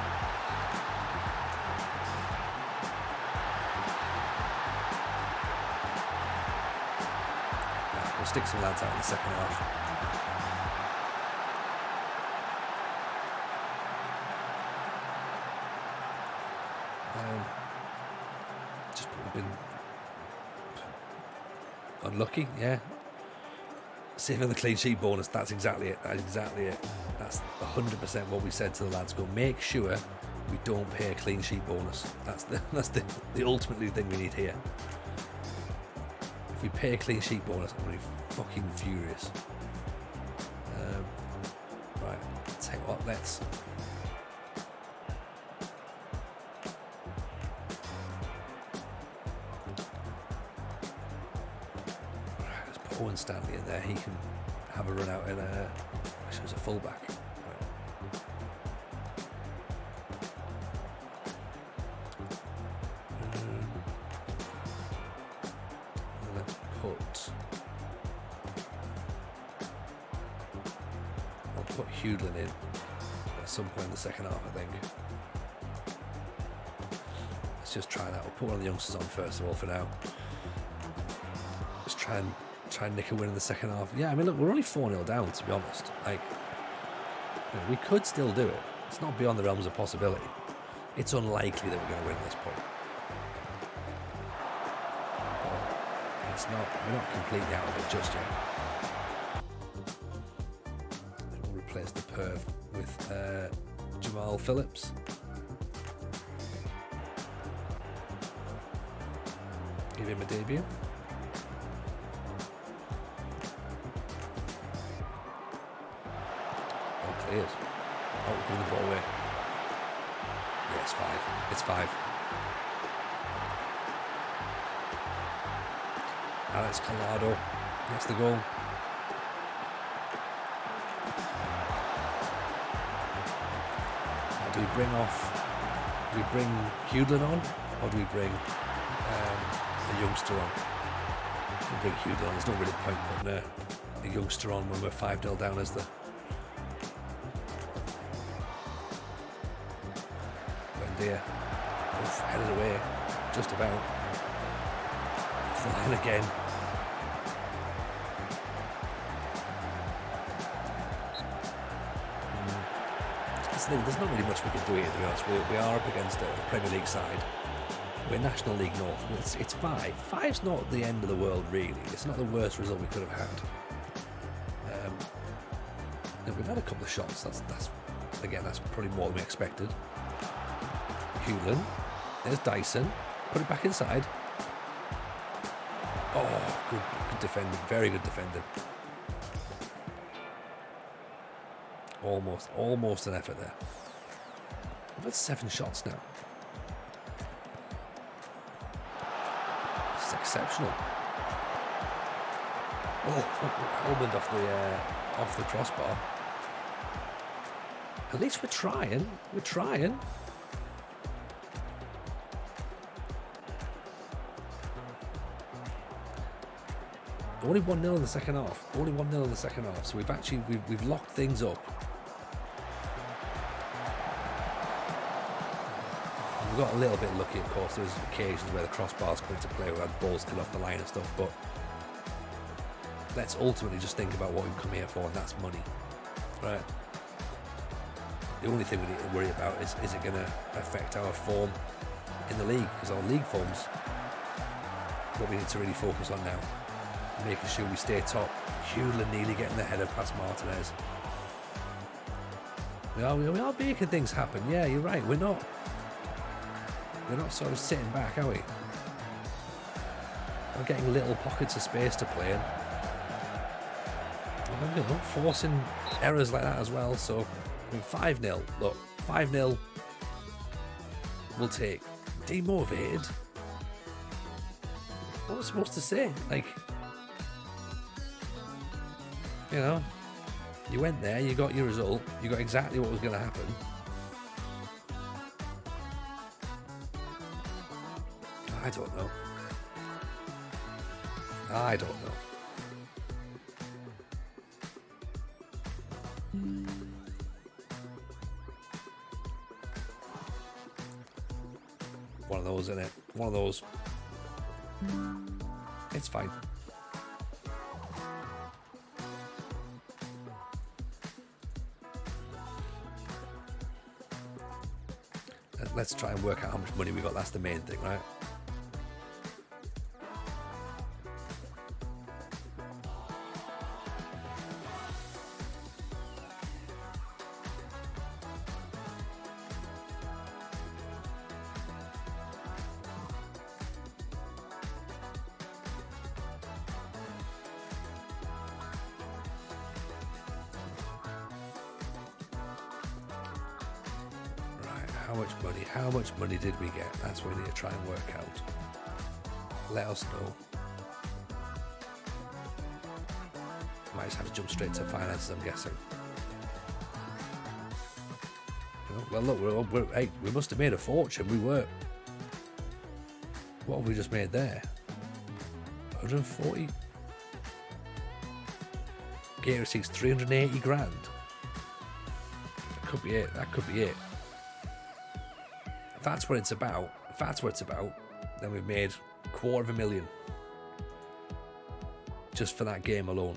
We'll stick some lads out in the second half. Just we've been unlucky, yeah. Saving the clean sheet bonus, that's exactly it. That's exactly it. That's 100% what we said to the lads. Go make sure we don't pay a clean sheet bonus. That's the ultimately thing we need here. If we pay a clean sheet bonus, I'm going to be fucking furious. Right, tell you what, let's Owen Stanley in there. He can have a run out in actually as a fullback. I'll put Hudlin in at some point in the second half, I think. Let's just try that. We'll put one of the youngsters on first of all for now. Just try and nick a win in the second half. Yeah, I mean, look, we're only 4-0 down, to be honest. Like, you know, we could still do it. It's not beyond the realms of possibility. It's unlikely that we're going to win at this point. But it's not. We're not completely out of it just yet. We'll replace the Perv with Jamal Phillips. Give him a debut. Cleared. Oh, we're giving the ball away. Yeah, it's 5. It's 5. Alex Collado gets the goal. Do we bring Hewlin on, or do we bring a youngster on? We bring Hewlin on. There's no really point putting a youngster on when we're 5-0 down, is there? Dear. Oof, headed away, just about. Off the line again. There's not really much we can do here, to be honest. We are up against a Premier League side. We're National League North. It's 5. 5's not the end of the world, really. It's not the worst result we could have had. We've had a couple of shots. That's probably more than we expected. Hewlin. There's Dyson. Put it back inside. Oh, good defending. Very good defending. Almost an effort there. We've had 7 shots now. This is exceptional. Oh, Almond off the crossbar. At least we're trying. We're trying. Only 1-0 in the second half. Only 1-0 in the second half. So we've locked things up. We got a little bit lucky, of course. There's occasions where the crossbars come into play, where had balls still off the line and stuff. But let's ultimately just think about what we've come here for, and that's money, right? The only thing we need to worry about is it going to affect our form in the league? Because our league form's what we need to really focus on now. Making sure we stay top. Hewlin nearly getting the header past Martinez. We are making things happen. Yeah, you're right. We're not sort of sitting back, are we? We're getting little pockets of space to play in. And we're not forcing errors like that as well. So, 5-0. Look, 5-0. We'll take. Demotivated. What was I supposed to say? Like, you know, you went there, you got your result, you got exactly what was going to happen. I don't know. One of those, isn't it? One of those. It's fine. Let's try and work out how much money we got. That's the main thing, right? How much money did we get? That's what we need to try and work out. Let us know. Might just have to jump straight to finances, I'm guessing. Well, look, we must have made a fortune. We were. What have we just made there? 140. Gate receipts 380 grand. That could be it. If that's what it's about, then we've made $250,000 just for that game alone.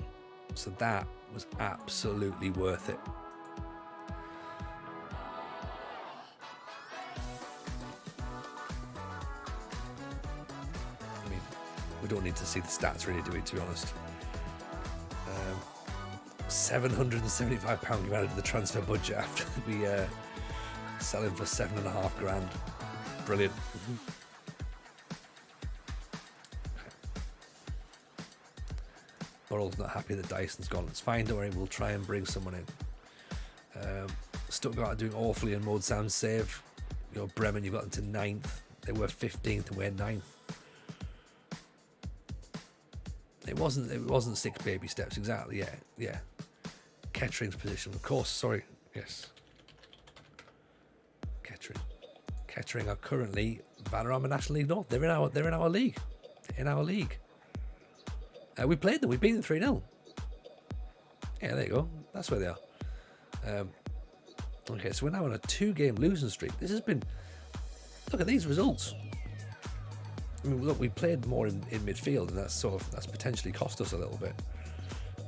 So that was absolutely worth it. I mean, we don't need to see the stats really, do we, to be honest? £775 came out of the transfer budget after we sell him for $7.5 grand. Brilliant. Burrell's not happy that Dyson's gone. It's fine, don't worry, we'll try and bring someone in. Stuttgart are doing awfully in Mode Sam's save. You know, Bremen, you got them to 9th. They were 15th and we're 9th. It wasn't 6 baby steps, exactly, yeah. Kettering's position, of course, sorry, yes. Kettering are currently Vanarama National League North. They're in our league. In our league. We played them. We beat them 3-0. Yeah, there you go. That's where they are. Okay, so we're now on a 2-game losing streak. This has been... Look at these results. I mean, look, we played more in midfield, and that's potentially cost us a little bit.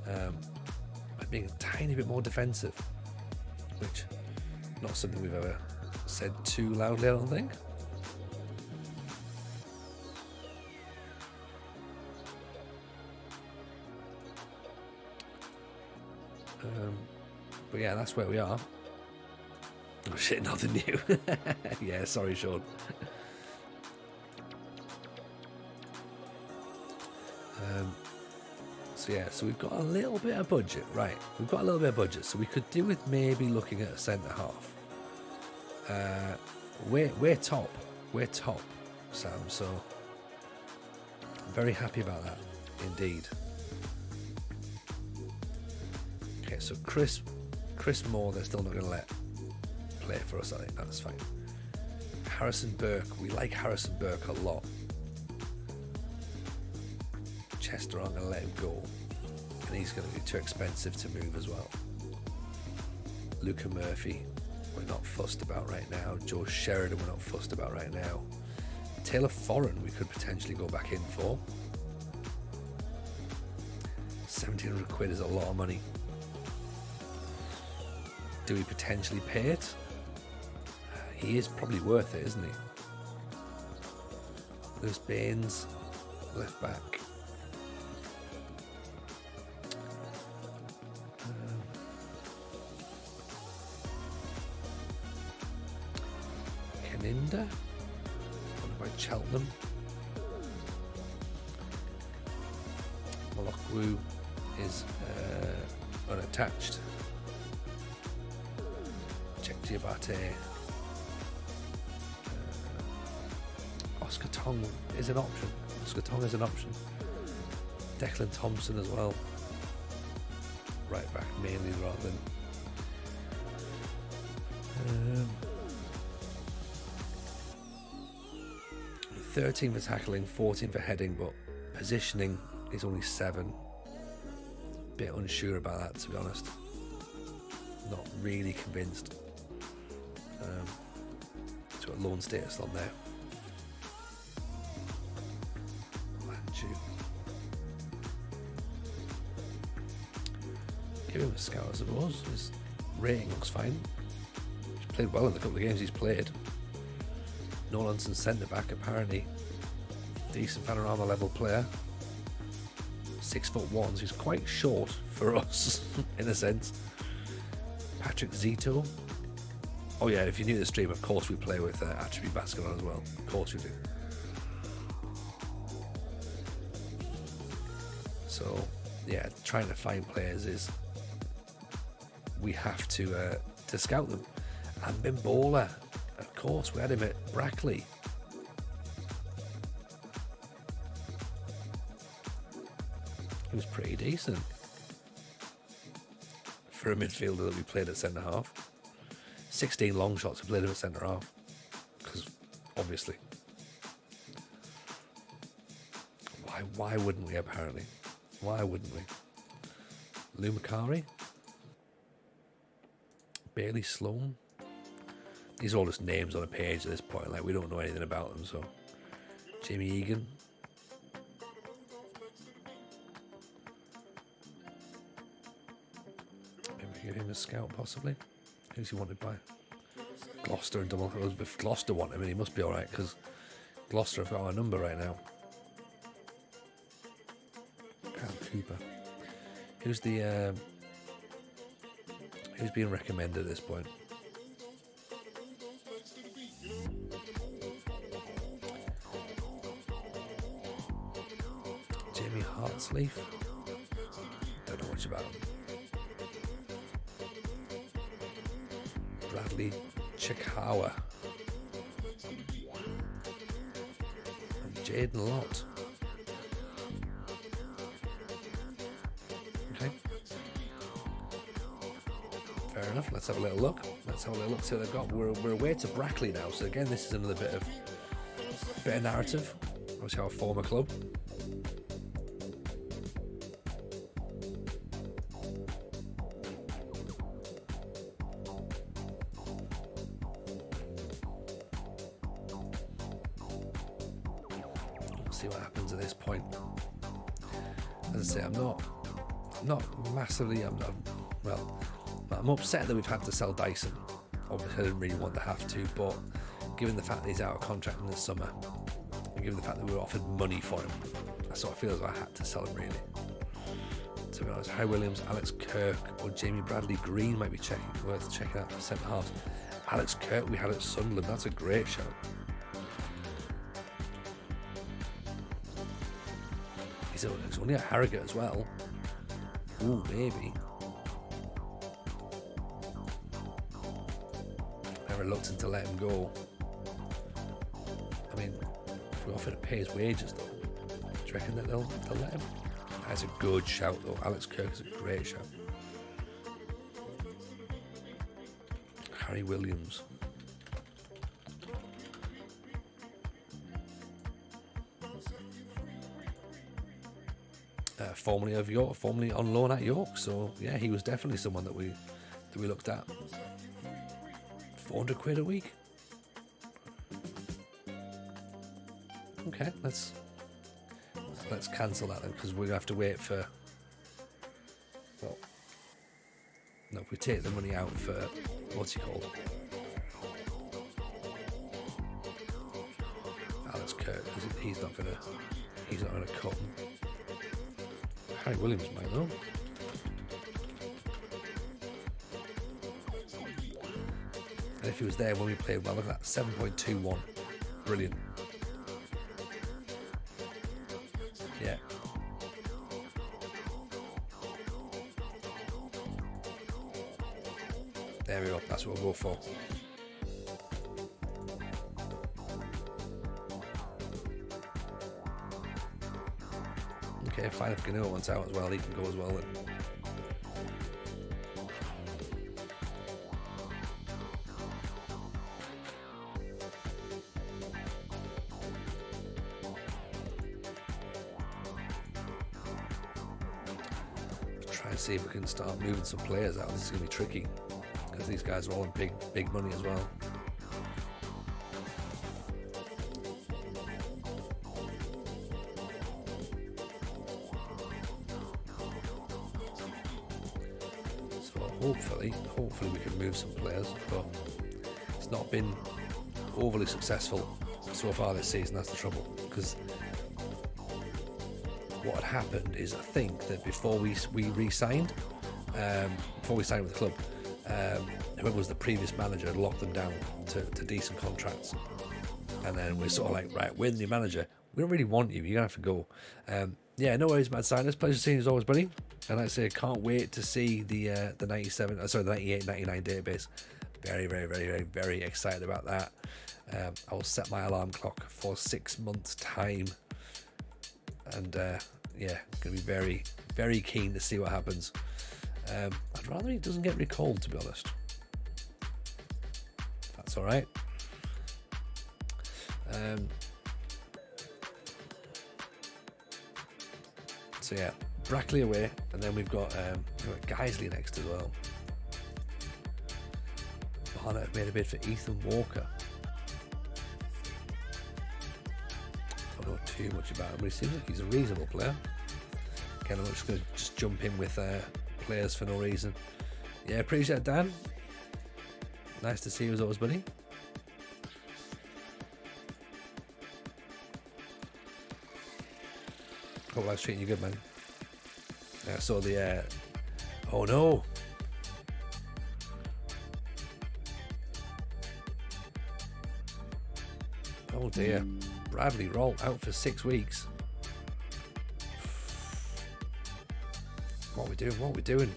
By being a tiny bit more defensive, which not something we've ever said too loudly, I don't think. But yeah, that's where we are. Oh shit, nothing new. Yeah, sorry, Sean. So yeah, so we've got a little bit of budget, right? We've got a little bit of budget, so we could do with maybe looking at a centre half. We're top, Sam. So I'm very happy about that, indeed. Okay, so Chris Moore, they're still not going to let play for us. I think that's fine. Harrison Burke, we like Harrison Burke a lot. Chester aren't going to let him go, and he's going to be too expensive to move as well. Luca Murphy, we're not fussed about right now. George Sheridan, we're not fussed about right now. Taylor Foreign, we could potentially go back in for. 1,700 quid is a lot of money. Do we potentially pay it? He is probably worth it, isn't he? Lewis Baines, left back. Keninda, what about Cheltenham? Malokwu is unattached. Diabate. Oscar Tong is an option. Declan Thompson as well. Right back mainly rather than 13 for tackling, 14 for heading, but positioning is only 7. Bit unsure about that, to be honest. Not really convinced. So a loan status on there. Manju. Give him a scout, I suppose. His rating looks fine. He's played well in the couple of games he's played. Nolanson centre back, apparently decent panorama level player. 6'1", so he's quite short for us in a sense. Patrick Zito. Oh yeah, if you're new to the stream, of course we play with attribute basketball as well. Of course we do. So yeah, trying to find players is we have to scout them. And Bimbola, of course, we had him at Brackley. He was pretty decent for a midfielder that we played at centre half. 16 long shots, we played him at centre half. Because obviously, why wouldn't we? Apparently, why wouldn't we? Lou Macari, Bailey Sloan. These are all just names on a page at this point. Like, we don't know anything about them. So, Jamie Egan. Give him a scout, possibly. Who's he wanted by? Gloucester and double. If Gloucester want him, he must be alright, because Gloucester have got our number right now. Kyle Cooper. Who's the who's being recommended at this point? Jamie Hartsleaf. Don't know much about him. Bradley Chikawa and Jaden Lott. Okay, fair enough. Let's have a little look. Let's have a little look, see what they've got. We're away to Brackley now, so again, this is another bit of narrative. Obviously, our former club. We'll see what happens at this point. As I say, I'm not massively. I'm upset that we've had to sell Dyson. Obviously, I didn't really want to have to, but given the fact that he's out of contract in the summer, and given the fact that we were offered money for him, I sort of feel as though I had to sell him, really. To be honest, Harry Williams, Alex Kirk, or Jamie Bradley Green might be worth checking out for centre halves. Alex Kirk we had at Sunderland, that's a great shout. He's only at Harrogate as well. Ooh, maybe. I'm reluctant to let him go. I mean, if we offer to pay his wages, though, do you reckon that they'll let him? That's a good shout, though. Alex Kirk is a great shout. Harry Williams. Formerly of York, formerly on loan at York. So yeah, he was definitely someone that we looked at. 400 quid a week. Okay, let's cancel that then, because we're gonna have to wait for. Well, no, if we take the money out for what's he called, Alex Kirk, he's not gonna cut. Harry Williams might though. And if he was there when we played well, look at that, 7.21. Brilliant. Yeah. There we go, that's what we'll go for. Okay, fine, if Gano wants out as well, he can go as well then. Try and see if we can start moving some players out. This is going to be tricky, because these guys are all in big money as well. Hopefully we can move some players, but it's not been overly successful so far this season. That's the trouble, because what had happened is, I think that before we re-signed, before we signed with the club, whoever was the previous manager had locked them down to decent contracts, and then we're sort of like, right, we're the new manager, we don't really want you, you're gonna have to go. Yeah, no worries, Mad Signers. Pleasure seeing you as always, buddy. And like I say, can't wait to see the 98, 99 database. Very, very, very, very, very excited about that. I will set my alarm clock for 6 months' time, and yeah, gonna be very, very keen to see what happens. I'd rather he doesn't get recalled, to be honest. That's all right. So yeah, Brackley away, and then we've got Guiseley next as well. Barnet have made a bid for Ethan Walker. Don't know too much about him, but he seems like he's a reasonable player. Again, I'm just going to jump in with players for no reason. Yeah, appreciate it, Dan. Nice to see you as always, buddy. Hope life's treating you good, man. I saw the oh no. Oh dear. Bradley Roll out for 6 weeks. What are we doing? What are we doing?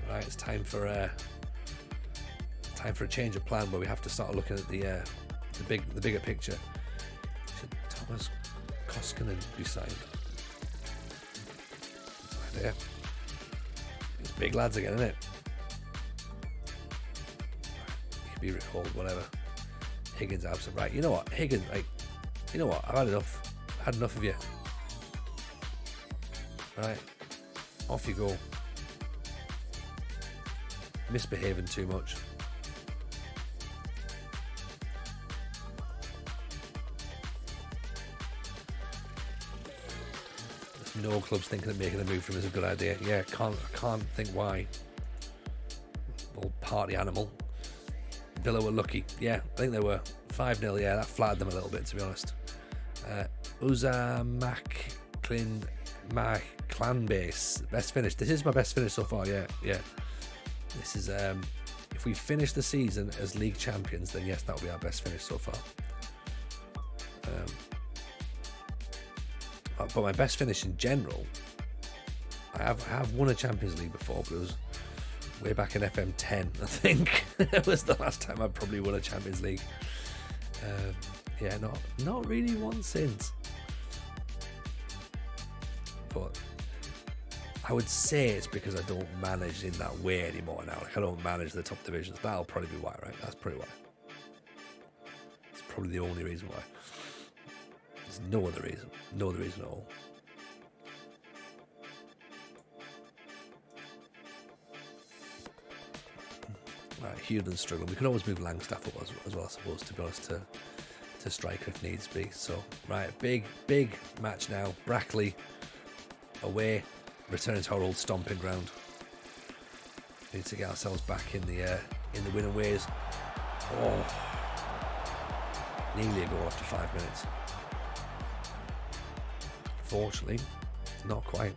Right, it's time for a change of plan, where we have to start looking at the bigger picture. Should Thomas Koskinen be signed? Yeah, it's big lads again, isn't it? be recalled, whatever. Higgins absent. Right, you know what? Higgins, like, you know what? I've had enough. I've had enough of you. Right, off you go. Misbehaving too much. There's no clubs thinking that making a move from him is a good idea. Yeah, I can't think why. Old party animal. Villa were lucky. Yeah, I think they were 5-0. Yeah, that flattered them a little bit, to be honest. Uza my clan base. Best finish. This is my best finish so far. Yeah. This is if we finish the season as league champions, then yes, that will be our best finish so far. But my best finish in general, I have won a Champions League before, but it was way back in FM10, I think. It was the last time I probably won a Champions League. Yeah, not really one since. But I would say it's because I don't manage in that way anymore now. Like, I don't manage the top divisions. That'll probably be why, right? That's probably why. It's probably the only reason why. There's no other reason. No other reason at all. Right, Hewden's struggling. We can always move Langstaff up as well, I suppose, to be honest, to striker if needs be. So, right, big match now. Brackley away, returning to our old stomping ground. We need to get ourselves back in the winning ways. Oh, nearly a goal after 5 minutes. Fortunately, not quite.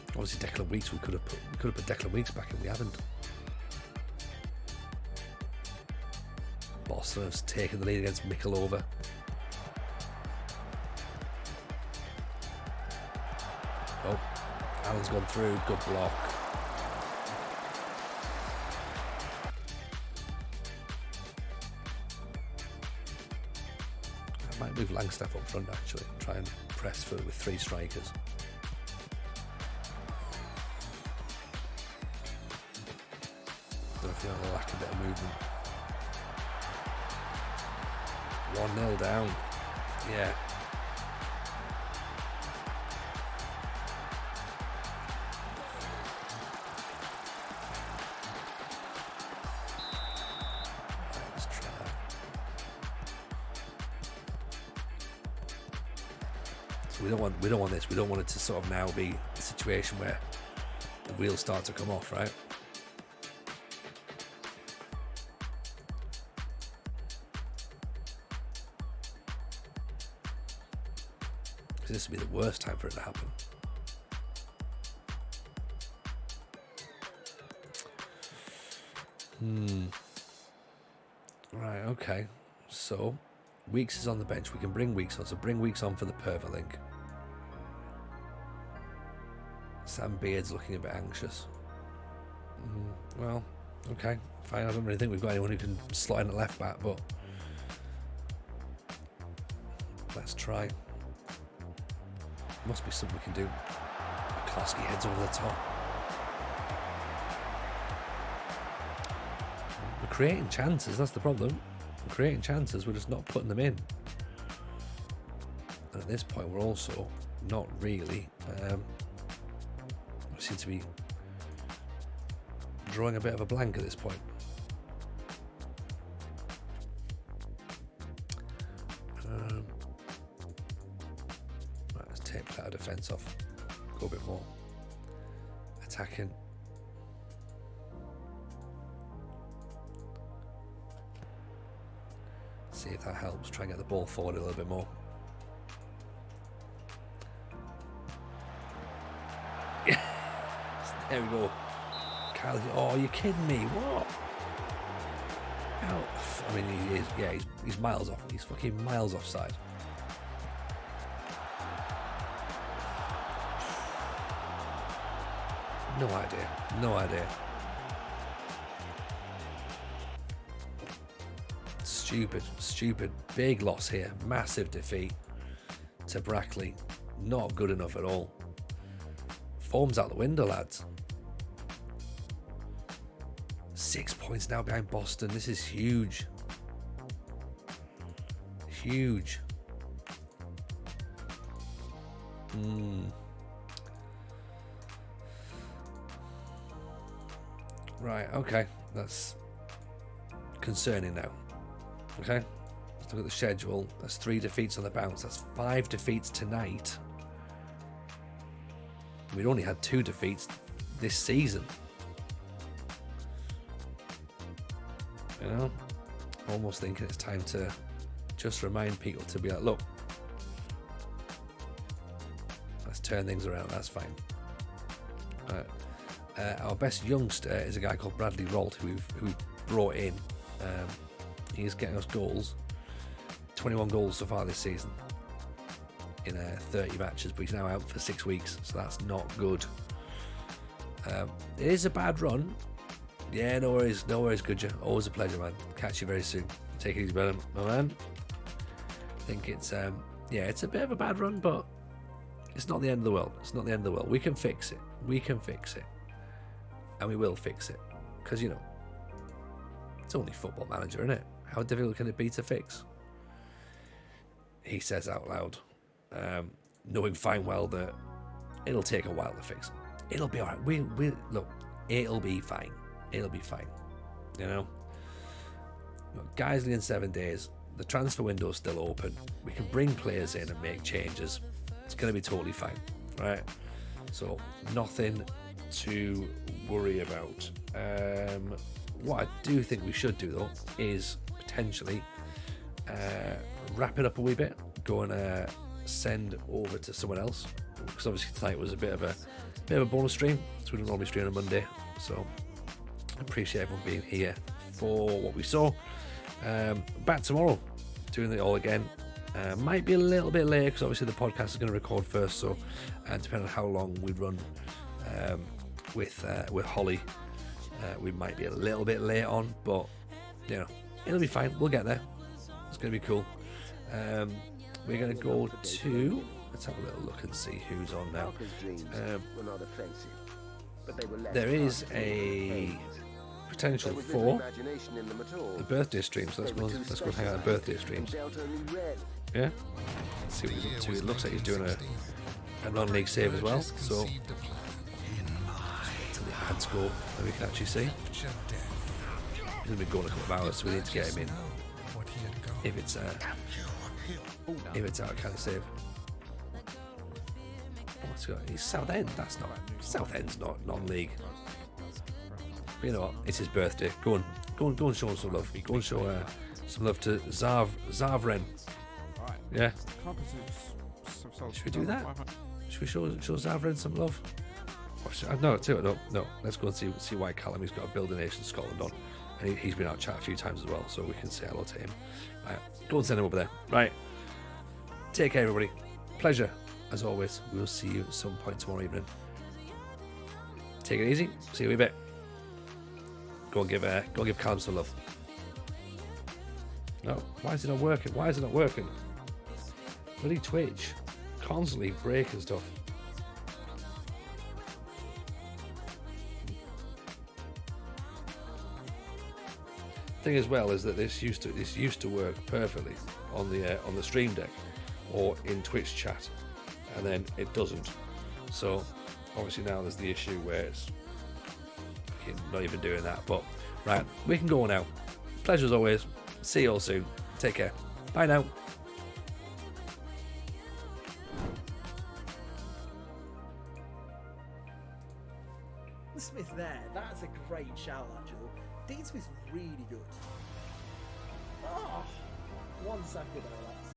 Obviously, Declan Weeks. We could have put Declan Weeks back in. We haven't. Boston has taken the lead against Mikulova. Oh, Allen's gone through. Good block. I might move Langstaff up front actually. Try and press with 3 strikers. Don't know if you have a lack of bit of movement. 1-0 down. Yeah. Let's try that. So we don't want this. We don't want it to sort of now be a situation where the wheels start to come off, right? This would be the worst time for it to happen. Right, okay. So, Weeks is on the bench. We can bring Weeks on. So bring Weeks on for the Perv, I think. Sam Beard's looking a bit anxious. Well, okay, fine. I don't really think we've got anyone who can slot in at left back, but let's try. Must be something we can do. Klosky heads over the top. We're creating chances, that's the problem. We're creating chances, we're just not putting them in. And at this point, we're also not really. We seem to be drawing a bit of a blank at this point. Take that defence off. Go a bit more attacking. See if that helps. Try and get the ball forward a little bit more. Yeah. There we go. Kyle, oh, you're kidding me? What? How? I mean, he is. Yeah, he's miles off. He's fucking miles offside. No idea. Stupid. Big loss here. Massive defeat to Brackley. Not good enough at all. Form's out the window, lads. 6 points now behind Boston. This is huge. Huge. Right, okay. That's concerning now. Okay. Let's look at the schedule. That's 3 defeats on the bounce. That's 5 defeats tonight. We'd only had 2 defeats this season. You know? Almost thinking it's time to just remind people to be like, look, let's turn things around. That's fine. Our best youngster is a guy called Bradley Rolt, who we brought in. He's getting us goals. 21 goals so far this season in 30 matches, but he's now out for 6 weeks, so that's not good. It is a bad run. Yeah, no worries, good you. Always a pleasure, man. Catch you very soon. Take it easy, brother, my man. I think it's it's a bit of a bad run, but it's not the end of the world. It's not the end of the world. We can fix it. And we will fix it. Because, you know, it's only Football Manager, isn't it? How difficult can it be to fix? He says out loud, knowing fine well that it'll take a while to fix. It'll be all right. We look, it'll be fine. It'll be fine. You know? Look, Geisley in 7 days. The transfer window's still open. We can bring players in and make changes. It's going to be totally fine. Right? So, nothing to worry about. What I do think we should do, though, is potentially wrap it up a wee bit. Go and send over to someone else. Because obviously tonight was a bit of a bonus stream. So we don't normally stream on a Monday. So I appreciate everyone being here for what we saw. Back tomorrow, doing it all again. Might be a little bit later because obviously the podcast is going to record first. So depending on how long we run with Holly, we might be a little bit late on, but you know, it'll be fine. We'll get there. It's going to be cool. We're going to go to. Let's have a little look and see who's on now. There is a potential for the birthday stream, so let's go hang out at birthday streams. Yeah. Let's see what he's up to. It looks like he's doing a non-league save as well. So to the ad score that we can actually see. He's going to be going a couple of hours, so we need to get him in. If it's out kind of save. What's got? He's Southend. That's not Southend's not non-league. But you know what? It's his birthday. Go and show him some love. Go and show some love to Zavren. Yeah. Should we do that? Should we show Zavren some love? No. Let's go and see why Callum. He's got a Building Nation Scotland on, and he's been out chat a few times as well, so we can say hello to him. Right, go and send him over there. Right. Take care, everybody. Pleasure. As always, we'll see you at some point tomorrow evening. Take it easy. See you in a bit. Go and give Callum some love. No, why is it not working? Bloody Twitch, constantly breaking stuff. Thing as well is that this used to work perfectly on the stream deck or in Twitch chat. And then it doesn't. So obviously now there's the issue where it's not even doing that. But right, we can go now. Pleasure as always. See you all soon. Take care. Bye now. Smith there, that's a great shout actually. Dean Smith's really good. Oh, 1 second there, lads.